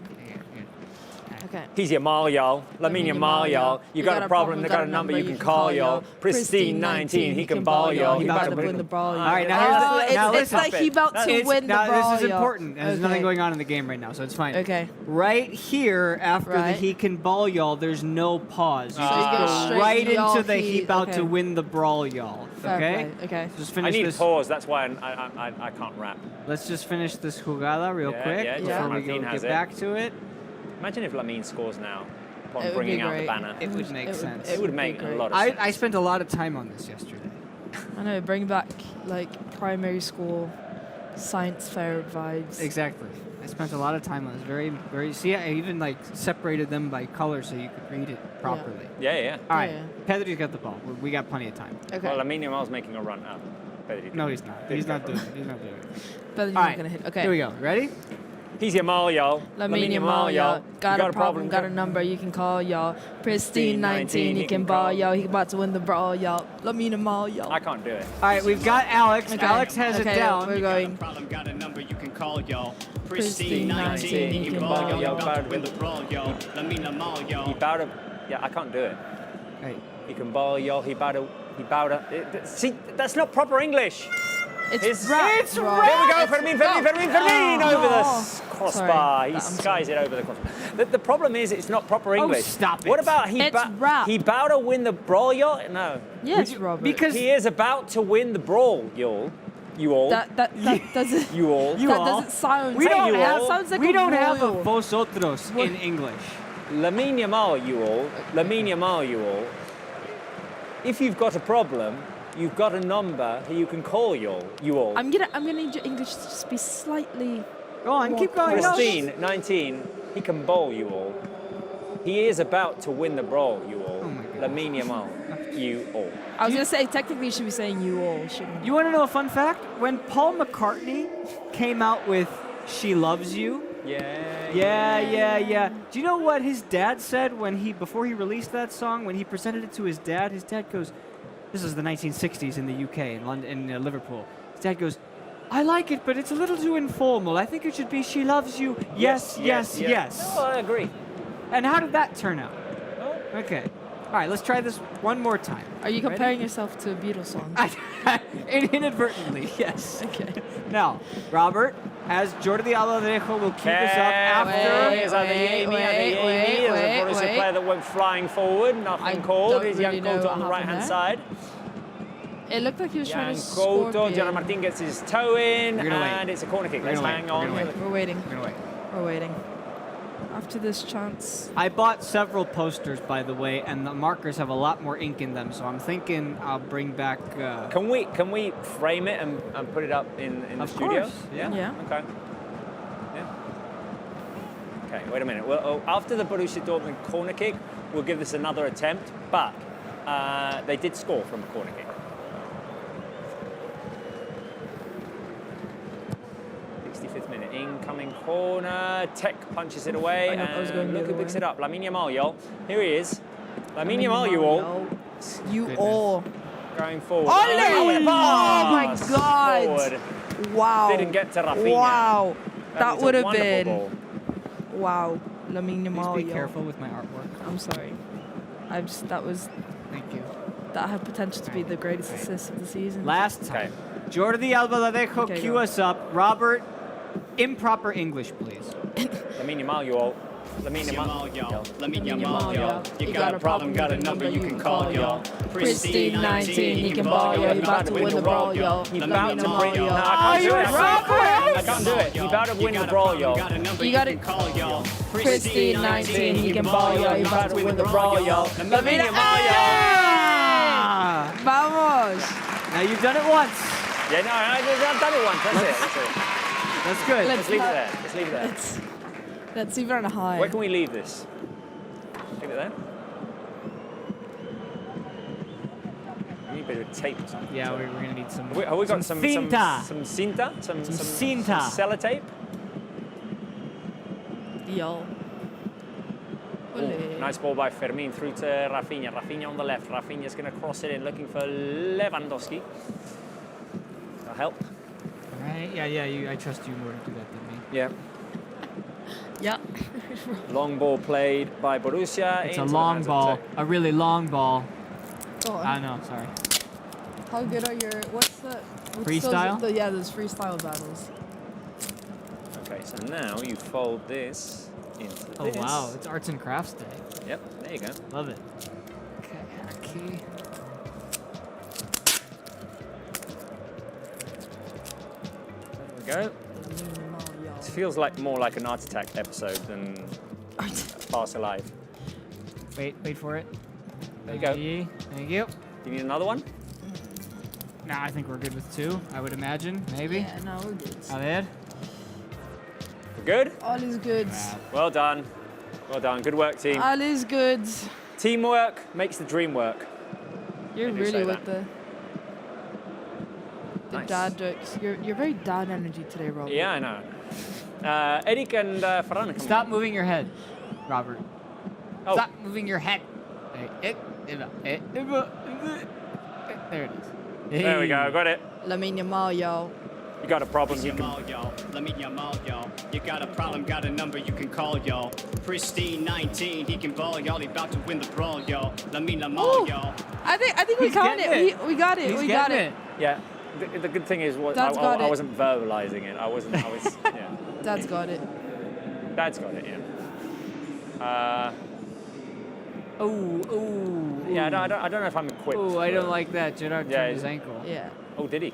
Okay. He's Yamal, y'all. Lamine Yamal, y'all. You got a problem? They got a number you can call, y'all. Pristine 19, he can ball, y'all. He He about about to win the brawl. All right, now Oh, here's the- now it's listen. like he about to It's- win the now, brawl. this is y'all. important. There's nothing going on in the game right now, so it's fine. Okay. Right here, after the Right. he can ball y'all, there's no pause. You So just you go go straight right y'all, into the he- he about okay. to win the brawl, y'all. Fair Okay? play, okay. Just I finish need this. pause. That's why I can't rap. Let's just finish this jugada real Yeah, quick yeah, before we Martin go has get it. back to it. Imagine if Lamine scores now upon It would bringing be out the great. banner. It would make sense. It would be make a great. lot of sense. I spent a lot of time on this yesterday. I know, bring back like primary school science fair vibes. Exactly. I spent a lot of time on this. Very. See, I even like separated them by color so you could read it properly. Yeah, yeah. All right. Yeah. Pedri's got the ball. We got plenty of time. Okay. Well, Lamine Yamal's making a run out. No, he's not. He's not doing it. He's not doing it. But he's All not right. gonna hit. Okay. Here we go. Ready? He's Yamal, y'all. Lamine Yamal, y'all. Got a problem, got a number you can call, y'all. Pristine 19, he can ball, y'all. He about to win the brawl, y'all. Lamine Yamal, y'all. I can't do it. All right, we've got Alex. Okay. Alex has Okay, it down. We're going. Problem, got a number you can call, y'all. Pristine 19, he he can can ball, ball, y'all. y'all. About to win the brawl, y'all. Lamine Yamal, He y'all. bow to. Yeah, I can't do it. Hey. He can ball, y'all. He bow to. See, that's not proper English. It's rap. It's bro. rap. Here we go, Fermin over the crossbar. Sorry, He I'm skies it over the crossbar. The problem is, it's not proper English. stop it. What about he? It's rap. He bowed to win the brawl, y'all. No. Yes, Robert. because- He is about to win the brawl, y'all. You all. that doesn't. You all. You that all. doesn't sound. We don't you have. all. Sounds like we a don't have a royal. vosotros in English. Lamine Yamal, you all. Lamine Yamal, you all. If you've got a problem, you've got a number who you can call, you all. I'm gonna need your English to just be slightly. Go on, more keep going. polished. Christine, 19, he can bowl, you all. He is about to win the brawl, you all. Oh my goodness. Lamine Yamal, you all. I was gonna say technically you should be saying you all, shouldn't you? You want to know a fun fact? When Paul McCartney came out with "She Loves You," yeah. Do you know what his dad said before he released that song? When he presented it to his dad goes, "This is the 1960s in the UK in London, in Liverpool." His dad goes, "I like it, but it's a little too informal. I think it should be She Loves You." Yes. Oh, I agree. And how did that turn out? Okay. All right, let's try this one more time. Are you Ready? comparing yourself to a Beatles song? Inadvertently, yes. Okay. Now, Robert, as Jordi Alvarejo will keep us up after. Here's There's a Borussia player that went flying forward, nothing called. don't Here's really Jan know Couto what on the right-hand happened side. It looked like he was trying Jan to score. Couto, Gian Martin gets his toe in, We're gonna wait. and it's a corner kick. We're Let's gonna hang wait. on. We're gonna wait. We're waiting. We're gonna wait. We're waiting. I after this chance. I bought several posters, by the way, and the markers have a lot more ink in them, so I'm thinking I'll bring back... Can we frame it and put it up in the studio? Course, yeah. Okay. Yeah. Okay, wait a minute. Well, after the Borussia Dortmund corner kick, we'll give this another attempt, but they did score from a corner kick. 65th minute, incoming corner. Tech punches it away, and look who picks it up. Lamine Yamal, y'all. Here he is. Lamine Yamal, you all. You all. Going forward. Oh my God. Forward. Wow. Didn't get to Rafinha. Wow. That was would a have wonderful been. ball. Wow. Lamine Yamal. Please be careful with my artwork. I'm sorry. That was. Thank you. That had potential to be the greatest assist of the season. Last time. Jordi Albalade, cue us up. Robert, improper English, please. Lamine Yamal, you all. Lamine Yamal, y'all. Lamine Yamal, y'all. You got a problem, got a number you can call, y'all. Pristine 19, he can ball, y'all. You about to win the brawl, y'all. He about to bring y'all. I can't do it. He about to win the brawl, y'all. You got it. Pristine 19, he can ball, y'all. You about to win the brawl, y'all. Lamine Yamal, y'all. Vamos. Now you've done it once. Yeah, no, I've done it once. That's it. That's good. Let's leave it there. Let's leave it there. Let's leave it on a high. Where can we leave this? Leave it there? We need a bit of tape or something. Yeah, we're going to need some. Have we got some cinta? Some cinta? Some sellotape? Yo. Ooh, nice ball by Fermin through to Rafinha. Rafinha on the left. Rafinha's going to cross it in, looking for Lewandowski. That'll help. All right. Yeah. I trust you more to do that than me. Yeah. Yeah. Long ball played by Borussia. It's a long ball. A really long ball. Go on. I know. Sorry. How good are your? What's the freestyle? Those freestyle battles. Okay, so now you fold this into this. Oh wow, it's arts and crafts day. Yep, there you go. Love it. Okay, key. There we go. This feels like more like an Art Attack episode than Barça Live. Wait for it. There you go. Thank you. Do you need another one? Nah, I think we're good with 2, I would imagine, maybe. Yeah, no, we're good. A ver. We're good? All is good. Well done. Well done. Good work, team. All is good. Teamwork makes the dream work. You're really with that. the Nice. dad jokes. You're very dad energy today, Robert. Yeah, I know. Eric and Ferran. Stop moving your head, Robert. Oh. Stop moving your head. There it is. There we go. Got it. Lamine Yamal, yo. You got a problem. You can. y'all. Lamine Yamal, y'all. You got a problem, got a number you can call, y'all. Pristine 19, he can ball, y'all. He about to win the brawl, y'all. Lamine Yamal, y'all. I think we got it. We got it. We got it. Yeah. The good thing is, I wasn't verbalizing it. I was. Yeah. Dad's got it. Dad's got it. Yeah. Yeah. I don't know if I'm equipped. Oh, I don't like that. Gerard turned his ankle. Yeah. Oh, did he?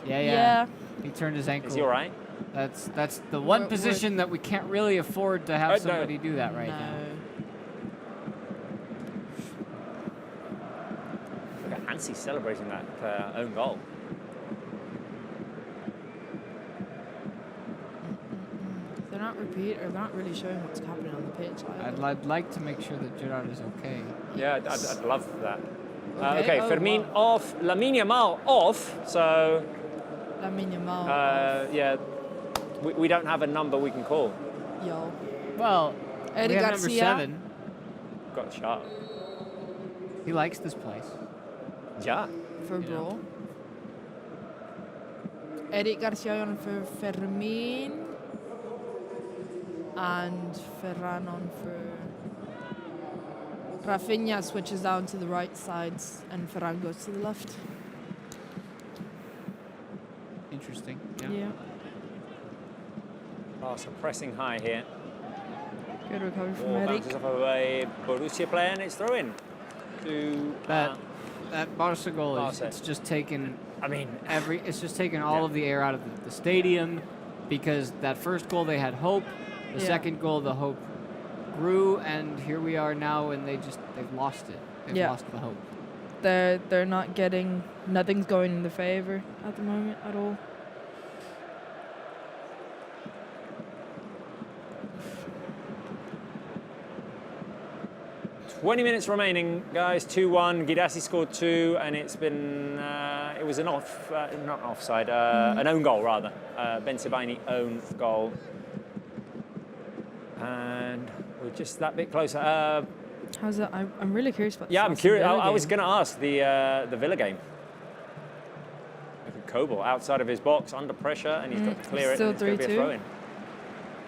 Yeah. He turned his ankle. Is he all right? That's the one position that we can't really afford to have somebody do that right now. Look at Hansi celebrating that own goal. They're not really showing what's happening on the pitch. I'd like to make sure that Gerard is okay. Yeah, I'd love that. Okay. Okay, Fermin off, Lamine Yamal off. So. Lamine Yamal. Yeah, we don't have a number we can call. Yo. Well, Eddie we have Garcia. number 7. Got shot. He likes this place. Yeah. For brawl. Eric Garcia on for Fermin. And Ferran on for... Rafinha switches down to the right sides and Ferran goes to the left. Interesting. Yeah. Barca pressing high here. Good recovery from Ball Eric. bounces off of a Borussia player and it's throw in. To that Barca goal is Barca. it's just taken. I mean, it's just taken all of the air out of the stadium, because that first goal they had hope. The second goal, the hope grew, and here we are now, and they've lost it. They've lost the hope. They're not getting, nothing's going in their favor at the moment at all. "20 minutes remaining, guys. 2-1. Girassi scored 2, and it's been it was an not offside, an own goal rather. Ben Sebaini own goal, and we're just that bit closer. How's that? I'm really curious about. Yeah, I'm curious. I was going going to ask the Villa game. Kobel outside of his box, under pressure, and he's got to clear it. Still And it's going to be a 3-2. throw-in.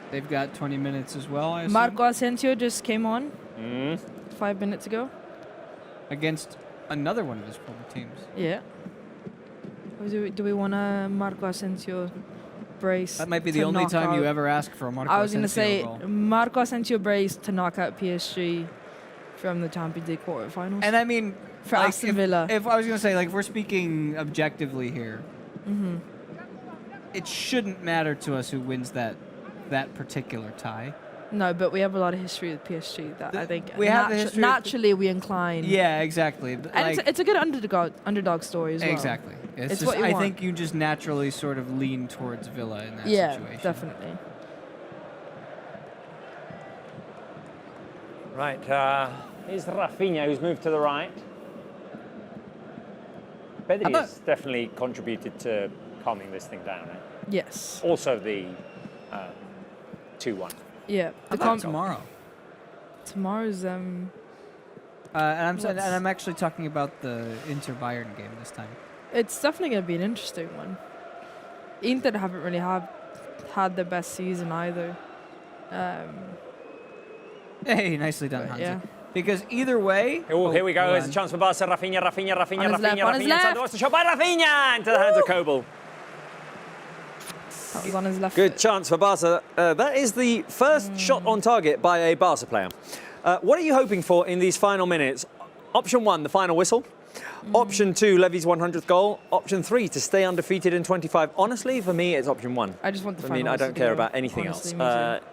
They've got 20 minutes as well, I assume. Marco Asensio just came on 5 minutes ago. Against another one of his former teams. Yeah. Do we want a Marco Asensio brace? That might be the to only knock time you out- ever ask for a Marco I was going to say goal. Marco Asensio brace to knock out PSG from the Champions League quarterfinals. And I mean, for like, Aston Villa. If I was going to say, like, if we're speaking objectively here, it shouldn't matter to us who wins that particular tie. No, but we have a lot of history with PSG that I think we have the history naturally we incline. Yeah, exactly. But And like, it's a good underdog story as well. exactly. It's It's just, what you I want. think you just naturally sort of lean towards Villa in that Yeah, situation. definitely. Right, here's Rafinha, who's moved to the right. Pedri has definitely contributed to calming this thing down. Eh? Yes. Also the 2-1. Yeah. How about tomorrow? Tomorrow's And I'm actually talking about the Inter Bayern game this time. It's definitely going to be an interesting one. Inter haven't really had their best season either. Hey, nicely done, But Hansi. yeah. Because either way... Oh, here we go. hold There's on. a chance for Barca. Rafinha. On his left, on his Rafinha inside the left. box. Shot by Rafinha into the hands of Kobel. That was on his left Good foot. chance for Barca. That is the first shot on target by a Barca player. What are you hoping for in these final minutes? Option 1, the final whistle. Option 2, Levy's 100th goal. Option 3, to stay undefeated in 25. Honestly, for me, it's option 1. I just want the I final mean, I whistle don't to care go. about anything Honestly, else. me too.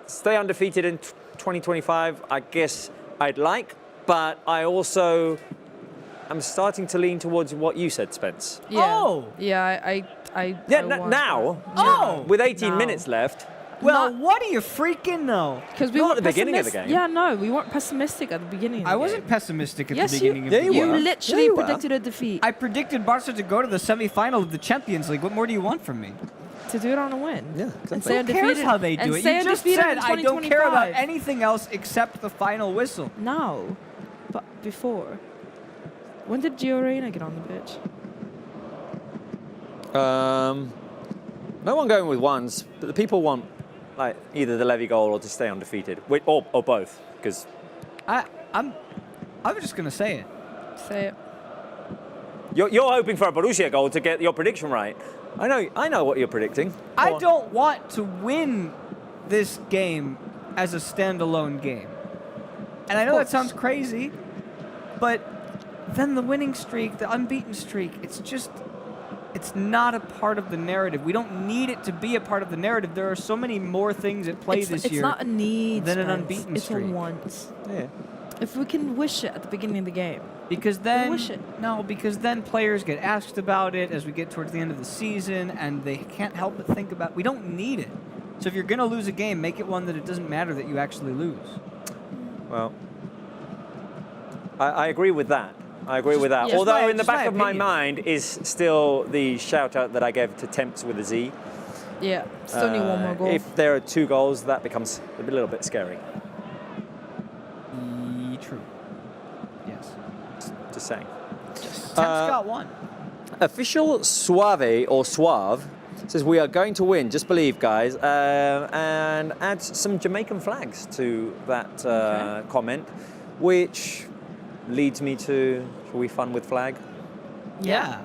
Stay undefeated in 2025, I guess I'd like, but I also am starting to lean towards what you said, Spence. Yeah. Oh! Yeah, I want now, that. Oh! with 18 Now. minutes left. Well, what do you freaking know? Because we Not weren't at the beginning of the game. Yeah, no, we weren't pessimistic at the beginning of the I game. wasn't pessimistic at Yes, the beginning you, of the you game. literally Yeah, you were. predicted a defeat. I predicted Barca to go to the semi-final of the Champions League. What more do you want from me? To do it on a win. Yeah, And exactly. stay Who cares undefeated. how they and do it? stay You just undefeated said in I don't care about 2025. anything else except the final whistle. No, but before. When did Gio Reyna get on the pitch? No one going with ones, but the people want like either the Levy goal or to stay undefeated, or both, because I'm just gonna say it. Say it. you're hoping for a Borussia goal to get your prediction right. I know what you're predicting. I don't want to win this game as a standalone game. And I know that sounds crazy, but then the winning streak, the unbeaten streak, it's not a part of the narrative. We don't need it to be a part of the narrative. There are so many more things at play this year. It's not a need, than an Spence. unbeaten it's streak. a want. Yeah. If we can wish it at the beginning of the game. Because then, wish it. no, because then players get asked about it as we get towards the end of the season, and they can't help but think about. We don't need it. So if you're gonna lose a game, make it one that it doesn't matter that you actually lose. Well, I agree with that. I agree with that. yeah. Although Just in the my back of my opinion. mind is still the shout out that I gave to Temps with a Z. Yeah, still need one more goal. If there are 2 goals, that becomes a little bit scary. True. Yes. Just saying. Temps got one. Official Suave or Suave says we are going to win. Just believe, guys, and adds some Jamaican flags to that comment, which leads me to shall we fun with flag? Yeah.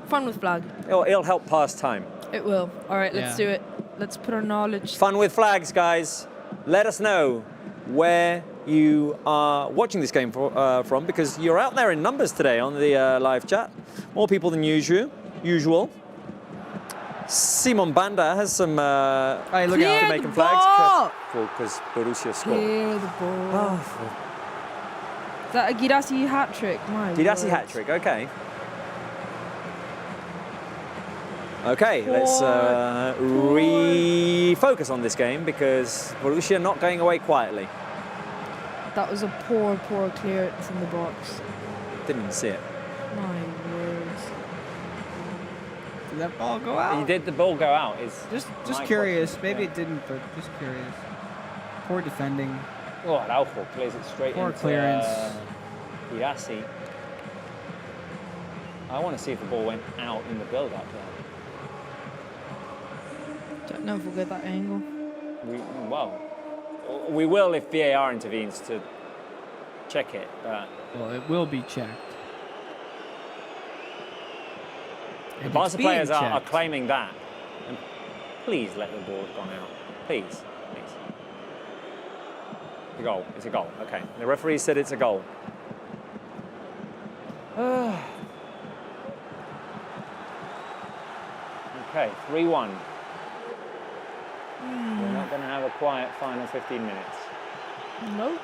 Fun with flag. It'll help pass time. It will. All right, let's Yeah. do it. Let's put our knowledge. Fun with flags, guys. Let us know where you are watching this game from, because you're out there in numbers today on the live chat. More people than usual. Simon Banda has some look Jamaican flags. Because Borussia scored. Clear the ball. Is that a Girassi hat trick? My Girassi word. hat trick, okay. Okay, let's refocus on this game because Borussia not going away quietly. That was a poor clearance in the box. Didn't even see it. My words. Did that ball go out? Did the ball go out? Just curious. Maybe it didn't, but just curious. Poor defending. Oh, Araujo clears it straight Poor into clearance. Girassi. I want to see if the ball went out in the build-up there. Don't know if we'll get that angle. We will if VAR intervenes to check it. But Well, it will be checked. the Barca players are claiming that. And please let the ball have gone out. Please, please. It's a goal. It's a goal. Okay. The referee said it's a goal. Okay, 3-1. We're not going to have a quiet final 15 minutes. No.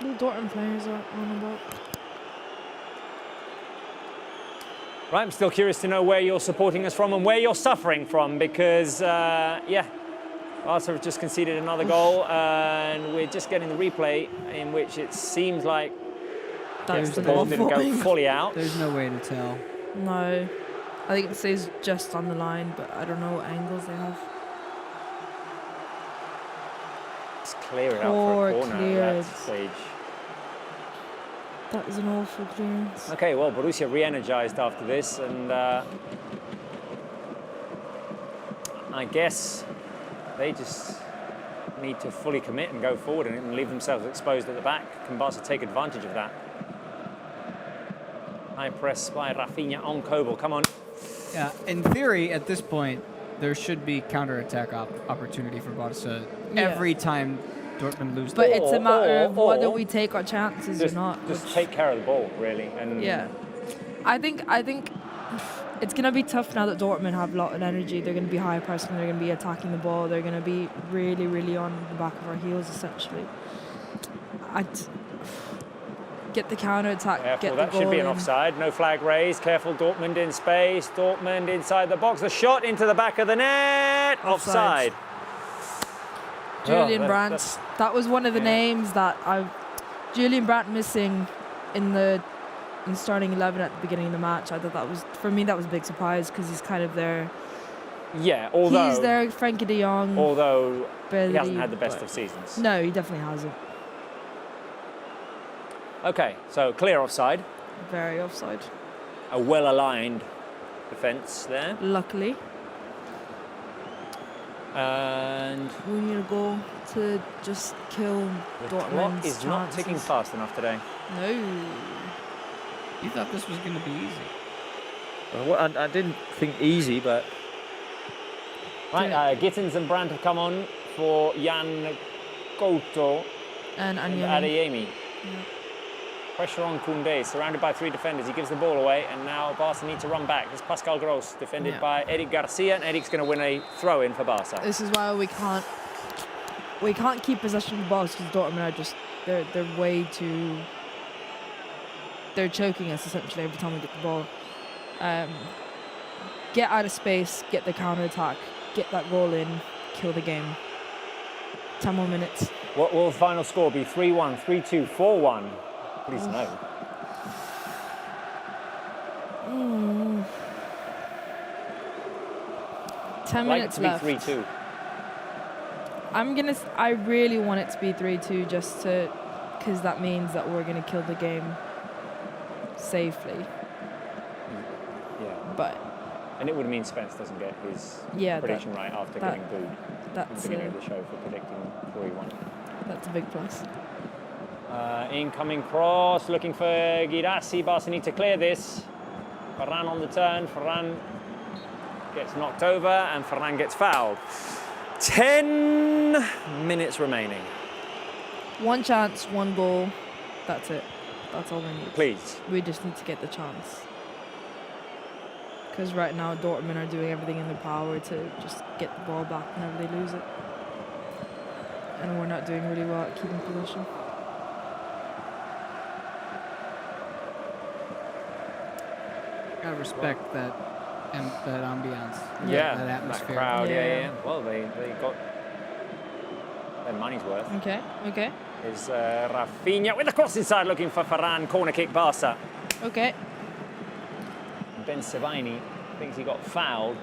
The Dortmund players are on about. Right, I'm still curious to know where you're supporting us from and where you're suffering from because, Barca have just conceded another goal and we're just getting the replay in which it seems like the ball didn't go fully out. There's no way to tell. No. I think it says just on the line, but I don't know what angles they have. Let's clear it out for a corner at that stage. That was an awful clearance. Okay, well, Borussia re-energized after this, and I guess they just need to fully commit and go forward and leave themselves exposed at the back. Can Barca take advantage of that? High press by Rafinha on Kobel. Come on. Yeah, in theory, at this point, there should be counter-attack opportunity for Barca every time Dortmund lose. But it's a matter of whether we take our chances or not. Just take care of the ball, really. And yeah, I think it's going to be tough now that Dortmund have a lot of energy. They're going to be high pressing. They're going to be attacking the ball. They're going to be really, really on the back of our heels, essentially. Get the counter attack. Careful, get that the should goal be an in. offside. No flag raised. Careful, Dortmund in space. Dortmund inside the box. The shot into the back of the net. Offside. Julian Brandt. That was one of the names that Julian Brandt missing in starting 11 at the beginning of the match. I thought that was, for me, that was a big surprise because he's kind of there. Yeah, although he's there, Frankie de Jong. Although he hasn't had the best of seasons. No, he definitely hasn't. Okay, so clear offside. Very offside. A well-aligned defence there. Luckily. And we need a goal to just kill Dortmund's clock is not ticking fast enough today. No. You thought this was going to be easy. Well, I didn't think easy, but... Right, Gittins and Brandt have come on for Jan Couto and Adeyemi. Yeah. Pressure on Koundé, surrounded by three defenders. He gives the ball away, and now Barca need to run back. There's Pascal Gross, defended by Eric Garcia, and Eric's going to win a throw-in for Barca. This is why we can't keep possession of the ball because Dortmund are just they're way too. They're choking us essentially every time we get the ball. Get out of space, get the counter attack, get that goal in, kill the game. 10 more minutes. What will the final score be? 3-1, 3-2, 4-1. Please no. 10 minutes left. Like it to be 3-2. I really want it to be 3-2 just to, because that means that we're gonna kill the game safely. Yeah. But. And it would mean Spence doesn't get his prediction right after getting booed at the beginning of the show for predicting 3-1. That's a big plus. Incoming cross, looking for Girassi. Barca need to clear this. Ferran on the turn. Ferran gets knocked over and Ferran gets fouled. 10 minutes remaining. One chance, one goal. That's it. That's all we need. Please. We just need to get the chance. Because right now, Dortmund are doing everything in their power to just get the ball back whenever they lose it. And we're not doing really well at keeping possession. Gotta respect that ambiance. Yeah, that atmosphere. That crowd, Yeah. yeah. Well, they got their money's worth. Okay, okay. Is Rafinha with the cross inside, looking for Ferran. Corner kick, Barca. Okay. Ben Sebaini thinks he got fouled.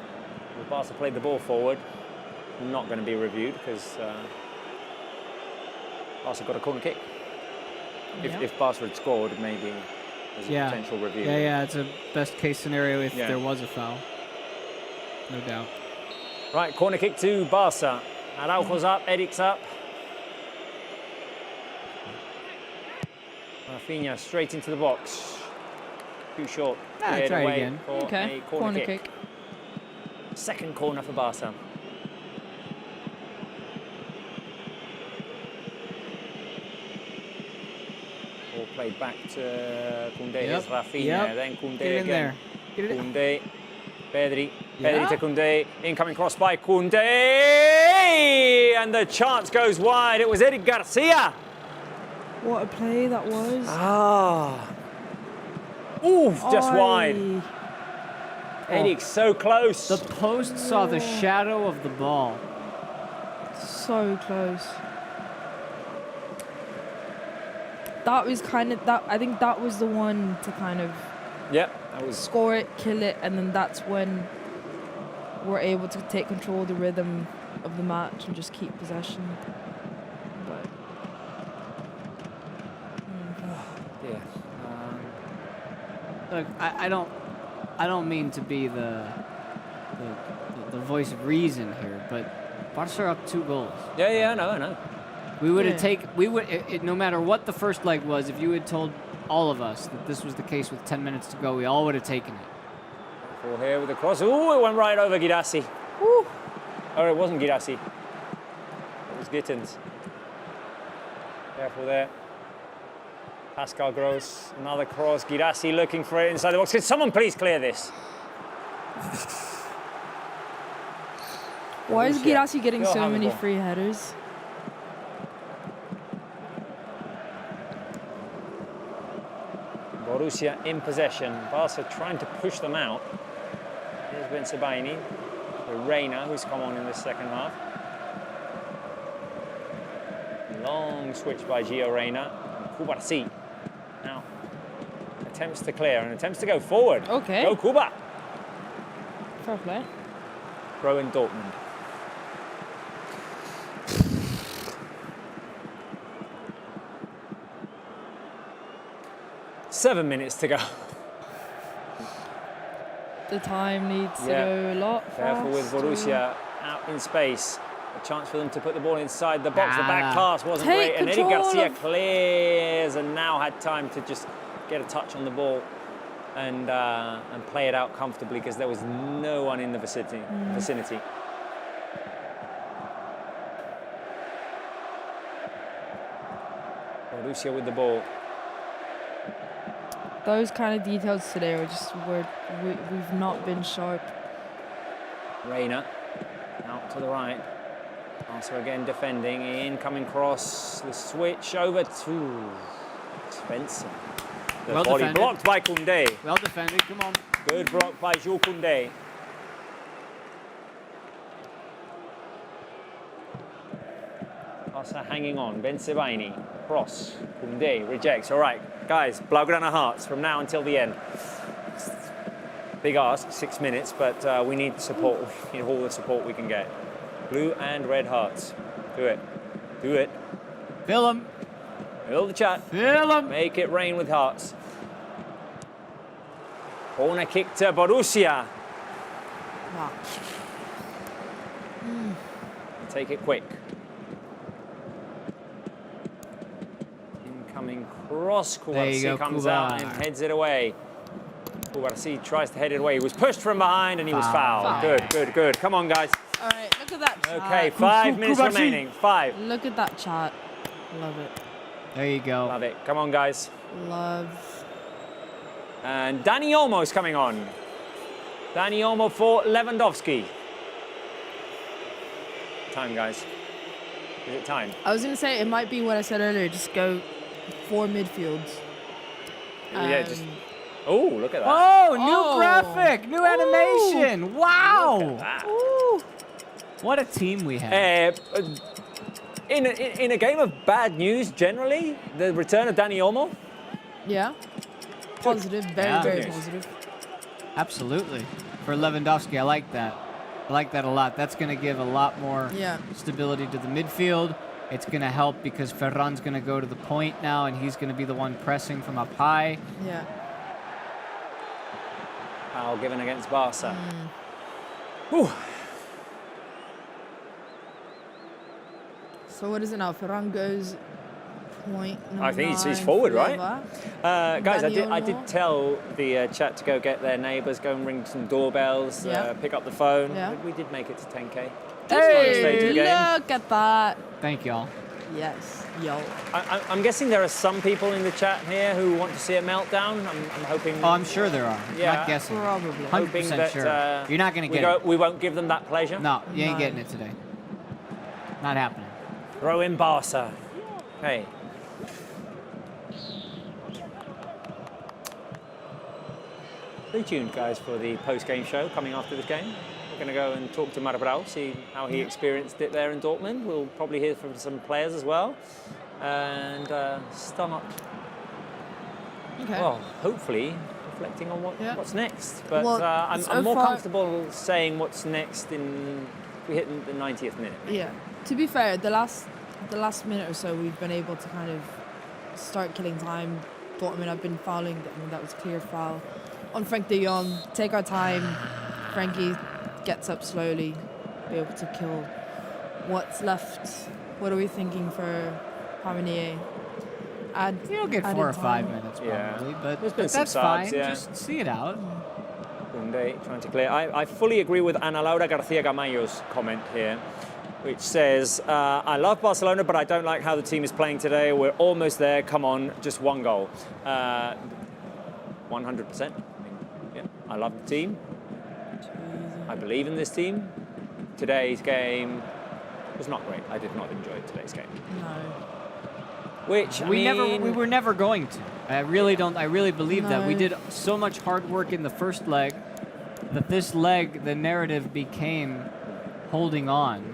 Barca played the ball forward. Not going to be reviewed because Barca got a corner kick. If Barca had scored, maybe there's a potential review. Yeah, it's a best case scenario if there was a foul. No doubt. Right, corner kick to Barca. Araujo's up, Eric's up. Rafinha straight into the box. Too short. Try again. For Okay, a corner kick. kick. Second corner for Barca. Ball played back to Koundé. Here's Rafinha, then Koundé Get in again. there. Get it. Koundé, Pedri, Yeah. Pedri to Koundé, incoming cross by Koundé, and the chance goes wide. It was Eric Garcia. What a play that was. Oof, just Oi. wide. Eric so close. The post saw the shadow of the ball. So close. That was kind of that. I think that was the one to kind of Yep, that was score it, kill it, and then that's when we're able to take control of the rhythm of the match and just keep possession. But yeah. Look, I don't mean to be the voice of reason here, but Barca are up 2 goals. Yeah, I know. We would have no matter what the first leg was, if you had told all of us that this was the case with 10 minutes to go, we all would have taken it. Ball here with the cross. Ooh, it went right over Girassi. Woo. Oh, it wasn't Girassi. It was Gittins. Careful there. Pascal Gross, another cross. Girassi looking for it inside the box. Can someone please clear this? why is Girassi getting Go so have the many ball. free headers? Borussia in possession. Barca trying to push them out. Here's Ben Sebaini. Reina, who's come on in the second half. Long switch by Gio Reyna. Kubarsi now attempts to clear and attempts to go forward. Okay. Go Kuba. Fair play. Throw in Dortmund. Seven minutes to go. The time needs to go a lot faster. Careful with Borussia out in space. A chance for them to put the ball inside the box. The back pass wasn't great. And Eddie Garcia clears and now had time to just get a touch on the ball and play it out comfortably because there was no one in the vicinity. Borussia with the ball. Those kind of details today are just we've not been sharp. Reina out to the right. Also again defending. Incoming cross. The switch over to Spencer. The Well volley defended. blocked by Koundé. Well defended. Come on. Good block by Jules Koundé. Barca hanging on. Ben Sebaini. Cross. Koundé rejects. All right, guys, Blaugrana Hearts from now until the end. Big ask, 6 minutes, but we need support. We need all the support we can get. Blue and red hearts. Do it. Do it. Fill them. Fill the chat. Fill them. Make it rain with hearts. Corner kick to Borussia. Wow. Take it quick. Incoming cross. There you go, Kubarsi comes Kuba. out and heads it away. Kubarsi tries to head it away. He was pushed from behind and he was fouled. Good, good, good. Come on, guys. All right, look at that chat. Okay, 5 minutes remaining. 5. Look at that chat. Love it. There you go. Love it. Come on, guys. Love. And Dani Olmo's coming on. Dani Olmo for Lewandowski. Time, guys. Is it time? I was going to say, it might be what I said earlier, just go 4 midfields. Yeah, just... Oh, look at that. Oh, new graphic, new animation. Wow. Ooh. What a team we have. In a game of bad news, generally, the return of Dani Olmo. Yeah. Positive, very positive. Absolutely. For Lewandowski, I like that. I like that a lot. That's going to give a lot more stability to the midfield. It's going to help because Ferran's going to go to the point now, and he's going to be the one pressing from up high. Yeah. Foul given against Barca. Whew. So what is it now? Ferran goes point. I think he's forward, right? Guys, I did tell the chat to go get their neighbours, go and ring some doorbells, pick up the phone. Yeah. We did make it to 10K. Hey, look at that. Thank y'all. Yes, yo. I'm guessing there are some people in the chat here who want to see a meltdown. I'm hoping. Oh, I'm sure there are. Yeah. Not guessing. Probably. 100% sure. You're not going to get it. We won't give them that pleasure. No, you ain't getting it today. Not happening. Throw in Barca. Okay. Stay tuned, guys, for the post-game show coming after this game. We're going to go and talk to Marbrau, see how he experienced it there in Dortmund. We'll probably hear from some players as well. And start, well, hopefully reflecting on what's next. But Well, I'm more comfortable saying what's next in we hit the 90th minute. Yeah. To be fair, the last minute or so, we've been able to kind of start killing time. Dortmund have been fouling. I mean, that was a clear foul on Frank de Jong. Take our time. Frankie gets up slowly, be able to kill. What's left? What are we thinking for Haminier? You'll get 4 or 5 minutes probably, but there's been that's some subs, fine. yeah. Just see it out. Kunde trying to clear. I fully agree with Ana Laura García Gamayo's comment here, which says, I love Barcelona, but I don't like how the team is playing today. We're almost there. Come on, just one goal. 100%. I love the team. I believe in this team. Today's game was not great. I did not enjoy today's game. No. Which we were never going to. I really believe that. We did so much hard work in the first leg that this leg, the narrative became holding on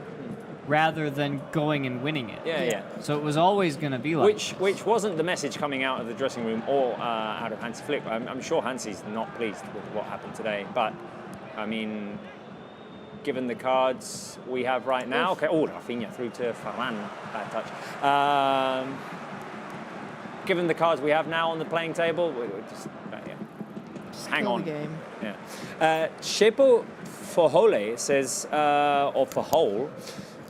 rather than going and winning it. Yeah. So it was always going to be like which wasn't the message coming out of the dressing room or out of Hansi Flick. I'm sure Hansi's not pleased with what happened today, but I mean, given the cards we have right now, okay. Oh, Rafinha through to Ferran, bad touch. Given the cards we have now on the playing table, we're just hang on. The game. Yeah. Shepo Fahole says, or Fahole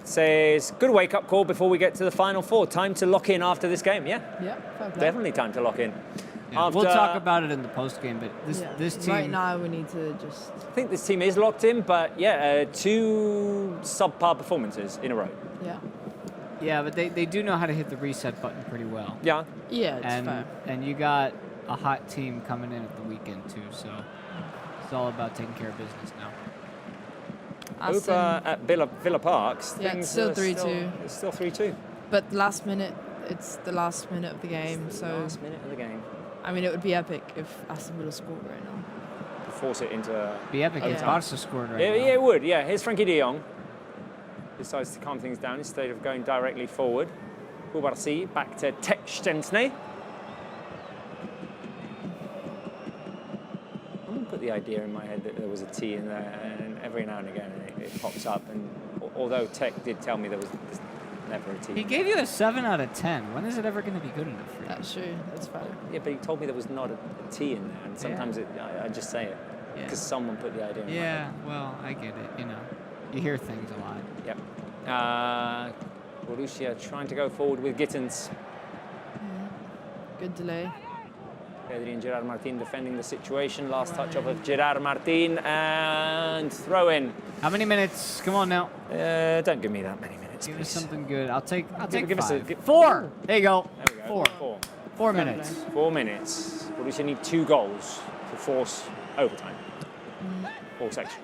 says, good wake-up call before we get to the Final Four. Time to lock in after this game. Yeah. Yeah. Fair play. Definitely time to lock in. Yeah, we'll talk about it in the post game, but this team right now we need to just. I think this team is locked in, but yeah, 2 subpar performances in a row. Yeah. Yeah, but they do know how to hit the reset button pretty well. Yeah. Yeah, it's fair. And you got a hot team coming in at the weekend too, so it's all about taking care of business now. Over at Villa Parks, yeah, things it's still are 3-2. It's still 3-2. But last minute, it's the last minute of the game, It's the so. last minute of the game. I mean, it would be epic if Aston Villa scored right now. To force it into. Be epic if Barca scored right now. Yeah, it would. Yeah, here's Frankie de Jong. Decides to calm things down instead of going directly forward. Kubarsi back to Tekstensny. I'm going to put the idea in my head that there was a T in there, and every now and again it pops up. And although Tech did tell me there was never a T. He gave you a 7 out of 10. When is it ever going to be good enough for you? That's true. That's fair. Yeah, but he told me there was not a T in there, and sometimes I just say it because someone put the idea in my head. Yeah, well, I get it. You know, you hear things a lot. Yep. Borussia trying to go forward with Gittins. Good delay. Pedri and Gerard Martin defending the situation. Last touch of Gerard Martin and throw in. How many minutes? Come on now. Don't give me that many minutes. Give us something good. I'll take give us 5. a 4. There you go. There we go. 4. 4 minutes. 4 minutes. Borussia need 2 goals to force overtime. Force extra.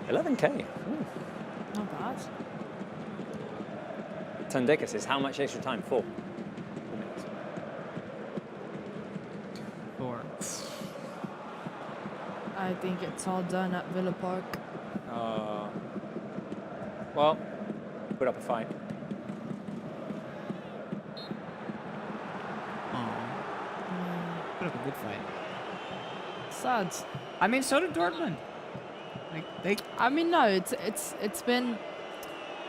11k. Not bad. Tandeka says, how much extra time? 4. 4. I think it's all done at Villa Park. Well, put up a fight. Put up a good fight. Sad. I mean, so did Dortmund. I mean, no, it's been.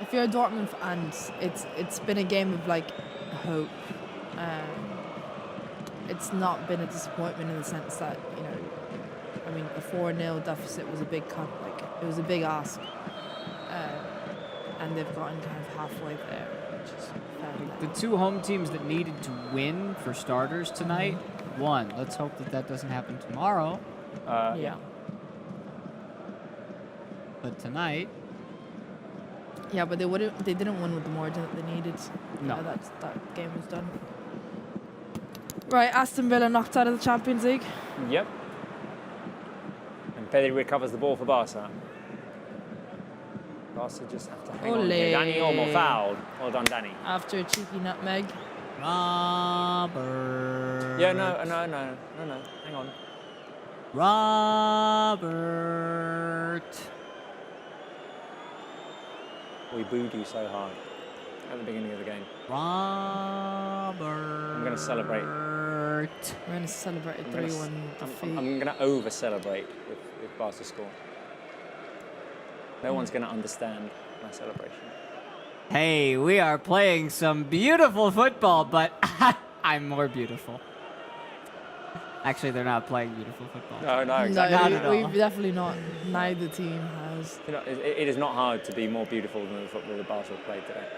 If you're a Dortmund fan, it's been a game of like hope. It's not been a disappointment in the sense that, you know, I mean, a 4-0 deficit was a big it was a big ask, and they've gotten kind of halfway there, which is fair play. The 2 home teams that needed to win for starters tonight won. Let's hope that doesn't happen tomorrow. Yeah. But tonight. Yeah, but they didn't win with the margin that they needed. No. Yeah, that game was done. Right, Aston Villa knocked out of the Champions League. Yep. And Pedri recovers the ball for Barca. Barca just have to hang on here. Danny Olmo fouled. Well done, Danny. After a cheeky nutmeg. Robert. Yeah, no. Hang on. Robert. We booed you so hard at the beginning of the game. Robert. I'm going to celebrate. We're going to celebrate a 3-1 defeat. I'm going to over-celebrate if Barca score. No one's going to understand my celebration. Hey, we are playing some beautiful football, but I'm more beautiful. Actually, they're not playing beautiful football. No, exactly. No, we've definitely not. Neither team has. You know, it is not hard to be more beautiful than the football that Barca have played today.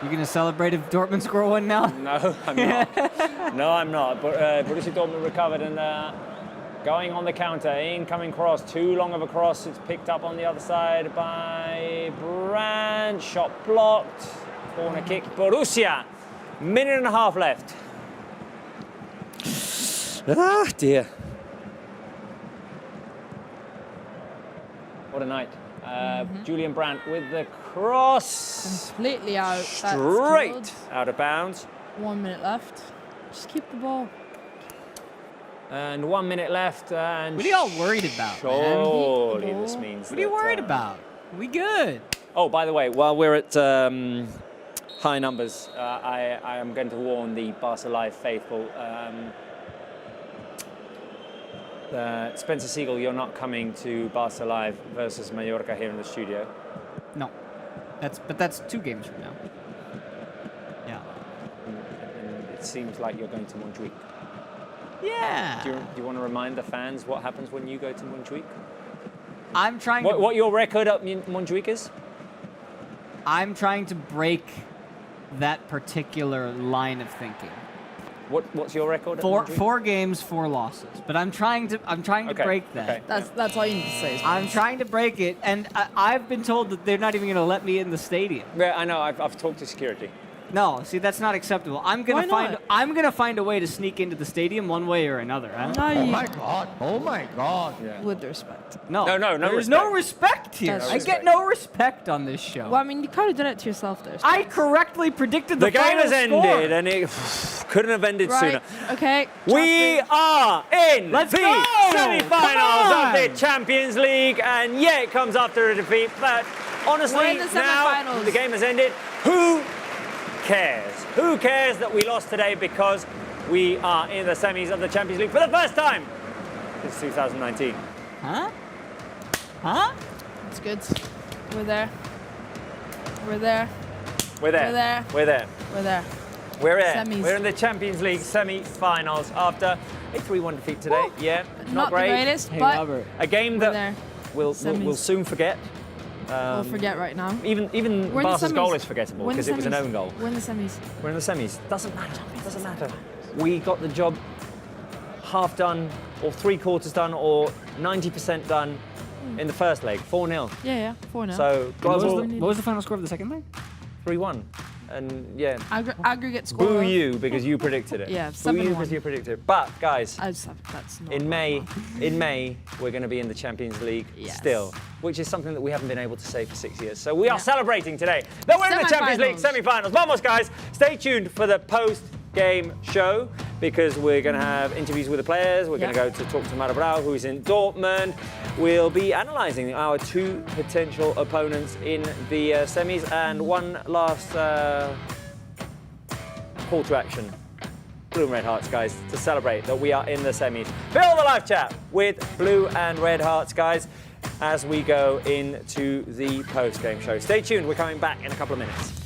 You gonna celebrate if Dortmund score 1 now? No, I'm not. No, I'm not. But Borussia Dortmund recovered and going on the counter. Incoming cross, too long of a cross. It's picked up on the other side by Brandt. Shot blocked. Corner kick. Borussia. Minute and a half left. Ah, dear. What a night. Julian Brandt with the cross. Completely out. Straight out of bounds. 1 minute left. Just keep the ball. And 1 minute left. And what are y'all worried about, surely this means What are you worried about? We good. Oh, by the way, while we're at high numbers, I am going to warn the Barca Live faithful. Spencer Siegel, you're not coming to Barca Live versus Mallorca here in the studio. No, but that's 2 games from now. Yeah. And it seems like you're going to Montjuic. Yeah. Do you want to remind the fans what happens when you go to Montjuic? I'm trying. What your record at Montjuic is? I'm trying to break that particular line of thinking. What's your record? Four games, 4 losses. But I'm trying to break that. Okay. That's all you need to say. I'm trying to break it, and I've been told that they're not even going to let me in the stadium. Yeah, I know. I've talked to security. No, see, that's not acceptable. I'm gonna find a way to sneak into the stadium one way or another. Huh? No, Oh my God. Yeah. With respect. No, no There's respect. no respect here. That's I get no respect on this show. Well, I mean, you kind of did it to yourself there. I correctly predicted the game final has score. ended, and it couldn't have ended sooner. Okay. We are in Let's the go! semi-finals Come of the on! Champions League, and yeah, it comes after a defeat. But honestly, We're in the now semi-finals. the game has ended. Who cares? Who cares that we lost today because we are in the semis of the Champions League for the first time since 2019? Huh? Huh? It's good. We're there. We're there. We're there. We're there. We're there. We're there. We're there. Semis. We're in the Champions League semi-finals after a 3-1 defeat today. Woo. Yeah, Not the great. greatest, Hey, but Robert. A game we're that there. we'll Semis. soon forget. We'll forget right now. Even We're in the Barca's semis. goal is forgettable We're in the because it was an semis. own goal. We're in the semis. We're in the semis. Doesn't matter. Doesn't matter. We got the job half done, or 3/4 done, or 90% done. in the first leg, 4-0. Yeah, 4-0. So What was the final score of the second leg? 3-1. And yeah, aggregate score. boo you because you predicted it. Yeah, boo you 7-1. because you predicted it. But guys, That's not in May, we're going to be in the Champions League still, which is something that we haven't been able to say for 6 years. So we are celebrating today that we're in the Champions League semi-finals. Vamos, guys! Stay tuned for the post-game show because we're going to have interviews with the players. We're going to go to talk to Mara Brau, who's in Dortmund. We'll be analysing our 2 potential opponents in the semis, and one last call to action. Blue and Red Hearts, guys, to celebrate that we are in the semis. Fill the live chat with Blue and Red Hearts, guys, as we go into the post-game show. Stay tuned. We're coming back in a couple of minutes.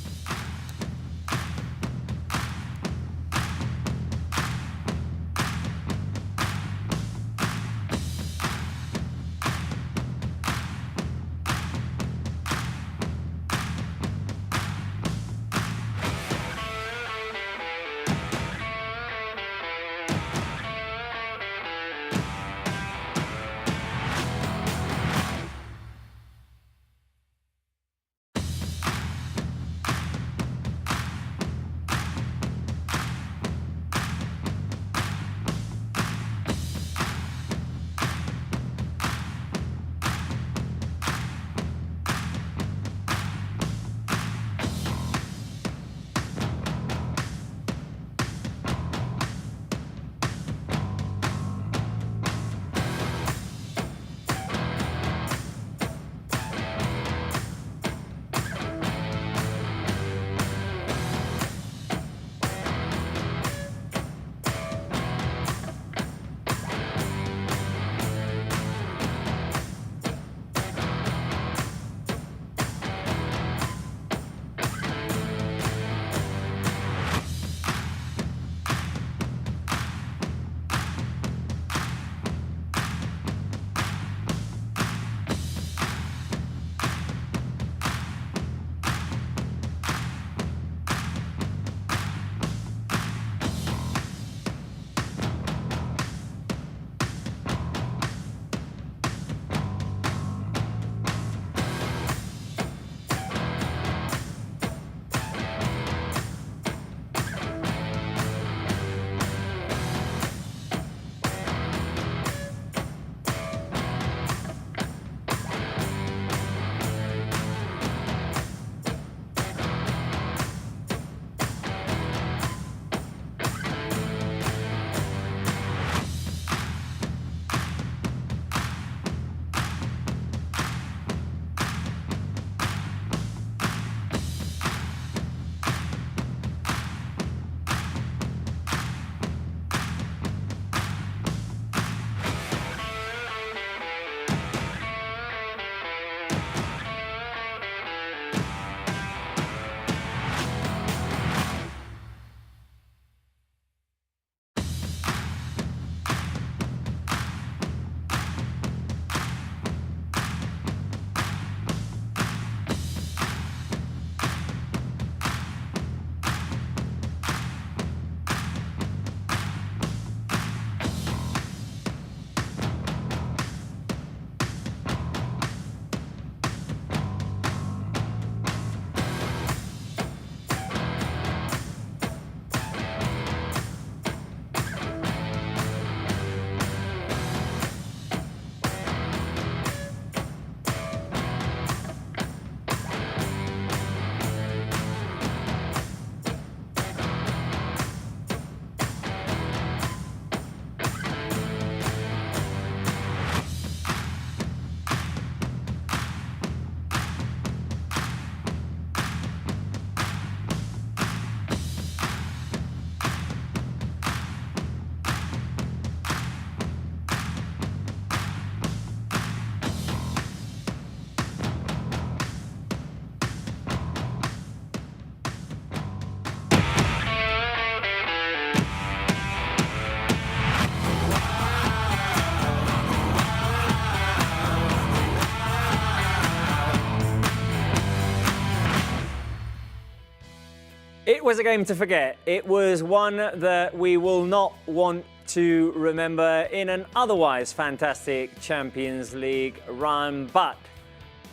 It was a game to forget. It was one that we will not want to remember in an otherwise fantastic Champions League run, but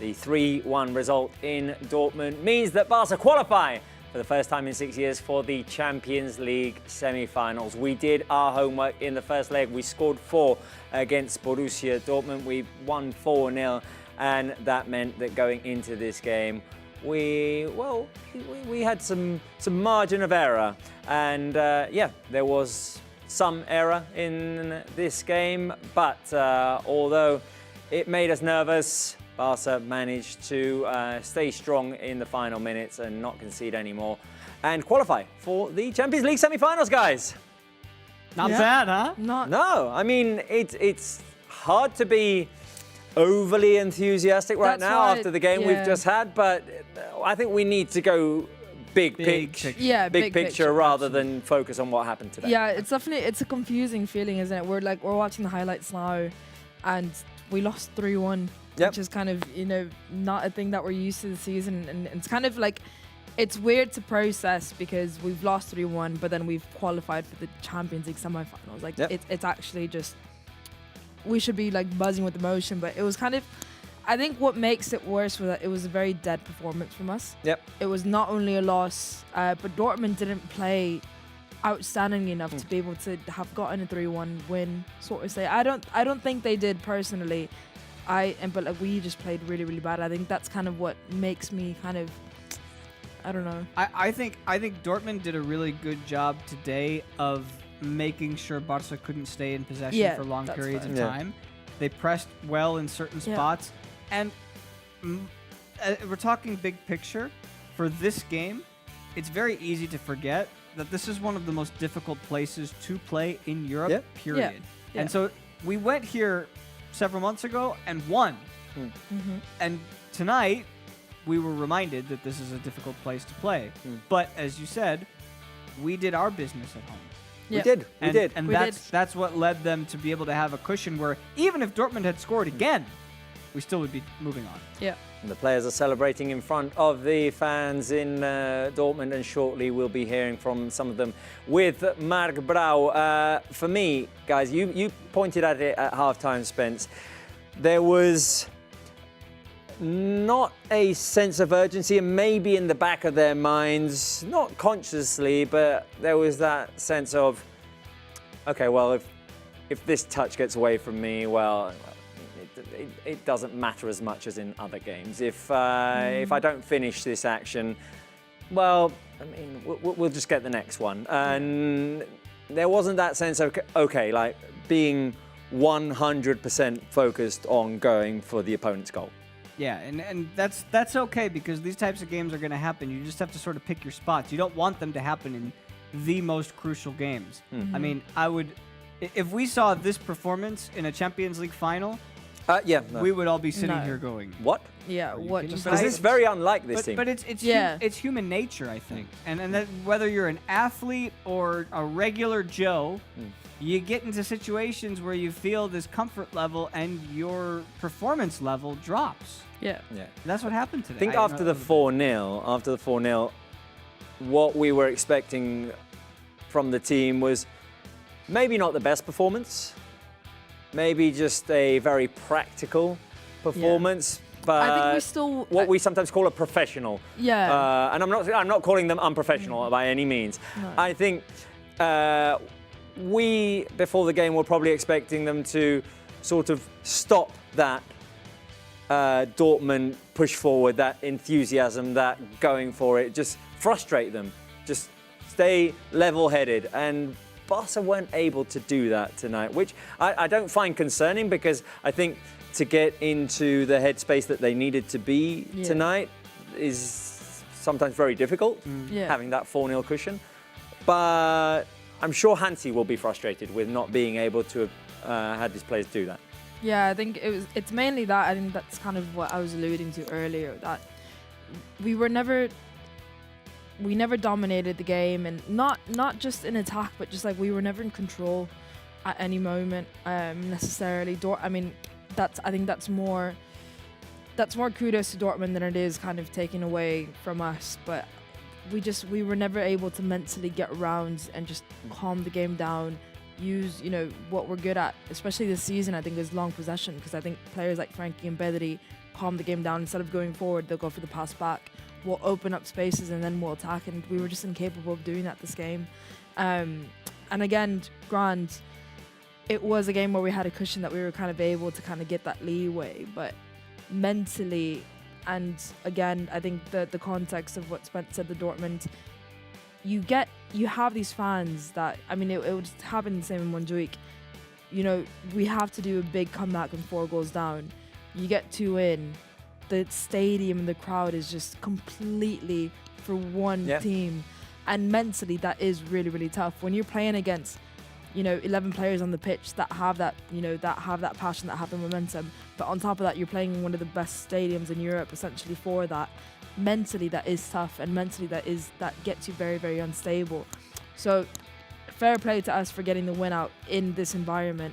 the 3-1 result in Dortmund means that Barca qualify for the first time in 6 years for the Champions League semi-finals. We did our homework in the first leg. We scored 4 against Borussia Dortmund. We won 4-0, and that meant that going into this game, we had some margin of error, and yeah, there was some error in this game, but although it made us nervous, Barca managed to stay strong in the final minutes and not concede anymore and qualify for the Champions League semi-finals, guys. Not bad, huh? No, I mean, it's hard to be overly enthusiastic right now after the game we've just had, but I think we need to go big picture. Yeah, big picture rather than focus on what happened today. Yeah, it's definitely, it's a confusing feeling, isn't it? We're watching the highlights now, and we lost 3-1, which is kind of, you know, not a thing that we're used to this season, and it's kind of like, it's weird to process because we've lost 3-1, but then we've qualified for the Champions League semi-finals. Like, it's actually just, we should be like buzzing with emotion, but it was kind of, I think what makes it worse was that it was a very dead performance from us. It was not only a loss, but Dortmund didn't play outstanding enough to be able to have gotten a 3-1 win, sort of say. I don't think they did personally. But like, we just played really, really bad. I think that's kind of what makes me kind of, I don't know. I think Dortmund did a really good job today of making sure Barca couldn't stay in possession for long periods of time. They pressed well in certain spots. And we're talking big picture. For this game, it's very easy to forget that this is one of the most difficult places to play in Europe, period. And so we went here several months ago and won. And tonight, we were reminded that this is a difficult place to play. But as you said, we did our business at home. We did. And that's what led them to be able to have a cushion where even if Dortmund had scored again, we still would be moving on. And the players are celebrating in front of the fans in Dortmund, and shortly we'll be hearing from some of them with Marc Brau. For me, guys, you pointed at it at half-time, Spence. There was not a sense of urgency, and maybe in the back of their minds, not consciously, but there was that sense of, okay, well, if this touch gets away from me, well, it doesn't matter as much as in other games. If I don't finish this action, well, I mean, we'll just get the next one. And there wasn't that sense of, okay, like being 100% focused on going for the opponent's goal. Yeah, and that's okay, because these types of games are going to happen. You just have to sort of pick your spots. You don't want them to happen in the most crucial games. I mean, if we saw this performance in a Champions League final, we would all be sitting here going, what? Yeah, what? Because it's very unlike this team. But it's human nature, I think. And that whether you're an athlete or a regular Joe, you get into situations where you feel this comfort level and your performance level drops. Yeah. That's what happened today. I think after the 4-0, what we were expecting from the team was maybe not the best performance, maybe just a very practical performance, but I think we still, what we sometimes call a professional. And I'm not calling them unprofessional by any means. No. I think we, before the game, were probably expecting them to sort of stop that Dortmund push forward, that enthusiasm, that going for it, just frustrate them, just stay level-headed. And Barca weren't able to do that tonight, which I don't find concerning, because I think to get into the headspace that they needed to be tonight is sometimes very difficult, having that 4-0 cushion. But I'm sure Hansi will be frustrated with not being able to have had his players do that. Yeah, I think it's mainly that. I think that's kind of what I was alluding to earlier, that we never dominated the game, and not just in attack, but just like we were never in control at any moment necessarily. I think that's more kudos to Dortmund than it is kind of taken away from us. But we were never able to mentally get around and just calm the game down use, you know, what we're good at, especially this season, I think, is long possession, because I think players like Frankie and Pedri calm the game down. Instead of going forward, they'll go for the pass back. We'll open up spaces and then we'll attack, and we were just incapable of doing that this game. And again, Grand, it was a game where we had a cushion that we were kind of able to kind of get that leeway, but mentally, and again, I think the context of what Spence said, the Dortmund, you have these fans that, I mean, it would happen the same in Montjuic. You know, we have to do a big comeback and 4 goals down. You get 2 in, the stadium and the crowd is just completely for one team. And mentally, that is really, really tough. When you're playing against, you know, 11 players on the pitch that have that, you know, that have that passion, that have the momentum. But on top of that, you're playing in one of the best stadiums in Europe, essentially, for that. Mentally, that is tough, and mentally, that gets you very, very unstable. So, fair play to us for getting the win out in this environment.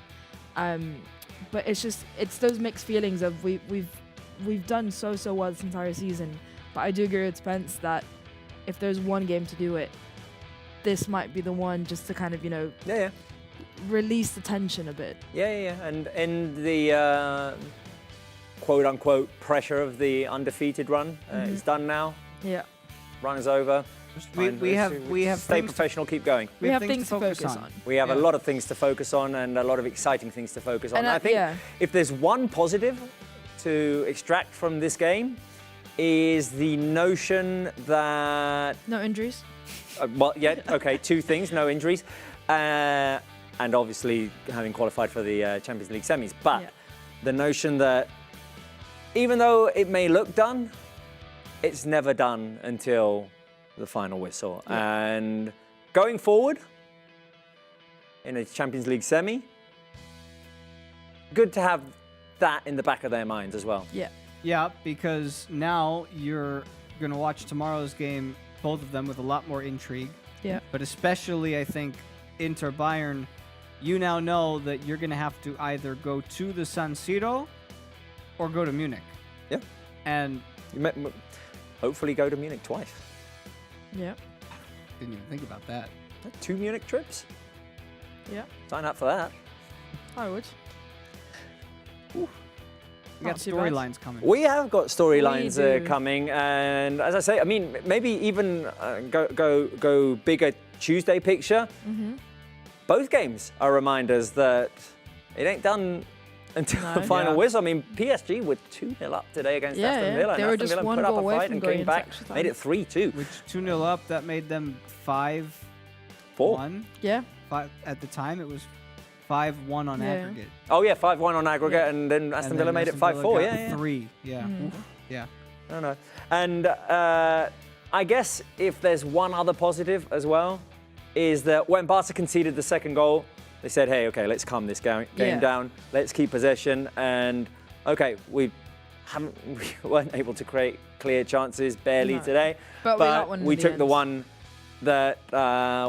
But it's those mixed feelings of we've done so well this entire season. But I do agree with Spence that if there's one game to do it, this might be the one, just to kind of, you know, release the tension a bit. And in the quote-unquote pressure of the undefeated run, it's done now. Run is over. We have stay professional, keep going. We have things to focus on. We have a lot of things to focus on, and a lot of exciting things to focus on. And I think if there's one positive to extract from this game, is the notion that... No injuries? Well, yeah, okay, 2 things, no injuries. And obviously having qualified for the Champions League semis. But the notion that even though it may look done, it's never done until the final whistle. And going forward in a Champions League semi, good to have that in the back of their minds as well. Yeah, because now you're going to watch tomorrow's game, both of them, with a lot more intrigue. But especially, I think, Inter Bayern, you now know that you're going to have to either go to the San Siro or go to Munich. And hopefully go to Munich twice. Didn't even think about that. 2 Munich trips? Sign up for that. I would. We got storylines coming. We have got storylines coming, and as I say, I mean, maybe even go bigger Tuesday picture. Both games are reminders that it ain't done until the final whistle. I mean, PSG were 2-0 up today against Aston Villa. They were just Villa one put goal up a away fight from and going came into back, extra time. made it 3-2. Which 2-0 up, that made them 5-1. At the time, it was 5-1 on aggregate. Oh yeah, 5-1 on aggregate, and then Aston Villa made it 5-4. 3. I don't know. And I guess if there's one other positive as well, is that when Barca conceded the second goal, they said, hey, okay, let's calm this game down. Let's keep possession. And okay, we weren't able to create clear chances barely today, but we took the one that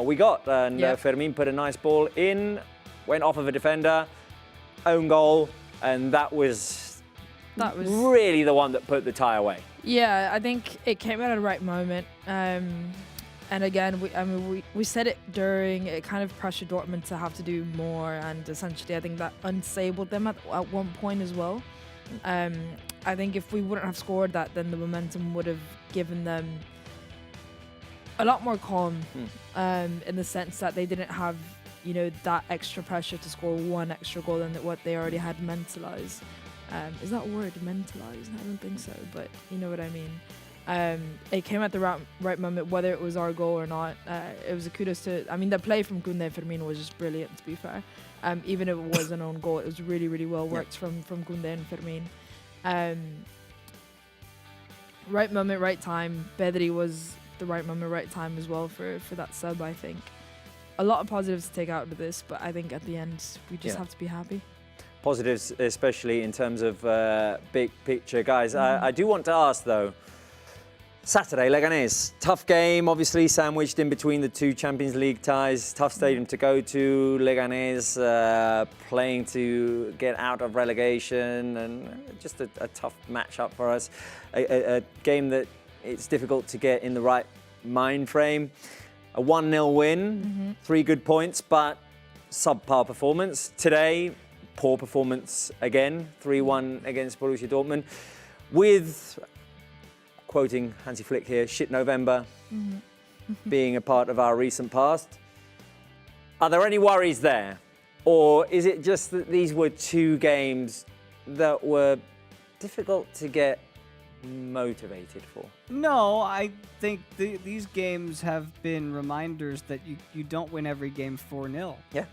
we got, and Fermin put a nice ball in, went off of a defender, own goal, and that was really the one that put the tie away. Yeah, I think it came at the right moment. And again, we said it during, it kind of pressured Dortmund to have to do more, and essentially I think that unstabled them at one point as well. I think if we wouldn't have scored that, then the momentum would have given them a lot more calm, in the sense that they didn't have, you know, that extra pressure to score one extra goal than what they already had mentalized. Is that a word, mentalized? I don't think so, but you know what I mean. It came at the right moment, whether it was our goal or not. It was a kudos to, I mean, the play from Koundé and Firmino was just brilliant, to be fair. Even if it was an own goal, it was really, really well worked from Koundé and Firmino. Right moment, right time. Pedri was the right moment, right time as well for that sub, I think. A lot of positives to take out of this, but I think at the end, we just have to be happy. Positives, especially in terms of big picture. Guys, I do want to ask, though, Saturday, Leganés. Tough game, obviously, sandwiched in between the 2 Champions League ties. Tough stadium to go to. Leganés playing to get out of relegation, and just a tough matchup for us. A game that it's difficult to get in the right mind frame. A 1-0 win, 3 good points, but subpar performance. Today, poor performance again, 3-1 against Borussia Dortmund. With, quoting Hansi Flick here, shit November being a part of our recent past. Are there any worries there? Or is it just that these were two games that were difficult to get motivated for? No, I think these games have been reminders that you don't win every game 4-0. Yeah.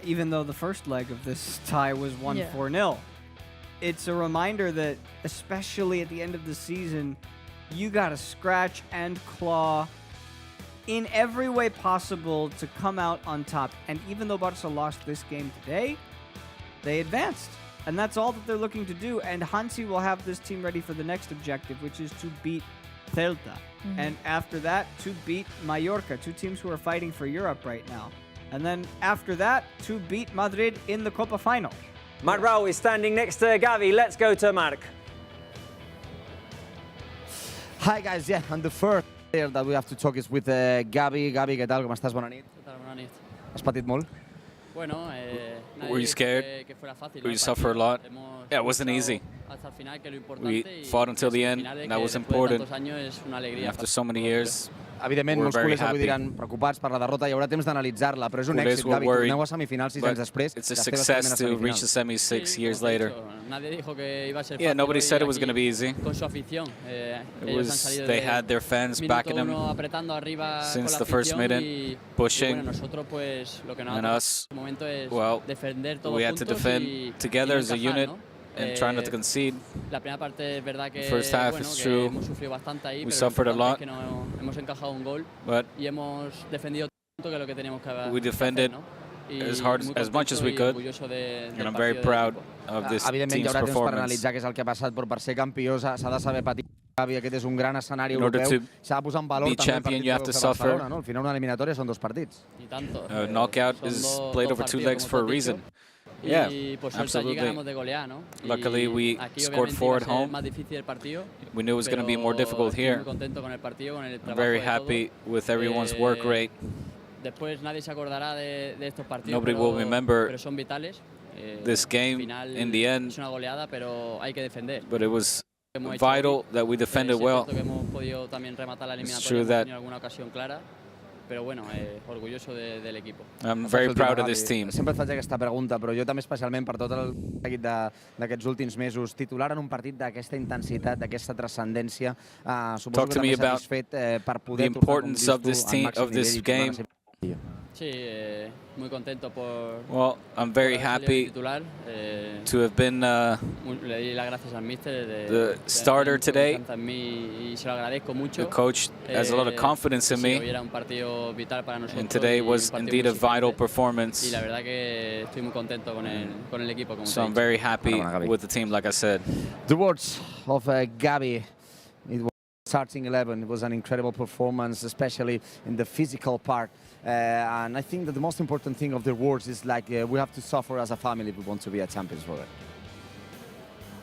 Even though the first leg of this tie was won 4-0. It's a reminder that, especially at the end of the season, you got to scratch and claw in every way possible to come out on top. And even though Barca lost this game today, they advanced. And that's all that they're looking to do. And Hansi will have this team ready for the next objective, which is to beat Celta. And after that, to beat Mallorca, two teams who are fighting for Europe right now. And then after that, to beat Madrid in the Copa final. Marc Rau is standing next to Gavi. Let's go to Marc. Hi guys, yeah, and the first player that we have to talk is with Gavi. Gavi, ¿qué tal? ¿Cómo estás? Bona nit. ¿Qué tal? Bona nit. Has patit molt? Bueno, Were you scared? Were you suffer a lot? Yeah, it wasn't easy. We fought until the end, and that was important. After so many years, evidentment, molts culers avui diran preocupats per la derrota, hi haurà temps d'analitzar-la, però és un èxit, Gavi. Torneu a semifinals 6 anys després. It's a success to reach the semis 6 years later. Yeah, nobody said it was going to be easy. They had their fans backing them since the first minute, pushing, and us, well, we had to defend together as a unit and try not to concede. First half, it's true, we suffered a lot, but we defended as much as we could, and I'm very proud of this evidentment, team's hi haurà temps per performance. analitzar què és el que ha passat, però per ser campió s'ha de saber patir. Gavi, aquest és un gran escenari europeu. S'ha de posar en valor també el partit de Barcelona, no? Al final una eliminatòria són 2 partits. Knockout is played over 2 legs for a reason. Yeah, absolutely. Luckily, we scored 4 at home. We knew it was going to be more difficult here. I'm very happy with everyone's work rate. Nobody will remember this game in the end, but it was vital that we defended well. It's true that I'm very proud of this team. Sempre et faig aquesta pregunta, però jo també especialment per tot el seguit d'aquests últims mesos. Titular en un partit d'aquesta intensitat, d'aquesta transcendència, suposo que també satisfet per poder tornar, com dius tu, al màxim nivell i Well, I'm very happy to have been the starter today. The coach has a lot of confidence in me, and today was indeed a vital performance. So I'm very happy with the team, like I said. The words of Gavi. It was starting 11. It was an incredible performance, especially in the physical part. And I think that the most important thing of the words is like we have to suffer as a family if we want to be a champions for it.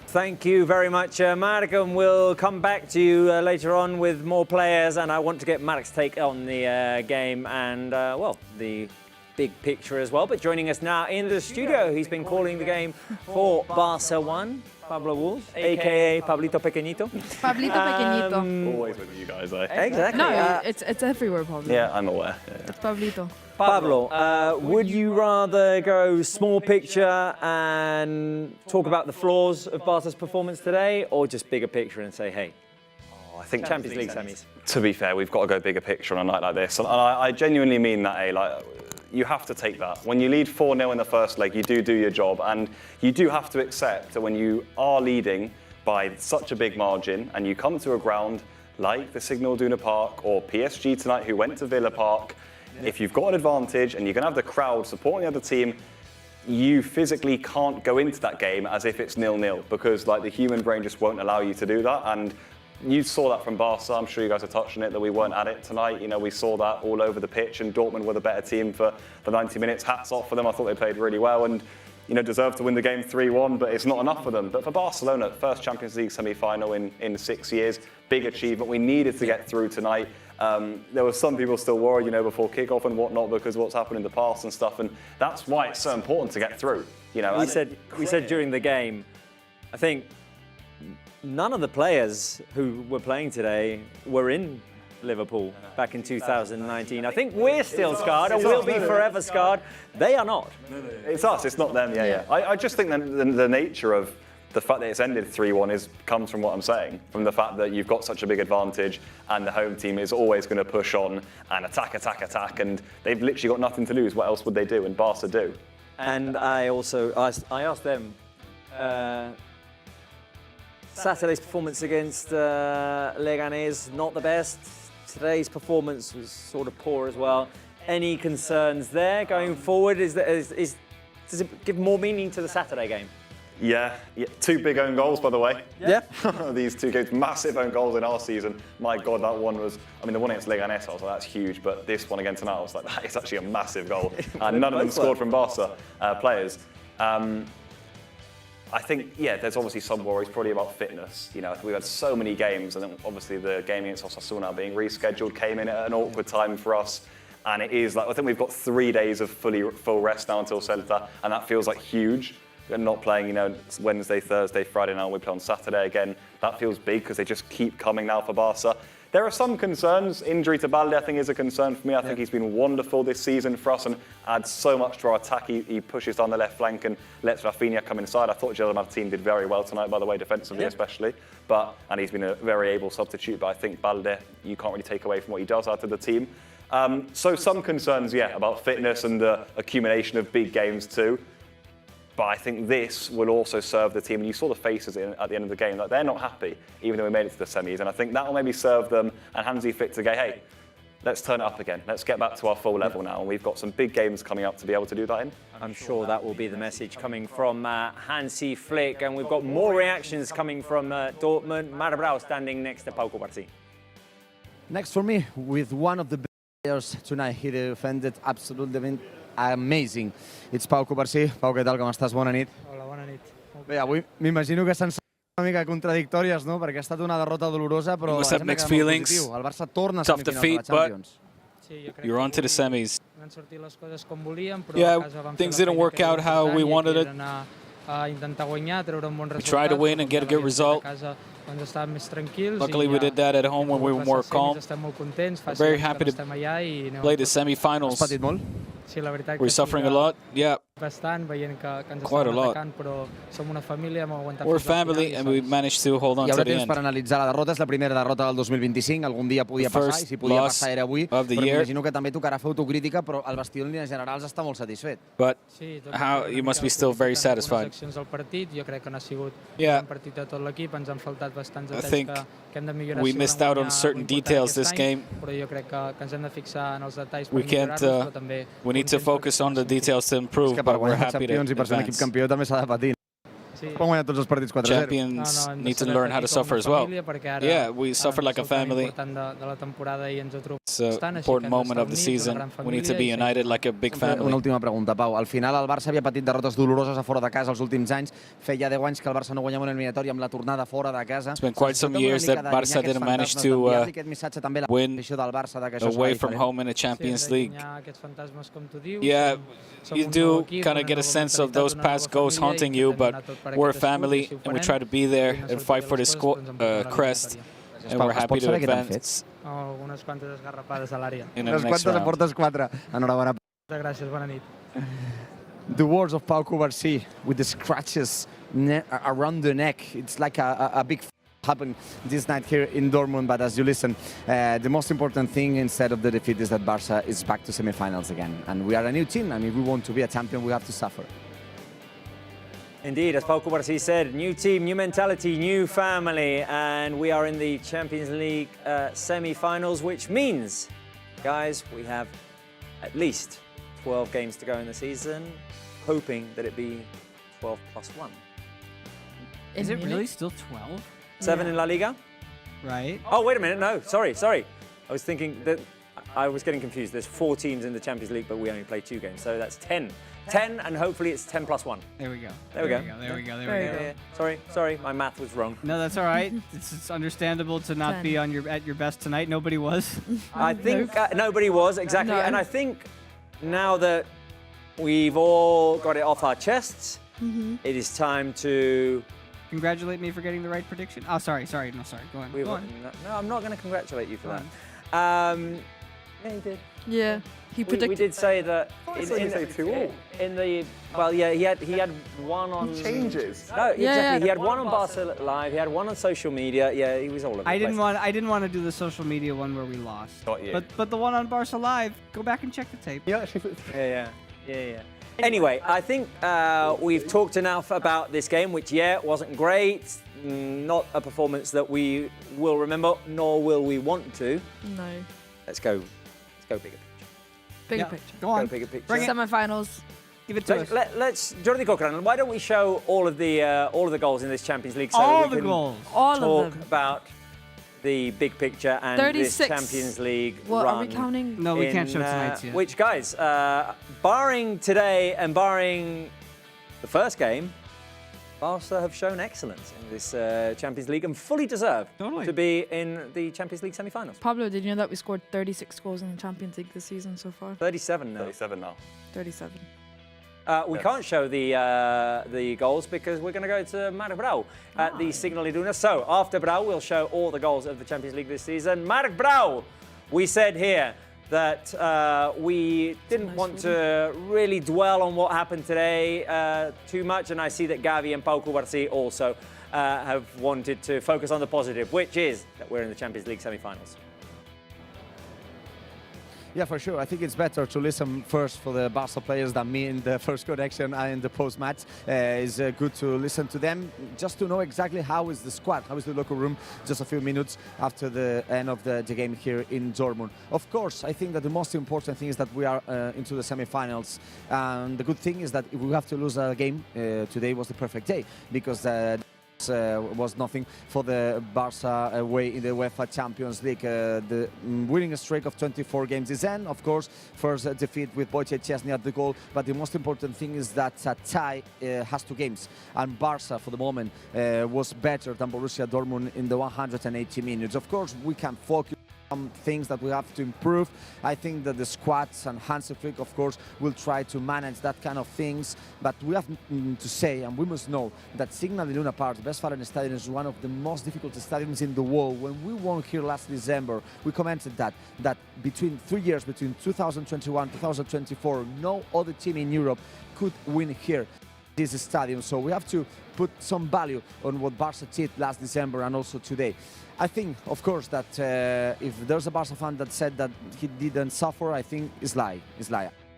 Thank you very much, Marc, and we'll come back to you later on with more players, and I want to get Marc's take on the game and, well, the big picture as well. But joining us now in the studio, he's been calling the game for Barca 1. Pablo Wolf, a.k.a. Pablito Pequeñito. Pablito Pequeñito. Always with you guys, eh? Exactly. No, it's everywhere, Pablo. Yeah, I'm aware. Yeah. It's Pablito. Pablo, would you rather go small picture and talk about the flaws of Barca's performance today, or just bigger picture and say, hey, I think Champions League semis? To be fair, we've got to go bigger picture on a night like this. And I genuinely mean that, eh? Like, you have to take that. When you lead 4-0 in the first leg, you do your job, and you do have to accept that when you are leading by such a big margin and you come to a ground like the Signal Iduna Park or PSG tonight who went to Villa Park, if you've got an advantage and you're going to have the crowd supporting the other team, you physically can't go into that game as if it's 0-0 because like the human brain just won't allow you to do that. And you saw that from Barca. I'm sure you guys are touching it, that we weren't at it tonight. You know, we saw that all over the pitch, and Dortmund were the better team for the 90 minutes. Hats off for them. I thought they played really well. And deserve to win the game 3-1, but it's not enough for them. But for Barcelona, first Champions League semi-final in 6 years, big achievement. We needed to get through tonight. There were some people still worried, before kickoff and whatnot because of what's happened in the past and stuff, and that's why it's so important to get through. We said during the game, I think none of the players who were playing today were in Liverpool back in 2019. I think we're still scarred and we'll be forever scarred. They are not. It's us, it's not them, yeah. I just think that the nature of the fact that it's ended 3-1 comes from what I'm saying, from the fact that you've got such a big advantage and the home team is always going to push on and attack, and they've literally got nothing to lose. What else would they do? And Barca do. And I asked them, Saturday's performance against Leganés, not the best. Today's performance was sort of poor as well. Any concerns there going forward? Does it give more meaning to the Saturday game? Yeah, 2 big own goals, by the way. Yeah. These 2 games, massive own goals in our season. My God, that one was, the one against Leganés, I was like, that's huge, but this one against tonight, I was like, that is actually a massive goal. And none of them scored from Barca players. I think, there's obviously some worries probably about fitness. We've had so many games, and then obviously the game against Osasuna being rescheduled came in at an awkward time for us. And it is like, I think we've got 3 days of full rest now until Celta, and that feels like huge. We're not playing, Wednesday, Thursday, Friday now, we play on Saturday again. That feels big because they just keep coming now for Barca. There are some concerns. Injury to Balde, I think, is a concern for me. I think he's been wonderful this season for us and adds so much to our attack. He pushes down the left flank and lets Rafinha come inside. I thought Gerard Martin did very well tonight, by the way, defensively especially. And he's been a very able substitute. But I think Balde, you can't really take away from what he does out of the team. So some concerns, about fitness and the accumulation of big games too. But I think this will also serve the team. And you saw the faces at the end of the game. Like, they're not happy, even though we made it to the semis. And I think that will maybe serve them and Hansi Flick to go, hey, let's turn it up again. Let's get back to our full level now. And we've got some big games coming up to be able to do that in. I'm sure that will be the message coming from Hansi Flick. And we've got more reactions coming from Dortmund. Marc Brau standing next to Pau Cubarsí. Next for me, with one of the best players tonight. He defended absolutely amazing. It's Pau Cubarsí. Pau, què tal, com estàs? Bona nit. Hola, bona nit. Bé, avui m'imagino que s'han una mica contradictòries, no? Perquè ha estat una derrota dolorosa, però must have mixed feelings. El Barça torna a tough semifinals defeat, de la Champions. You're on to the semis. Van sortir les coses com volíem, però yeah, a casa vam things fer la didn't work out how we wanted it. Intentar guanyar, treure un bon We resultat. tried to win and get a good result. Luckily, we did that at home when we were more calm. We're very happy to play the semi-finals. Sí, la veritat We're suffering a lot, yeah. Bastant, veient que ens Quite a lot. atacant, però som una família, hem aguantat We're family and we managed to hold on to the end. Hi haurà temps per analitzar la derrota, és la primera derrota del 2025, algun dia podia passar, i si podia passar era avui, però m'imagino que també tocarà fer autocrítica, però el vestidor en línies generals està molt satisfet. But you must be still very satisfied. Accions del partit, jo crec que no ha sigut Yeah. un partit de tot l'equip, ens han faltat bastants I detalls think que hem de millorar. we missed out on certain details this game. Però jo crec que ens hem de fixar en els detalls per We can't, millorar-los, però també we need to focus on the details to improve, but we're happy to I per ser un equip advance. campió també s'ha de patir. Hem guanyat tots els partits 4-0. Champions need to learn how to suffer as well. Yeah, we suffer like a family. It's an important moment of the season. We need to be united like a big family. Una última pregunta, Pau. Al final el Barça havia patit derrotes doloroses a fora de casa els últims anys. Feia 10 anys que el Barça no guanyava una eliminatòria amb la tornada fora de casa. It's been quite some years that Barça didn't manage to win away from home in a Champions League. Yeah, you do kind of get a sense of those past ghosts haunting you, but we're a family and we try to be there and fight for this crest, and we're happy to advance. Unes quantes esgarrapades a l'àrea. Unes quantes a portes 4. Enhorabona. Gràcies, bona nit. The words of Pau Cubarsí with the scratches around the neck. It's like a big happened this night here in Dortmund, but as you listen, the most important thing instead of the defeat is that Barça is back to semi-finals again. And we are a new team, and if we want to be a champion, we have to suffer. Indeed, as Pau Cubarsí said, new team, new mentality, new family, and we are in the Champions League semi-finals, which means, guys, we have at least 12 games to go in the season, hoping that it be 12 plus 1. Is it really still 12? 7 in La Liga? Right. Oh, wait a minute, no, sorry. I was thinking that I was getting confused. There's 4 teams in the Champions League, but we only play 2 games, so that's 10 10, and hopefully it's 10 plus 1. There we go. There we go. There we go. Very There we good. go. Sorry, my math was wrong. No, that's all right. It's understandable to not 10. be on at your best tonight. Nobody was. I think nobody was, exactly. No. And I think now that we've all got it off our chests, it is time to... Congratulate me for getting the right prediction. Oh, sorry. Go on. Go on. No, I'm not going to congratulate you for Go that. Yeah, you did. Yeah, he predicted. We did say that you say 2-2. in the he had one on changes. No, exactly. Yeah. He had one on Barca Live. He had one on social media. Yeah, he was all over the I place. didn't want to do the social media one where we lost. Got you. But the one on Barca Live, go back and check the tape. Yeah. Anyway, I think we've talked enough about this game, which wasn't great. Not a performance that we will remember, nor will we want to. No. Let's go bigger picture. Bigger picture. Go on. Go bigger picture. Bring it. Semi-finals. Give it to us. Let's Jordi Cochran, why don't we show all of the goals in this Champions League so All we the can goals. All talk of them. about the big picture and 36. this Champions League What run. are we counting? No, we can't show tonight's yet. Which, guys, barring today and barring the first game, Barca have shown excellence in this Champions League and fully deserve to be in the Champions League semi-finals. Pablo, did you know that we scored 36 goals in the Champions League this season so far? 37 now. 37 now. 37. We can't show the goals because we're going to go to Marc Brau at the Signal Iduna. So after Brau, we'll show all the goals of the Champions League this season. Marc Brau, we said here that we didn't want to really dwell on what happened today too much, and I see that Gavi and Pau Cubarsí also have wanted to focus on the positive, which is that we're in the Champions League semi-finals. Yeah, for sure. I think it's better to listen first for the Barca players than me in the first connection and in the post-match. It's good to listen to them just to know exactly how is the squad, how is the locker room just a few minutes after the end of the game here in Dortmund. Of course, I think that the most important thing is that we are into the semi-finals. And the good thing is that if we have to lose a game, today was the perfect day because was nothing for the Barca away in the UEFA Champions League. The winning streak of 24 games is end. Of course, first defeat with Wojciech Szczesny at the goal, but the most important thing is that a tie has 2 games, and Barca for the moment was better than Borussia Dortmund in the 180 minutes. Of course, we can focus some things that we have to improve. I think that the squads and Hansi Flick, of course, will try to manage that kind of things. But we have to say, and we must know, that Signal Iduna Park, the Westfalen Stadium, is one of the most difficult stadiums in the world. When we won here last December, we commented that between 3 years, between 2021 and 2024, no other team in Europe could win here this stadium. So we have to put some value on what Barca did last December and also today. I think, of course, that if there's a Barca fan that said that he didn't suffer, I think it's lie.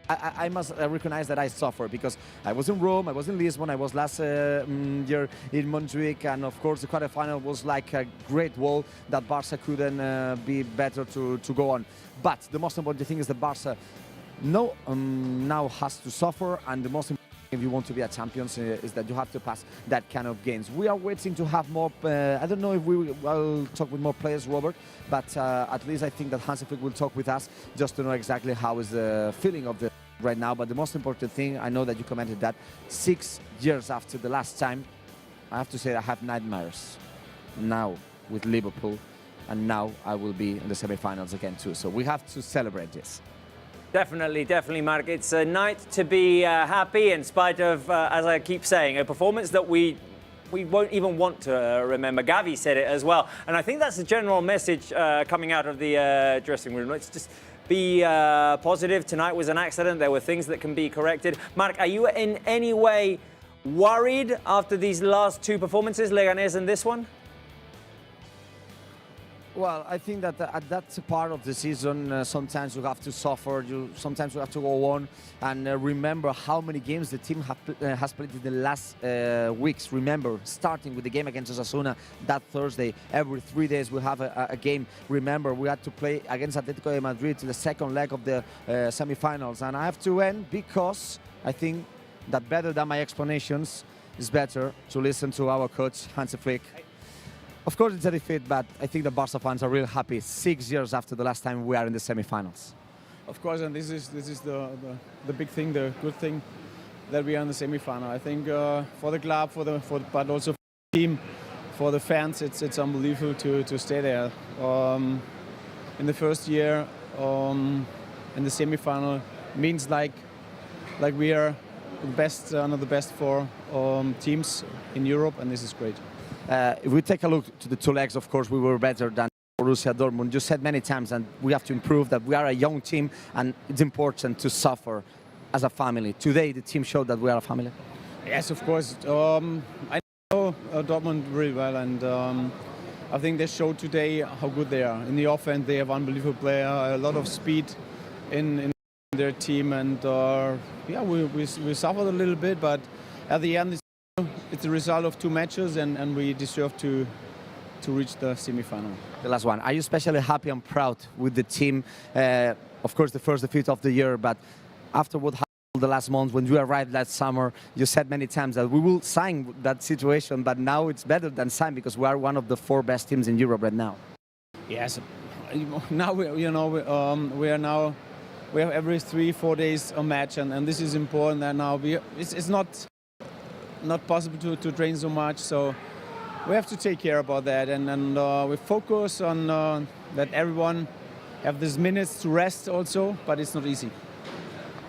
I must recognize that I suffer because I was in Rome, I was in Lisbon, I was last year in Montjuic, and of course the quarterfinal was like a great wall that Barca couldn't be better to go on. But the most important thing is that Barca now has to suffer, and the most important if you want to be a champion is that you have to pass that kind of games. We are waiting to have more, I don't know if we will talk with more players, Robert, but at least I think that Hansi Flick will talk with us just to know exactly how is the feeling of the right now. But the most important thing, I know that you commented that 6 years after the last time, I have to say I have nightmares now with Liverpool, and now I will be in the semi-finals again too. So we have to celebrate this. Definitely, Marc. It's a night to be happy in spite of, as I keep saying, a performance that we won't even want to remember. Gavi said it as well. And I think that's the general message coming out of the dressing room. Let's just be positive. Tonight was an accident. There were things that can be corrected. Marc, are you in any way worried after these last 2 performances, Leganés and this one? Well, I think that that's a part of the season. Sometimes you have to suffer. Sometimes you have to go on and remember how many games the team has played in the last weeks. Remember, starting with the game against Osasuna that Thursday. Every 3 days we have a game. Remember, we had to play against Atletico de Madrid to the second leg of the semi-finals. And I have to end because I think that better than my explanations is better to listen to our coach, Hansi Flick. Of course, it's a defeat, but I think the Barca fans are really happy 6 years after the last time we are in the semi-finals. Of course, and this is the big thing, the good thing. that we are in the semi-final. I think for the club, but also for the team, for the fans, it's unbelievable to stay there. In the first year, in the semi-final, means like we are the best, one of the best four teams in Europe, and this is great. If we take a look to the two legs, of course, we were better than Borussia Dortmund. You said many times, and we have to improve that we are a young team, and it's important to suffer as a family. Today, the team showed that we are a family. Yes, of course. I know Dortmund really well, and I think they showed today how good they are. In the offense, they have unbelievable player, a lot of speed in their team, and yeah, we suffered a little bit, but at the end, it's a result of 2 matches, and we deserve to reach the semi-final. The last one. Are you especially happy and proud with the team? Of course, the first defeat of the year, but after what happened the last month, when you arrived last summer, you said many times that we will sign that situation, but now it's better than sign because we are one of the 4 best teams in Europe right now. Yes. Now we have every 3-4 days a match, and this is important. And now it's not possible to train so much, so we have to take care about that, and we focus on that everyone have these minutes to rest also, but it's not easy.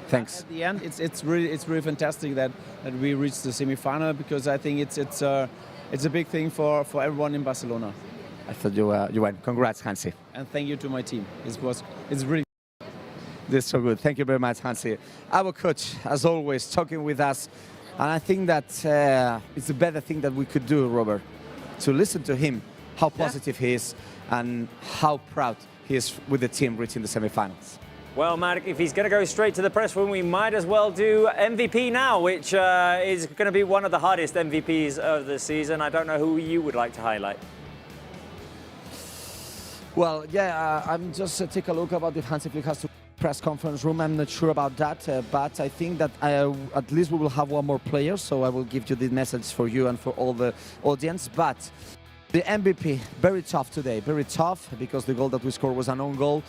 Thanks. At the end, it's really fantastic that we reached the semi-final, because I think it's a big thing for everyone in Barcelona. I thought you went. Congrats, Hansi. And thank you to my team. It's really. This is so good. Thank you very much, Hansi. Our coach, as always, talking with us, and I think that it's the better thing that we could do, Robert, to listen to him, how positive he is, and how proud he is with the team reaching the semi-finals. Well, Mark, if he's going to go straight to the press room, we might as well do MVP now, which is going to be one of the hardest MVPs of the season. I don't know who you would like to highlight. Well, yeah, I'm just take a look about if Hansi Flick has to press conference room. I'm not sure about that, but I think that at least we will have one more player, so I will give you the message for you and for all the audience. But the MVP, very tough today, very tough, because the goal that we scored was an own goal.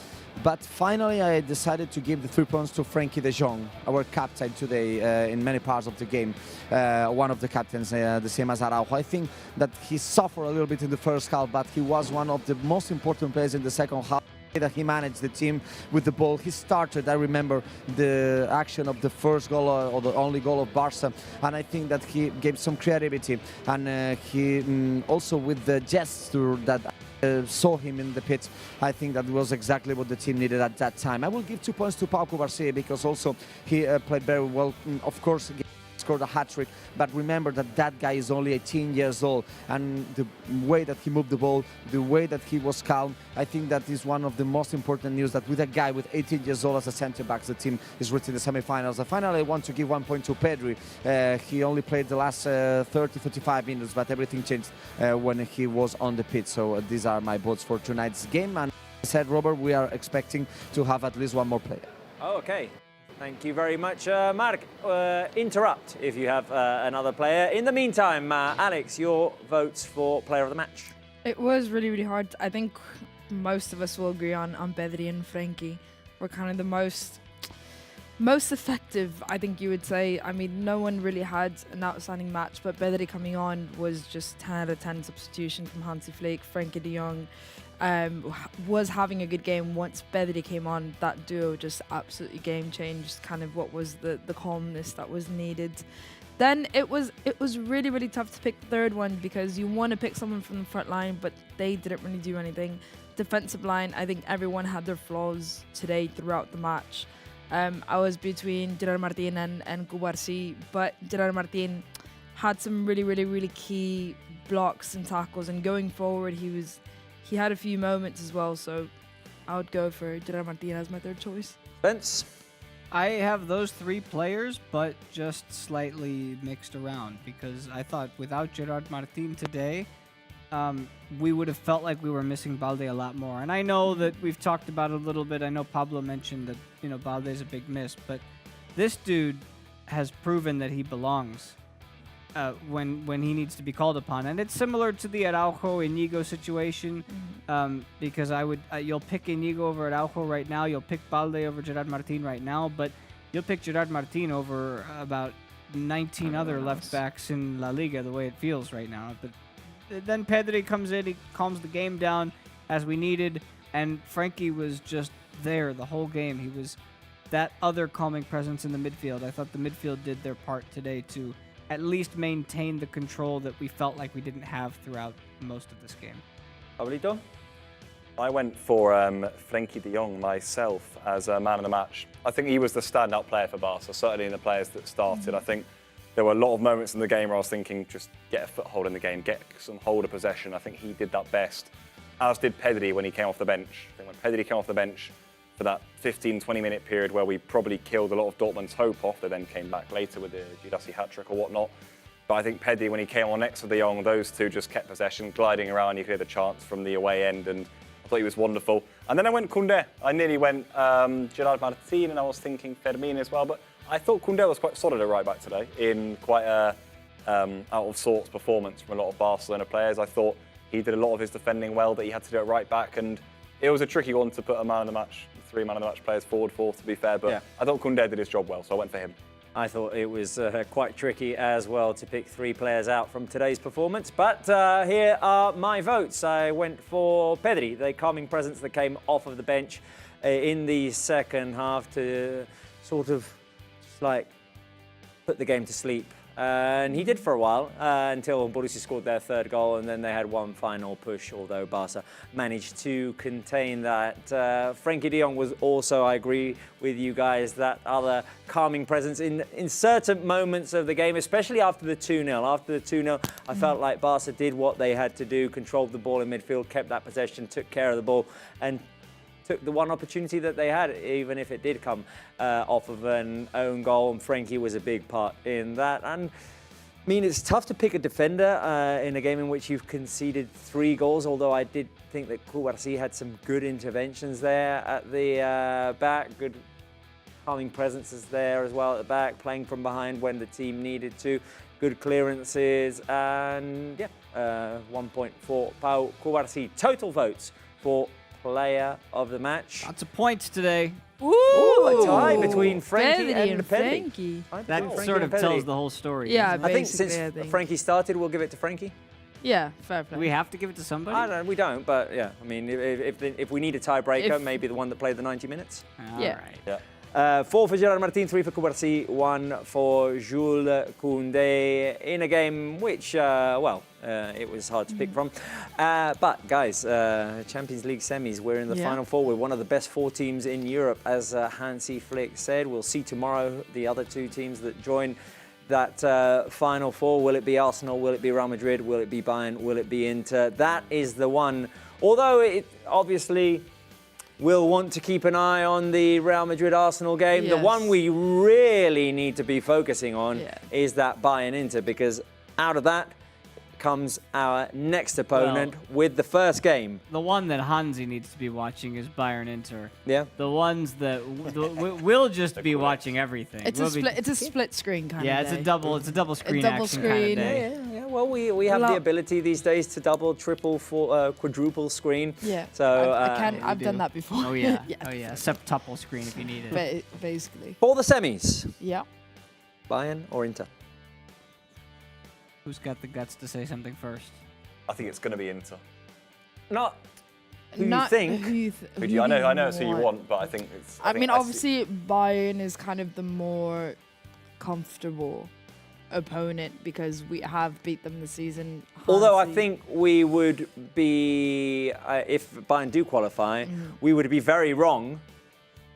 But finally, I decided to give the 3 points to Frenkie de Jong, our captain today in many parts of the game. One of the captains, the same as Araujo. I think that he suffered a little bit in the first half, but he was one of the most important players in the second half. That he managed the team with the ball. He started, I remember, the action of the first goal or the only goal of Barça, and I think that he gave some creativity, and he also with the gesture that saw him in the pitch. I think that was exactly what the team needed at that time. I will give 2 points to Pau Cubarsí because also he played very well. Of course, scored a hat-trick, but remember that that guy is only 18 years old, and the way that he moved the ball, the way that he was calm, I think that is one of the most important news, that with a guy with 18 years old as a centre-back, the team is reaching the semi-finals. And finally, I want to give 1 point to Pedri. He only played the last 30-35 minutes, but everything changed when he was on the pitch. So these are my votes for tonight's game. And as I said, Robert, we are expecting to have at least one more player. Oh, okay. Thank you very much, Mark. Interrupt if you have another player. In the meantime, Alex, your votes for player of the match. It was really, really hard. I think most of us will agree on Pedri and Frenkie were kind of the most effective, I think you would say. I mean, no one really had an outstanding match, but Pedri coming on was just 10 out of 10 substitution from Hansi Flick. Frenkie de Jong was having a good game. Once Pedri came on, that duo just absolutely game changed kind of what was the calmness that was needed. Then it was really, really tough to pick the third one, because you want to pick someone from the front line, but they didn't really do anything. Defensive line, I think everyone had their flaws today throughout the match. I was between Gerard Martin and Cubarsí, but Gerard Martin had some really, really, really key blocks and tackles, and going forward he had a few moments as well, so I would go for Gerard Martin as my third choice. Vince? I have those 3 players, but just slightly mixed around, because I thought without Gerard Martin today, we would have felt like we were missing Balde a lot more. And I know that we've talked about it a little bit. I know Pablo mentioned that, Balde's a big miss, but this dude has proven that he belongs when he needs to be called upon. And it's similar to the Araujo Inigo situation, because you'll pick Inigo over Araujo right now, you'll pick Balde over Gerard Martin right now, but you'll pick Gerard Martin over about 19 other left backs in La Liga the way it feels right now. But then Pedri comes in, he calms the game down as we needed, and Frankie was just there the whole game. He was that other calming presence in the midfield. I thought the midfield did their part today to at least maintain the control that we felt like we didn't have throughout most of this game. Pablito? I went for Frankie de Jong myself as a man of the match. I think he was the standout player for Barca, certainly in the players that started. I think there were a lot of moments in the game where I was thinking, just get a foothold in the game, get some hold of possession. I think he did that best, as did Pedri when he came off the bench. I think when Pedri came off the bench for that 15, 20-minute period where we probably killed a lot of Dortmund's hope off, they then came back later with the Girassi hat-trick or whatnot. But I think Pedri, when he came on next to de Jong, those two just kept possession, gliding around. You could hear the chants from the away end, and I thought he was wonderful. And then I went Koundé. I nearly went Gerard Martin, and I was thinking Fermin as well. But I thought Koundé was quite solid at right back today in quite a out of sorts performance from a lot of Barcelona players. I thought he did a lot of his defending well that he had to do at right back, and it was a tricky one to put a man of the match, 3 man of the match players forward for, to be fair. But I thought Koundé did his job well, so I went for him. I thought it was quite tricky as well to pick 3 players out from today's performance. But here are my votes. I went for Pedri, the calming presence that came off of the bench in the second half to sort of like put the game to sleep. And he did for a while until Borussia scored their 3rd goal, and then they had one final push, although Barca managed to contain that. Frankie de Jong was also, I agree with you guys, that other calming presence in certain moments of the game, especially after the 2-0. After the 2-0, I felt like Barca did what they had to do, controlled the ball in midfield, kept that possession, took care of the ball, and took the one opportunity that they had, even if it did come off of an own goal, and Frankie was a big part in that. And I mean, it's tough to pick a defender in a game in which you've conceded 3 goals, although I did think that Cubarsí had some good interventions there at the back, good calming presences there as well at the back, playing from behind when the team needed to, good clearances, and yeah, 1 point for Pau Cubarsí. Total votes for Player of the match. Lots of points today. Ooh, a tie between Frankie and Pedri. That sort of tells the whole story. Yeah, I think since Frankie started, we'll give it to Frankie. Yeah, fair play. Do we have to give it to somebody? I don't, we don't, but yeah. I mean, if we need a tiebreaker, maybe the one that played the 90 minutes. All right. Yeah. 4 for Gerard Martin, 3 for Cubarsí, 1 for Jules Koundé in a game which, it was hard to pick from. But guys, Champions League semis, we're in the Final 4. We're one of the best 4 teams in Europe, as Hansi Flick said. We'll see tomorrow the other 2 teams that join that Final 4. Will it be Arsenal? Will it be Real Madrid? Will it be Bayern? Will it be Inter? That is the one. Although it obviously we'll want to keep an eye on the Real Madrid-Arsenal game. Yes. The one we really need to be focusing on is that Bayern-Inter, because out of that comes our next opponent with the first game. The one that Hansi needs to be watching is Bayern-Inter. Yeah. The ones that we'll just be watching everything. It's a split screen kind of day. it's a double screen action kind of day. Yeah. Well, we have the ability these days to double, triple, quadruple screen. Yeah. So I've done that before. Oh yeah. Oh yeah. Septuple screen if you need it. Basically. For the semis. Yeah. Bayern or Inter? Who's got the guts to say something first? I think it's going to be Inter. Not who you think. I know it's who you want, but I think it's... I mean, obviously, Bayern is kind of the more comfortable opponent because we have beat them this season. Although I think we would be, if Bayern do qualify, we would be very wrong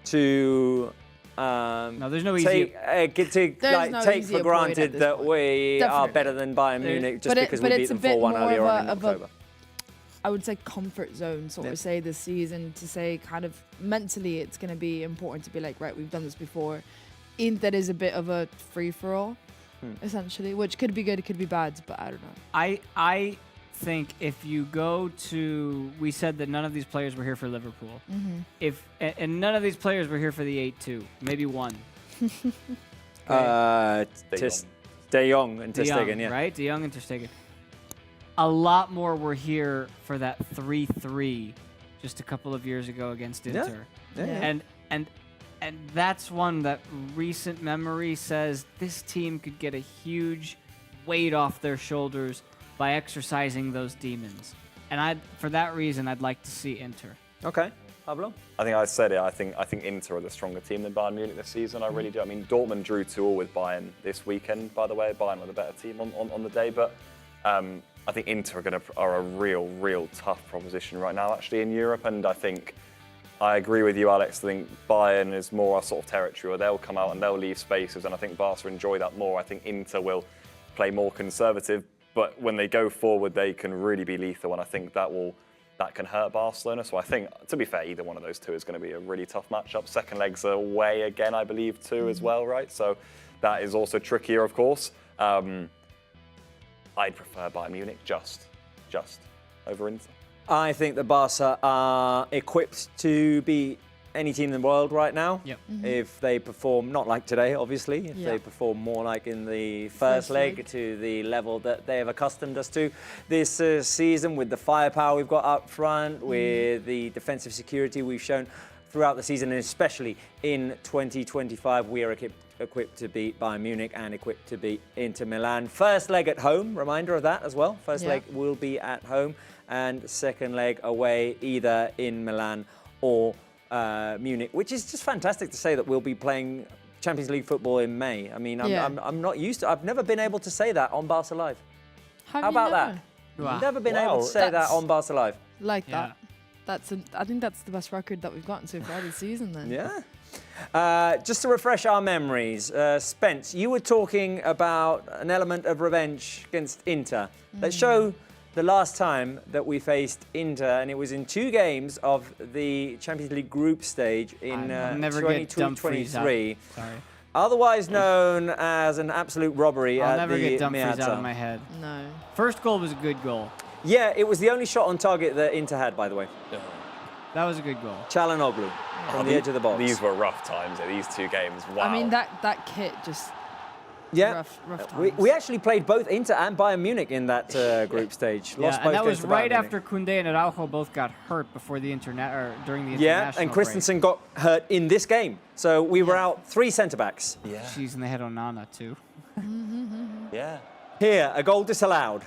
to... no, there's no easy. Take for granted that we are better than Bayern Munich just because we beat them 4-1 earlier on in October. I would say comfort zone sort of say this season, to say kind of mentally it's going to be important to be like, right, we've done this before. Inter is a bit of a free-for-all, essentially, which could be good, it could be bad, but I don't know. I think if you go to, we said that none of these players were here for Liverpool. And none of these players were here for the 8-2, maybe one. De Jong and Ter Stegen, yeah. Right, De Jong and Ter Stegen. A lot more were here for that 3-3 just a couple of years ago against Inter. Yeah. And that's one that recent memory says this team could get a huge weight off their shoulders by exercising those demons. And for that reason, I'd like to see Inter. Okay. Pablo? I think I said it. I think Inter are the stronger team than Bayern Munich this season. I really do. I mean, Dortmund drew 2-2 with Bayern this weekend, by the way. Bayern were the better team on the day. But I think Inter are a real tough proposition right now, actually, in Europe. And I think I agree with you, Alex. I think Bayern is more our sort of territory where they'll come out and they'll leave spaces. And I think Barca enjoy that more. I think Inter will play more conservative. But when they go forward, they can really be lethal. And I think that can hurt Barcelona. So I think, to be fair, either one of those two is going to be a really tough matchup. Second leg's away again, I believe, too, as well, right? So that is also trickier, of course. I'd prefer Bayern Munich just over Inter. I think that Barca are equipped to beat any team in the world right now. Yep. If they perform, not like today, obviously, if they perform more like in the first leg to the level that they have accustomed us to this season, with the firepower we've got up front, with the defensive security we've shown throughout the season, and especially in 2025, we are equipped to beat Bayern Munich and equipped to beat Inter Milan. First leg at home, reminder of that as well. First leg will be at home, and second leg away, either in Milan or Munich, which is just fantastic to say that we'll be playing Champions League football in May. I mean, I'm not used to. I've never been able to say that on Barca Live. How about that? Wow. Never been able to say that on Barca Live. Like that. I think that's the best record that we've gotten so far this season then. Yeah. Just to refresh our memories, Spence, you were talking about an element of revenge against Inter. Let's show the last time that we faced Inter, and it was in 2 games of the Champions League group stage in 2023. Otherwise known as an absolute robbery I'll at never the get Dumfries Meazza. out of my head. No. First goal was a good goal. Yeah, it was the only shot on target that Inter had, by the way. That was a good goal. Çalhanoğlu from the edge of the box. These were rough times, these 2 games. Wow. I mean, that kit just rough times. We actually played both Inter and Bayern Munich in that group stage. Lost both and that was against right Bayern Munich. after Koundé and Araujo both got hurt before the during the international Yeah, and Christensen got hurt in this game. So we were out 3 centre-backs. Yeah. Jeez, and they had Onana too. Yeah. Here, a goal disallowed.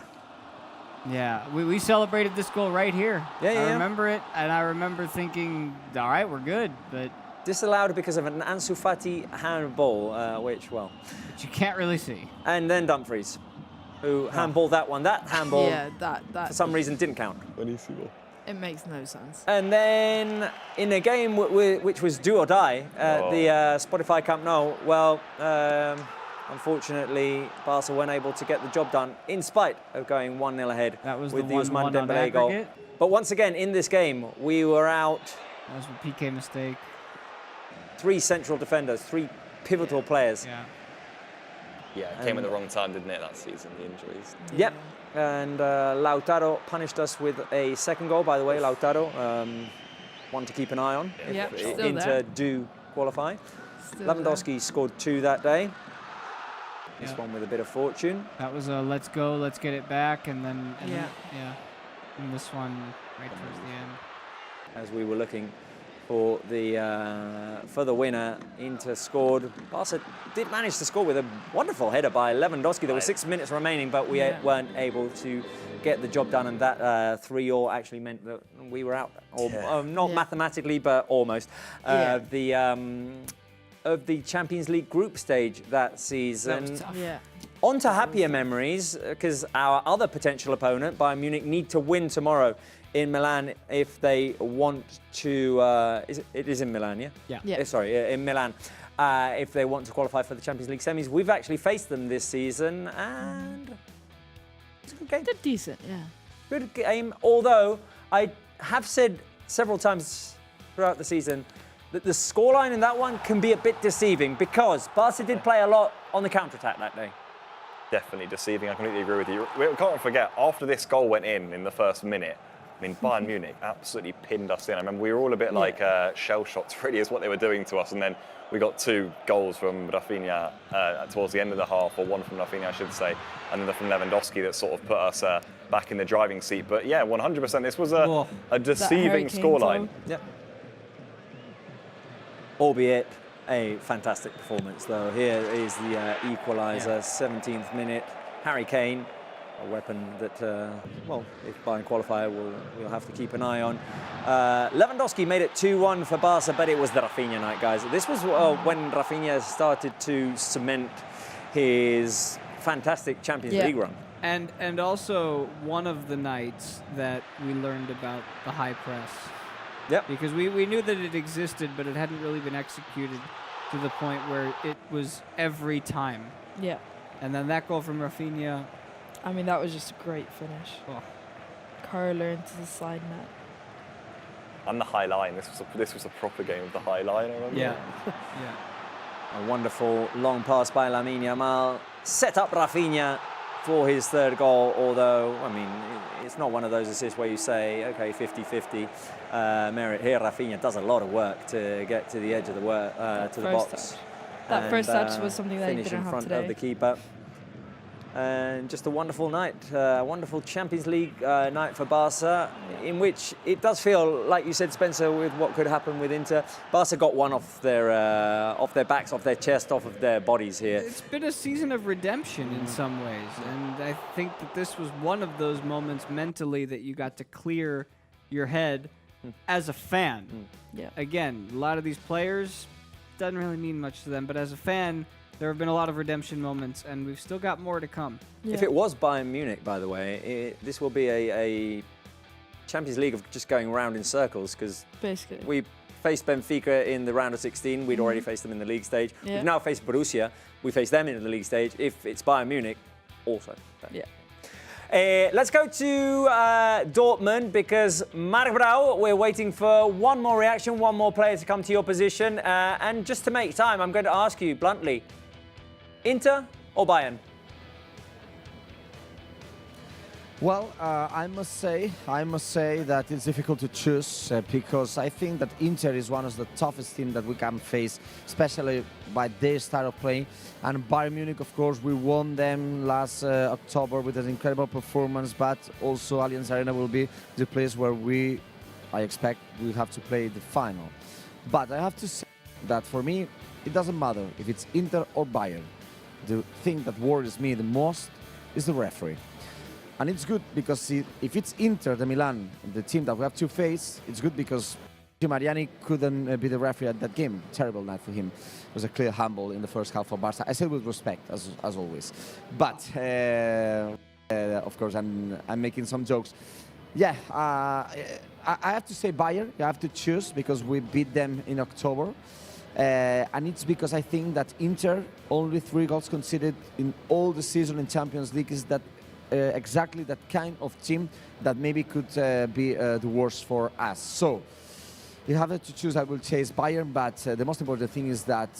Yeah, we celebrated this goal right here. Yeah, I remember it, and I remember thinking, all right, we're good, but... Disallowed because of an Ansu Fati handball, which, well... But you can't really see. And then Dumfries, who handballed that one. That handball, that for some reason, didn't count. It makes no sense. And then in a game which was do or die at the Spotify Camp Nou, well, unfortunately, Barca weren't able to get the job done in spite of going 1-0 ahead with the Ousmane Dembélé goal. But once again, in this game, we were out. That was a PK mistake. 3 central defenders, 3 pivotal players. Yeah, it came at the wrong time, didn't it, that season, the injuries? Yep. And Lautaro punished us with a second goal, by the way. Lautaro, one to keep an eye on if Inter do qualify. Lewandowski scored 2 that day. This one with a bit of fortune. That was a let's go, let's get it back, and then and this one right towards the end. As we were looking for the winner, Inter scored. Barca did manage to score with a wonderful header by Lewandowski. There were 6 minutes remaining, but we weren't able to get the job done, and that 3-3 actually meant that we were out, not mathematically, but almost, of the Champions League group stage that season. That was tough. Yeah. On to happier memories, because our other potential opponent, Bayern Munich, need to win tomorrow in Milan if they want to. It is in Milan, yeah? Sorry, in Milan. If they want to qualify for the Champions League semis. We've actually faced them this season, and it's a good game. They're decent, yeah. Good game, although I have said several times throughout the season that the scoreline in that one can be a bit deceiving, because Barca did play a lot on the counter-attack that day. Definitely deceiving, I completely agree with you. We can't forget, after this goal went in the first minute, I mean, Bayern Munich absolutely pinned us in. I remember we were all a bit like shell shots, really, is what they were doing to us. And then we got 2 goals from Rafinha towards the end of the half, or 1 from Rafinha, I should say, and then from Lewandowski that sort of put us back in the driving seat. But yeah, 100%, this was a deceiving scoreline. Yep. Albeit a fantastic performance, though. Here is the equaliser, 17th minute. Harry Kane, a weapon that, well, if Bayern qualify, we'll have to keep an eye on. Lewandowski made it 2-1 for Barca, but it was the Rafinha night, guys. This was when Rafinha started to cement his fantastic Champions League run. And also one of the nights that we learned about the high press. Yep. Because we knew that it existed, but it hadn't really been executed to the point where it was every time. Yeah. And then that goal from Rafinha. I mean, that was just a great finish. Oh. Curler into the side net. And the high line. This was a proper game of the high line, I remember. Yeah. Yeah. A wonderful long pass by Lamine Yamal. Set up Rafinha for his third goal, although, I mean, it's not one of those assists where you say, okay, 50-50 merit here. Rafinha does a lot of work to get to the edge of the box. Touch. That first touch was something that he finish didn't in have front today. of the keeper. And just a wonderful night, a wonderful Champions League night for Barca, in which it does feel, like you said, Spencer, with what could happen with Inter. Barca got one off their backs, off their chest, off of their bodies here. It's been a season of redemption in some ways, and I think that this was one of those moments mentally that you got to clear your head as a fan. Yeah. Again, a lot of these players, doesn't really mean much to them, but as a fan, there have been a lot of redemption moments, and we've still got more to come. Yeah. If it was Bayern Munich, by the way, this will be a Champions League of just going around in circles, because basically we faced Benfica in the round of 16. We'd already faced them in the league stage. Yeah. We've now faced Borussia. We faced them in the league stage. If it's Bayern Munich, also. Yeah. Let's go to Dortmund, because Marc Brau, we're waiting for one more reaction, one more player to come to your position. And just to make time, I'm going to ask you bluntly, Inter or Bayern? Well, I must say that it's difficult to choose because I think that Inter is one of the toughest teams that we can face, especially by their style of play. And Bayern Munich, of course, we won them last October with an incredible performance, but also Allianz Arena will be the place where I expect, we'll have to play the final. But I have to say that for me, it doesn't matter if it's Inter or Bayern. The thing that worries me the most is the referee. And it's good because if it's Inter de Milan, the team that we have to face, it's good because Mariani couldn't be the referee at that game. Terrible night for him. It was a clear humble in the first half for Barca. I say with respect, as always. But, of course, I'm making some jokes. Yeah, I have to say Bayern. You have to choose because we beat them in October. And it's because I think that Inter, only 3 goals conceded in all the season in Champions League, is that exactly that kind of team that maybe could be the worst for us. So, if I have to choose, I will chase Bayern, but the most important thing is that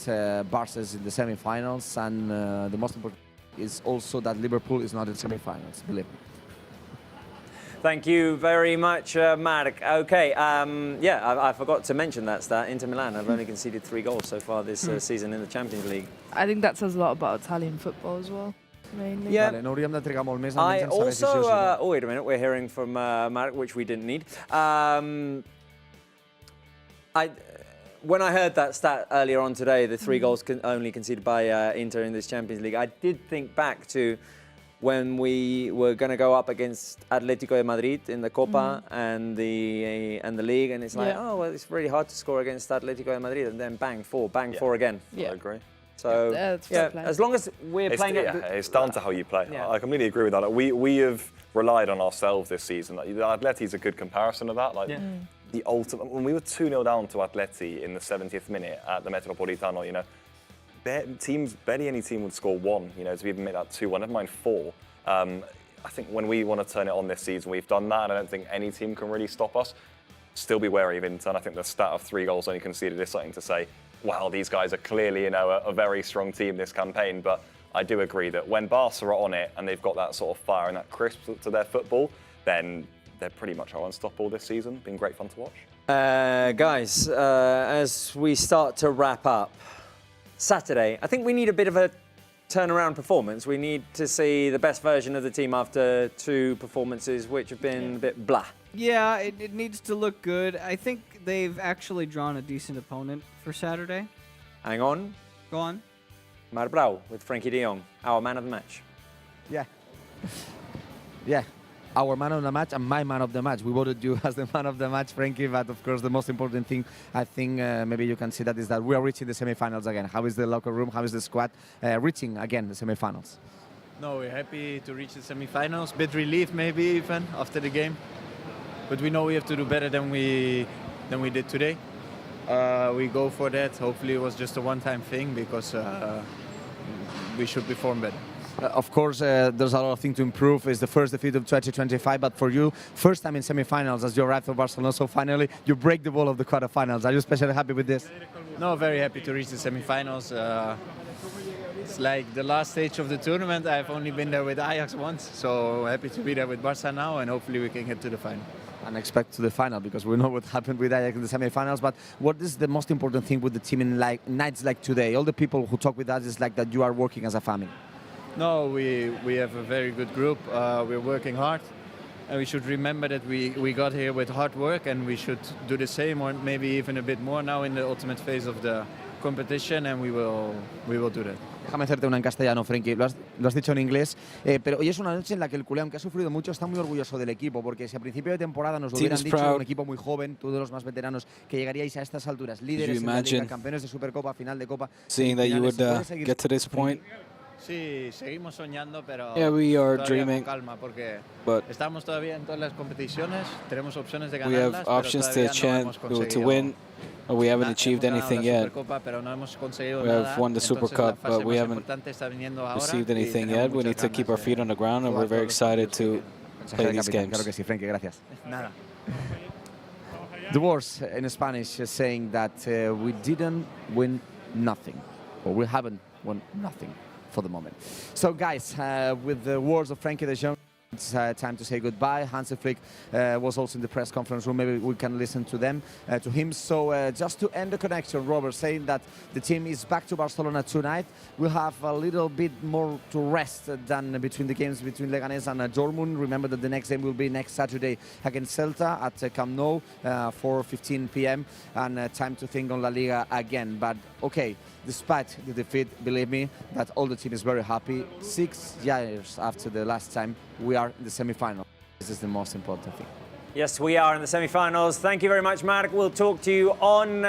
Barca is in the semi-finals, and the most important is also that Liverpool is not in semi-finals, believe me. Thank you very much, Marc. Okay, yeah, I forgot to mention that stat. Inter Milan have only conceded 3 goals so far this season in the Champions League. I think that says a lot about Italian football as well. Mainly. Yeah. I also, oh, wait a minute, we're hearing from Marc, which we didn't need. When I heard that stat earlier on today, the 3 goals only conceded by Inter in this Champions League, I did think back to when we were going to go up against Atletico de Madrid in the Copa and the league, and it's like, oh, well, it's really hard to score against Atletico de Madrid, and then bang, 4 again. Yeah. I agree. So, yeah, as long as we're playing it's down to how you play. Yeah. I completely agree with that. We have relied on ourselves this season. Like, Atleti is a good comparison of that. Like, the ultimate, when we were 2-0 down to Atleti in the 70th minute at the Metropolitano, you know, barely any team would score 1, you know, to even make that 2-1, never mind 4. I think when we want to turn it on this season, we've done that, and I don't think any team can really stop us. Still be wary of Inter, and I think the stat of 3 goals only conceded is something to say, wow, these guys are clearly, you know, a very strong team this campaign. But I do agree that when Barca are on it and they've got that sort of fire and that crisp to their football, then they're pretty much unstoppable this season. Been great fun to watch. Guys, as we start to wrap up, Saturday, I think we need a bit of a turnaround performance. We need to see the best version of the team after 2 performances which have been a bit blah. Yeah, it needs to look good. I think they've actually drawn a decent opponent for Saturday. Hang on. Go on. Marc Brau with Frankie de Jong, our man of the match. Yeah. Yeah. Our man of the match and my man of the match. We voted you as the man of the match, Frankie, but of course the most important thing, I think maybe you can see that, is that we are reaching the semi-finals again. How is the locker room? How is the squad reaching again the semi-finals? No, we're happy to reach the semi-finals. Bit relieved maybe even after the game, but we know we have to do better than we did today. We go for that. Hopefully it was just a one-time thing, because we should perform better. Of course, there's a lot of things to improve. It's the first defeat of 2025, but for you, first time in semi-finals as you arrived for Barcelona, so finally you break the wall of the quarterfinals. Are you especially happy with this? No, very happy to reach the semi-finals. It's like the last stage of the tournament. I've only been there with Ajax once, so happy to be there with Barça now, and hopefully we can get to the final. And expect to the final, because we know what happened with Ajax in the semi-finals. But what is the most important thing with the team in nights like today? All the people who talk with us is like that you are working as a family. No, we have a very good group. We're working hard, and we should remember that we got here with hard work, and we should do the same, or maybe even a bit more now in the ultimate phase of the competition, and we will do that. Déjame hacerte una en castellano, Frenkie. Lo has dicho en inglés, pero hoy es una noche en la que el culé, aunque ha sufrido mucho, está muy orgulloso del equipo, porque si a principio de temporada nos lo hubieran dicho, un equipo muy joven, tú de los más veteranos, que llegaríais a estas alturas, líderes en la Liga, campeones de Supercopa, final de Copa. Seeing that you would get to this point. Sí, seguimos soñando, pero yeah, we are dreaming, con calma, porque but estamos todavía en todas las competiciones, tenemos opciones de we ganarlas, have options to win, but we haven't achieved anything yet. We have won the Super Cup, but we haven't received anything yet. We need to keep our feet on the ground, and we're very excited to play these games. Claro que sí, Frenkie, gracias. Nada. The words in Spanish is saying that we didn't win nothing, or we haven't won nothing for the moment. So guys, with the words of Frankie de Jong, it's time to say goodbye. Hansi Flick was also in the press conference room. Maybe we can listen to him. So just to end the connection, Robert, saying that the team is back to Barcelona tonight. We'll have a little bit more to rest than between the games between Leganés and Dortmund. Remember that the next game will be next Saturday against Celta at Camp Nou, 4:15 p.m. and time to think on La Liga again. But okay, despite the defeat, believe me, that all the team is very happy. 6 years after the last time, we are in the semi-final. This is the most important thing. Yes, we are in the semi-finals. Thank you very much, Marc. We'll talk to you on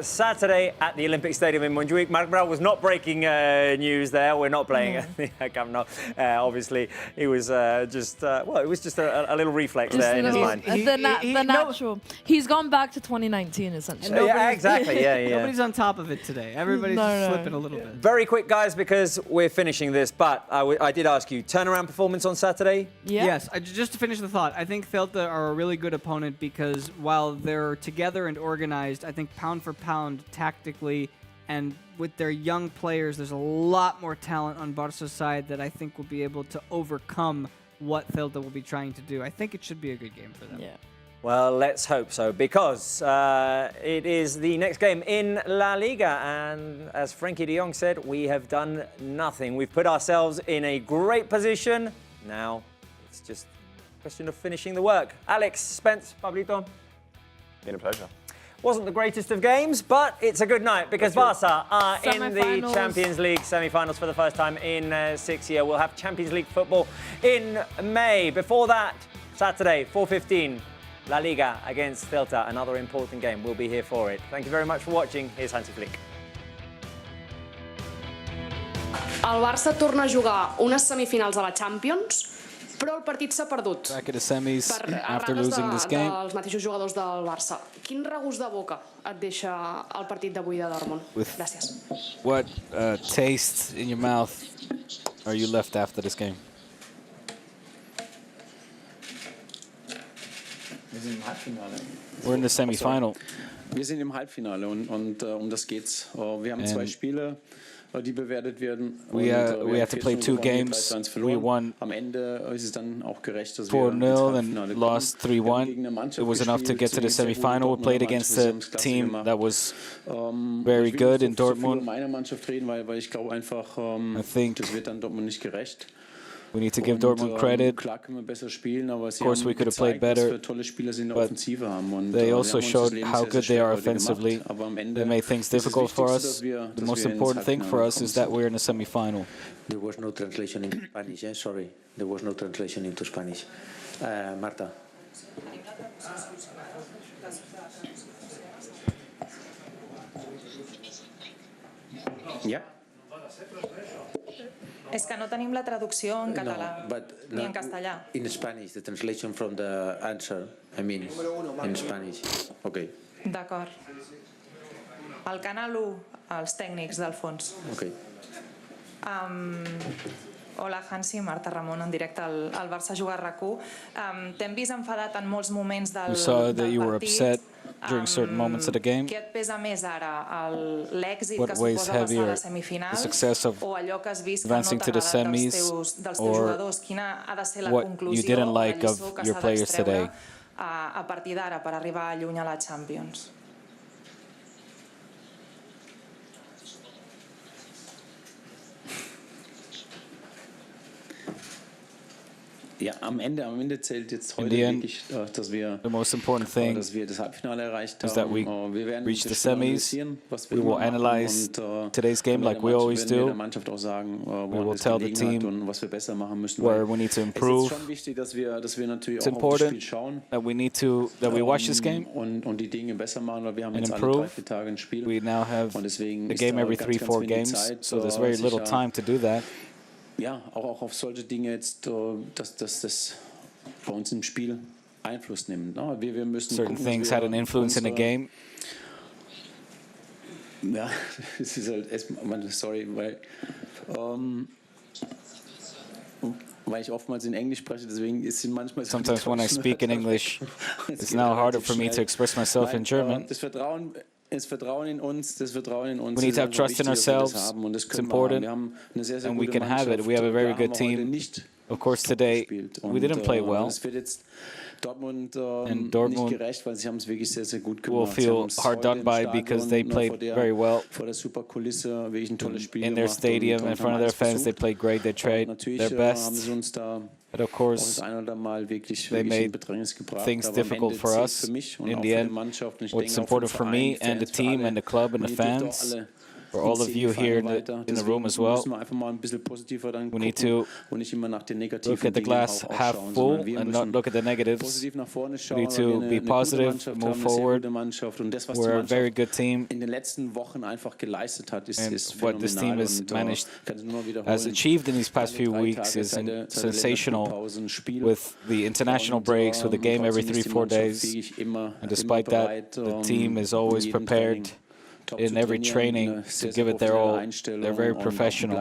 Saturday at the Olympic Stadium in Montjuic. Marc Brau was not breaking news there. We're not playing at Camp Nou. Obviously, it was just it was just a little reflex just there in his mind. The natural. He's gone back to 2019, essentially. Yeah, exactly. Yeah. Nobody's on top of it today. Everybody's slipping a little bit. Very quick, guys, because we're finishing this. But I did ask you, turnaround performance on Saturday? Yeah. Yes. Just to finish the thought, I think Celta are a really good opponent, because while they're together and organized, I think pound for pound, tactically, and with their young players, there's a lot more talent on Barca's side that I think will be able to overcome what Celta will be trying to do. I think it should be a good game for them. Yeah. Well, let's hope so, because it is the next game in La Liga, and as Frankie de Jong said, we have done nothing. We've put ourselves in a great position. Now it's just question of finishing the work. Alex, Spence, Pablito. Been a pleasure. Wasn't the greatest of games, but it's a good night, because Barca are in the Champions League semi-finals for the first time in 6 years. We'll have Champions League football in May. Before that, Saturday, 4:15, La Liga against Celta, another important game. We'll be here for it. Thank you very much for watching. Here's Hansi Flick. El Barça torna a jugar unes semifinals a la Champions, però el partit s'ha perdut. Back at the semis after errades losing this game. dels mateixos jugadors del Barça. Quin regust de boca et deixa el partit d'avui de Dortmund? Gràcies. What taste in your mouth are you left after this game? We're in the semi-final. Wir sind im Halbfinale und das geht's. Wir haben 2 Spiele, die bewertet werden. We have to play 2 games. We won 4-0 and lost 3-1. It was enough to get to the semi-final. We played against a team that was very good in Dortmund. Meiner Mannschaft reden, weil ich glaube einfach, I think das wird dann Dortmund nicht gerecht. We need to give Dortmund credit. Of course, we could have played better, but they also showed how good they are offensively. They made things difficult for us. The most important thing for us is that we're in the semi-final. There was no translation into Spanish, sorry. There was no translation into Spanish. Marta. Yeah. És que no tenim la traducció en català ni en castellà. In Spanish, the translation from the answer, I mean, in Spanish. Okay. D'acord. El canal 1, els tècnics del fons. Okay. Hola, Hansi, Marta Ramon, en directe al Barça Jugar RAC1. T'hem vist enfadat en molts moments del We saw that you were partit. upset during certain moments of the game. Què et pesa més ara, l'èxit que What weighs suposa passar a heavier, les semifinals the success of o allò que has vist que no advancing to the t'ha agradat semis, dels teus or jugadors? Quina ha de ser la what conclusió you didn't o la like lliçó of que your s'ha players today? d'extreure a partir d'ara per arribar lluny a la Champions? Ja, am Ende zählt jetzt heute wirklich, dass wir the most important thing das Halbfinale erreicht is that haben. we Wir werden reached the das Spiel semis. analysieren, was We wir will immer machen analyze und today's game like we always werden wir do. der Mannschaft auch sagen, We woran will es tell the gelegen hat team und was wir besser machen müssen. where weil we need to es improve. ist schon wichtig, dass wir natürlich It's auch auf das Spiel important schauen that we watch this game und die Dinge besser machen, weil wir haben and jetzt alle improve. 3-4 Tage ein Spiel. We now have Und deswegen a ist game da every ganz 3-4 wenig games, Zeit, so there's very little sicher, time to do that. ja, auch auf solche Dinge jetzt, dass das bei uns im Spiel Einfluss nimmt. Ne? Wir müssen Certain gucken, things dass had an influence in the game. Ja, es ist halt erstmal, sorry, weil ich oftmals in Englisch spreche, deswegen ist es manchmal so. Sometimes when I speak in English, it's now harder for me to express myself in German. Das Vertrauen in uns, We need to have trust in ourselves. It's important, and we can have it. We have a very good team. Of course, today we didn't play well. Dortmund And Dortmund nicht gerecht, weil sie haben es wirklich sehr, sehr gut will gemacht. feel hard done by because they played very well vor der Superkulisse wirklich ein tolles Spiel in their gemacht stadium, und in front of haben their alles fans. They versucht. played great. They tried Natürlich their haben best. sie uns da But of auch course, das ein oder Mal wirklich they in made Bedrängnis gebracht. things Aber am difficult Ende for zählt us. für mich und In auch the für die end, Mannschaft und ich what's denke auch für den important for me Verein, and the Fans, für team alle. and the club and the Und ihr dürft auch fans, alle for all of you here in the room as well, müssen wir einfach mal ein bisschen positiver dann we need gucken to und nicht immer nach den negativen look at the Dingen glass auch half schauen, full sondern wir and not müssen look at the negatives. positiv nach vorne We schauen, need weil wir to be eine positive, gute Mannschaft move haben, eine sehr forward. gute Mannschaft und das, was die We're a very Mannschaft good team. in den letzten Wochen einfach geleistet hat, ist And phänomenal. what this team has und, managed, kann es nur mal wiederholen. has achieved in these past few weeks is sensational. With the international breaks, with a game every 3-4 days, and despite that, the team is always prepared in every training to give it their all. They're very professional,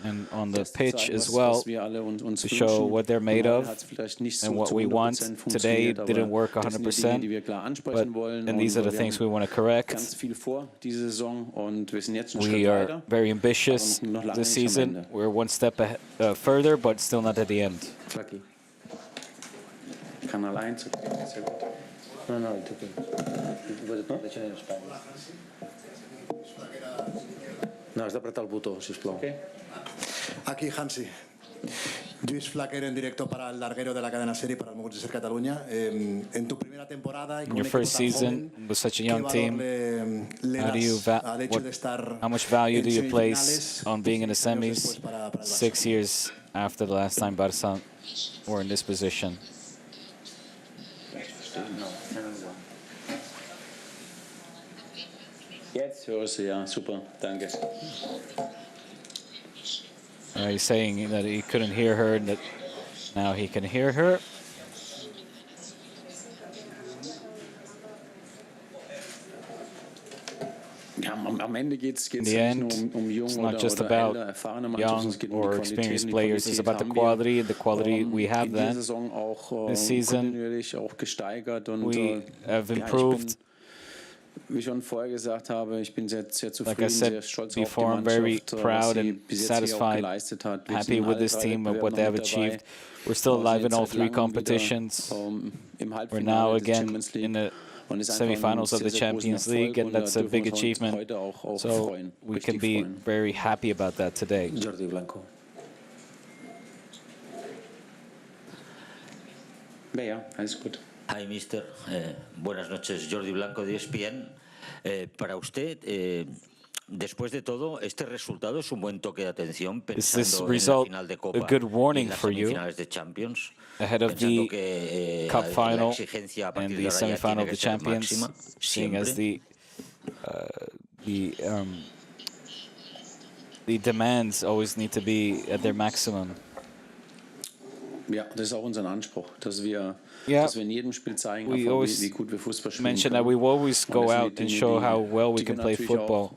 and on the pitch as well, to show what they're made of and what we want. Today didn't work 100%, but and these are the things we want to correct. We are very ambitious this season. We're one step further, but still not at the end. Kann allein zu sehr gut. No, it's okay. No, has d'apretar el botó, sisplau. Okay. Aquí, Hansi. Luis Flaquer en directo para el larguero de la cadena SER para el Moguer Cataluña. En tu primera temporada y In con your un equipo first tan season joven, with such a ¿qué young valor team, le how do you das al hecho de estar how much value do en you place semifinales on being in the 6 años semis después para el Barça? 6 years after the last time Barça were in this position? Jetzt hörst du, ja, super, danke. He's saying that he couldn't hear her and that now he can hear her. Ja, am Ende geht's In the end, jung it's not oder just älter, about erfahrene Mannschaften, young es geht or die experienced Qualität, players. It's about the quality and the quality we have in dieser then. Saison auch This season, kontinuierlich auch gesteigert und we have ja, improved. wie ich schon vorher gesagt habe, ich bin sehr, sehr Like I zufrieden, said sehr stolz auf die before, I'm very Mannschaft, was proud sie and bis jetzt hier auch satisfied, geleistet hat. Wir happy sind with alle this drei team and what they Wettbewerben have mit dabei. achieved. We're still Wir sind alive in all seit 3 langem competitions. wieder, im We're Halbfinale now des again Champions League. in the Und es ist einfach ein semi-finals of sehr, the sehr großen Champions League, Erfolg and und da that's a dürfen big wir uns achievement. heute auch So freuen, we richtig can be freuen. very happy about that today. Jordi Blanco. Ja, alles gut. Hi, mister. Buenas noches, Jordi Blanco de ESPN. Para usted, después de todo, este resultado es un buen toque de atención pensando en la final de Copa y en las semifinales de Champions. Ahead of the Cup final and the semi-final of the Champions, seeing as the demands always need to be at their maximum. Ja, das ist auch unser Anspruch, dass wir in jedem Spiel zeigen, wie gut wir Fußball spielen mention that we will always go out and show how well we can play football.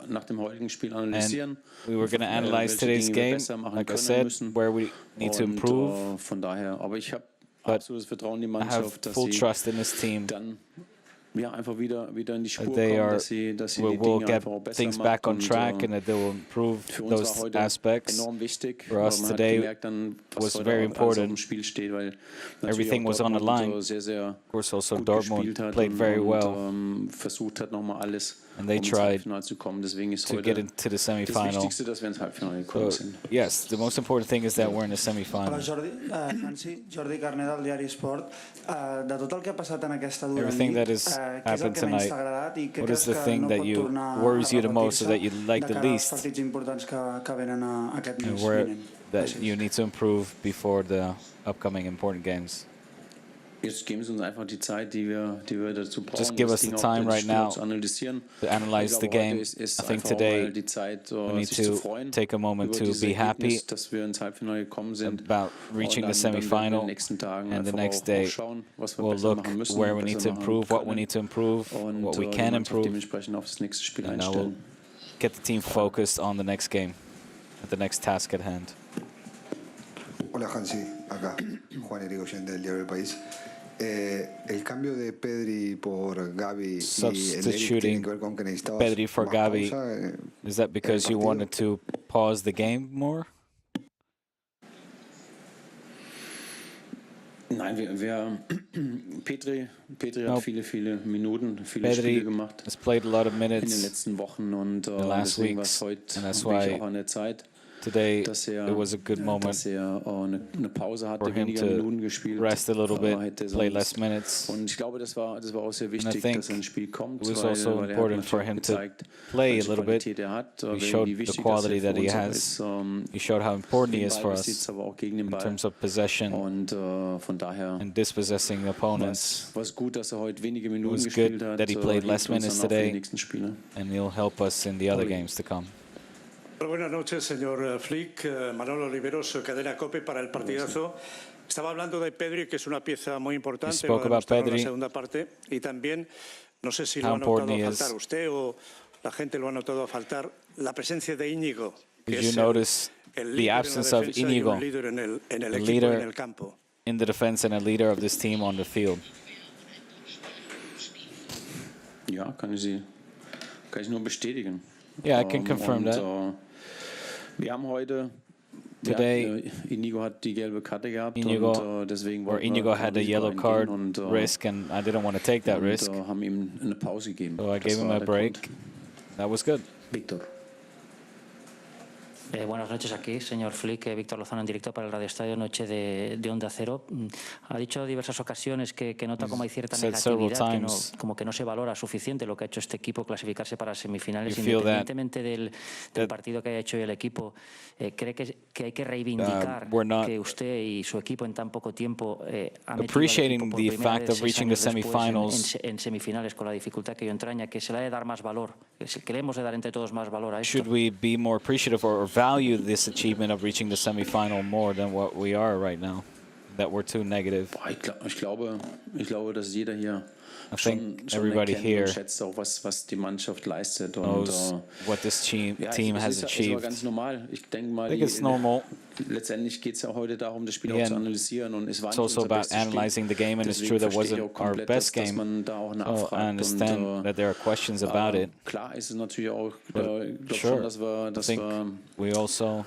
Nach dem heutigen Spiel analysieren. We were going to analyze today's game, like I said, where we need to improve. Von daher, aber ich habe But absolutes Vertrauen in die I have Mannschaft, dass full sie trust in this team. dann einfach wieder in die Spur They kommen, are, dass sie will die Dinge get einfach auch besser things machen. back on Und, track and that they will improve für uns war those heute aspects. enorm wichtig. For us Man hat today gemerkt dann, was was heute very alles auf dem important. Spiel steht, weil Everything natürlich was auch on the Dortmund line. sehr, sehr Of course, also gut Dortmund gespielt hat played very well. und versucht hat nochmal alles, And they ins tried Halbfinale zu kommen. Deswegen ist to heute get into the das semi-final. Wichtigste, dass wir ins Halbfinale gekommen So, sind. yes, the most important thing is that we're in the semi-final. Hola Jordi, Nancy, Jordi Carné del diari Esport. De tot el que ha passat en aquesta dura Everything nit, that has què és el happened que menys tonight, t'ha agradat i què what is creus the que thing no that pot you tornar worries a you the most or repetir-se that you like de the cara als least, partits importants que venen aquest and mes where vinent? that you need to improve before the upcoming important games? Jetzt geben Sie uns einfach die Zeit, die wir dazu brauchen, Just give us the time right now zu analysieren. to analyze Ich the glaube, game. heute ist I think einfach today mal die Zeit, we need sich zu to freuen take a moment über to dieses be happy Ergebnis, dass wir ins Halbfinale gekommen sind. about reaching Und the dann werden wir in semi-final, den nächsten Tagen and the einfach next auch day schauen, was wir we'll besser look machen müssen, where we besser need to machen improve, what we können need to improve, und what we die can Mannschaft improve, dementsprechend auf das nächste Spiel and I will einstellen. get the team focused on the next game, at the next task at hand. Hola Hansi, acá Juan Irigoyen del diario El País. El cambio de Pedri por Gavi y el Eric tiene que ver con que necesitabas Pedri for más Gavi, pausa, is that because you wanted to pause the game more? Nein, Petri No. hat viele Minuten, viele Pedri Spiele gemacht has played a lot of in den minutes letzten Wochen und the last deswegen war es weeks, heute and that's wirklich why auch an der Zeit, today dass it was a good moment dass er eine Pause for hatte, him weniger to Minuten gespielt, rest a little bit, hätte play sonst. less minutes. Und ich glaube, das war auch sehr And I wichtig, think dass er ins Spiel kommt, it was weil also er hat important for natürlich him to gezeigt, play a welche little bit. Qualität er hat, He wie showed the wichtig quality das that he für uns has. ist, He showed how important he gegen is for Ballbesitz, us aber auch gegen den in Ball. terms of possession Und von daher and dispossessing opponents. war es gut, dass er heute wenige It Minuten was gespielt good hat. that he played hilft less uns minutes dann auch für die today, nächsten Spiele. and he'll help us in the other Oli. games to come. Buenas noches, señor Flick. Manolo Oliveros, Cadena COPE para el partidazo. Estaba hablando de Pedri, que es una pieza muy importante, You lo spoke ha about demostrado en Pedri, la segunda parte. Y también, no sé si lo how ha notado important he faltar is. usted o la gente lo ha notado faltar, la presencia de Íñigo, que Did you es notice el the líder en la absence of defensa y Íñigo, un líder en el the equipo y en leader el campo? in the defense and a leader of this team on the field? Ja, kann ich nur bestätigen. Yeah, I can confirm that. Wir haben heute Today, Íñigo hat die gelbe Karte gehabt Íñigo, und deswegen or wollten Íñigo wir had a Risiko yellow eingehen card und, risk, and I didn't want to take that risk, haben ihm eine Pause gegeben. so I Das gave him war a der break. Grund. That was good. Víctor. Buenas noches aquí, señor Flick, Víctor Lozano en directo para el Radio Estadio, noche de Onda Cero. Ha dicho diversas ocasiones que nota como hay cierta Said several negatividad, times. como que no se valora suficiente lo que ha hecho este equipo, clasificarse para semifinales, You feel that- independientemente del partido que haya hecho hoy el equipo. ¿Cree que hay que reivindicar we're not que usted y su equipo en tan poco tiempo han metido al appreciating equipo por the primera fact vez of 6 reaching the años después semifinals? en semifinales, con la dificultad que ello entraña, que se le ha de dar más valor, que le hemos de dar entre todos más valor a esto? Should we be more appreciative or value this achievement of reaching the semifinal more than what we are right now? That we're too negative. Ich glaube, dass jeder hier I schon think everybody erkennt here und schätzt auch, was die Mannschaft leistet. knows Und, what this team ja, has es ist aber achieved. ganz normal. Ich denke mal, I think it's normal. letztendlich geht es ja heute darum, das Spiel Yeah, auch zu analysieren. Und es war It's nicht also unser about bestes Spiel. analyzing the game, and it's Deswegen true that verstehe ich wasn't auch our komplett, best dass game. man da auch So nachfragt. I understand that there are questions about it. Klar ist es natürlich auch, But ich glaube sure, schon, dass I wir think we also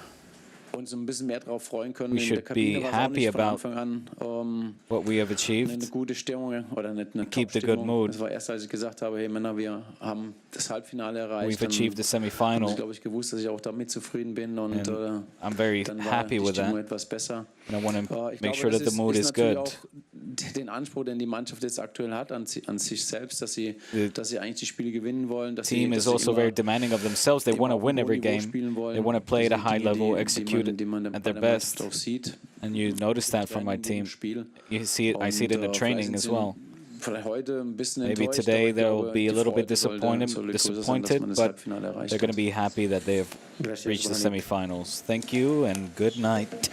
uns ein bisschen mehr darauf freuen können. we In der should Kabine be war es auch happy nicht von about Anfang an what we have eine achieved. gute Stimmung oder eine Keep the good Top-Stimmung. mood. Das war erst, als ich gesagt habe, hey Männer, wir haben das Halbfinale erreicht. We've achieved the semifinal. Ich glaube, ich gewusst, dass ich auch damit zufrieden bin und And I'm very dann war happy die with Stimmung that. etwas besser. And I want to make sure that the mood is good. Den Anspruch, den die Mannschaft jetzt aktuell hat an sich selbst, dass sie eigentlich die Spiele gewinnen wollen. The team is also very demanding of themselves. They want to win every game. They want to play at a high level, execute it at their best. And you notice that from my team. You see it. I see it in the training as well. Maybe today they'll be a little bit disappointed, but they're going to be happy that they have reached the semifinals. Thank you and good night.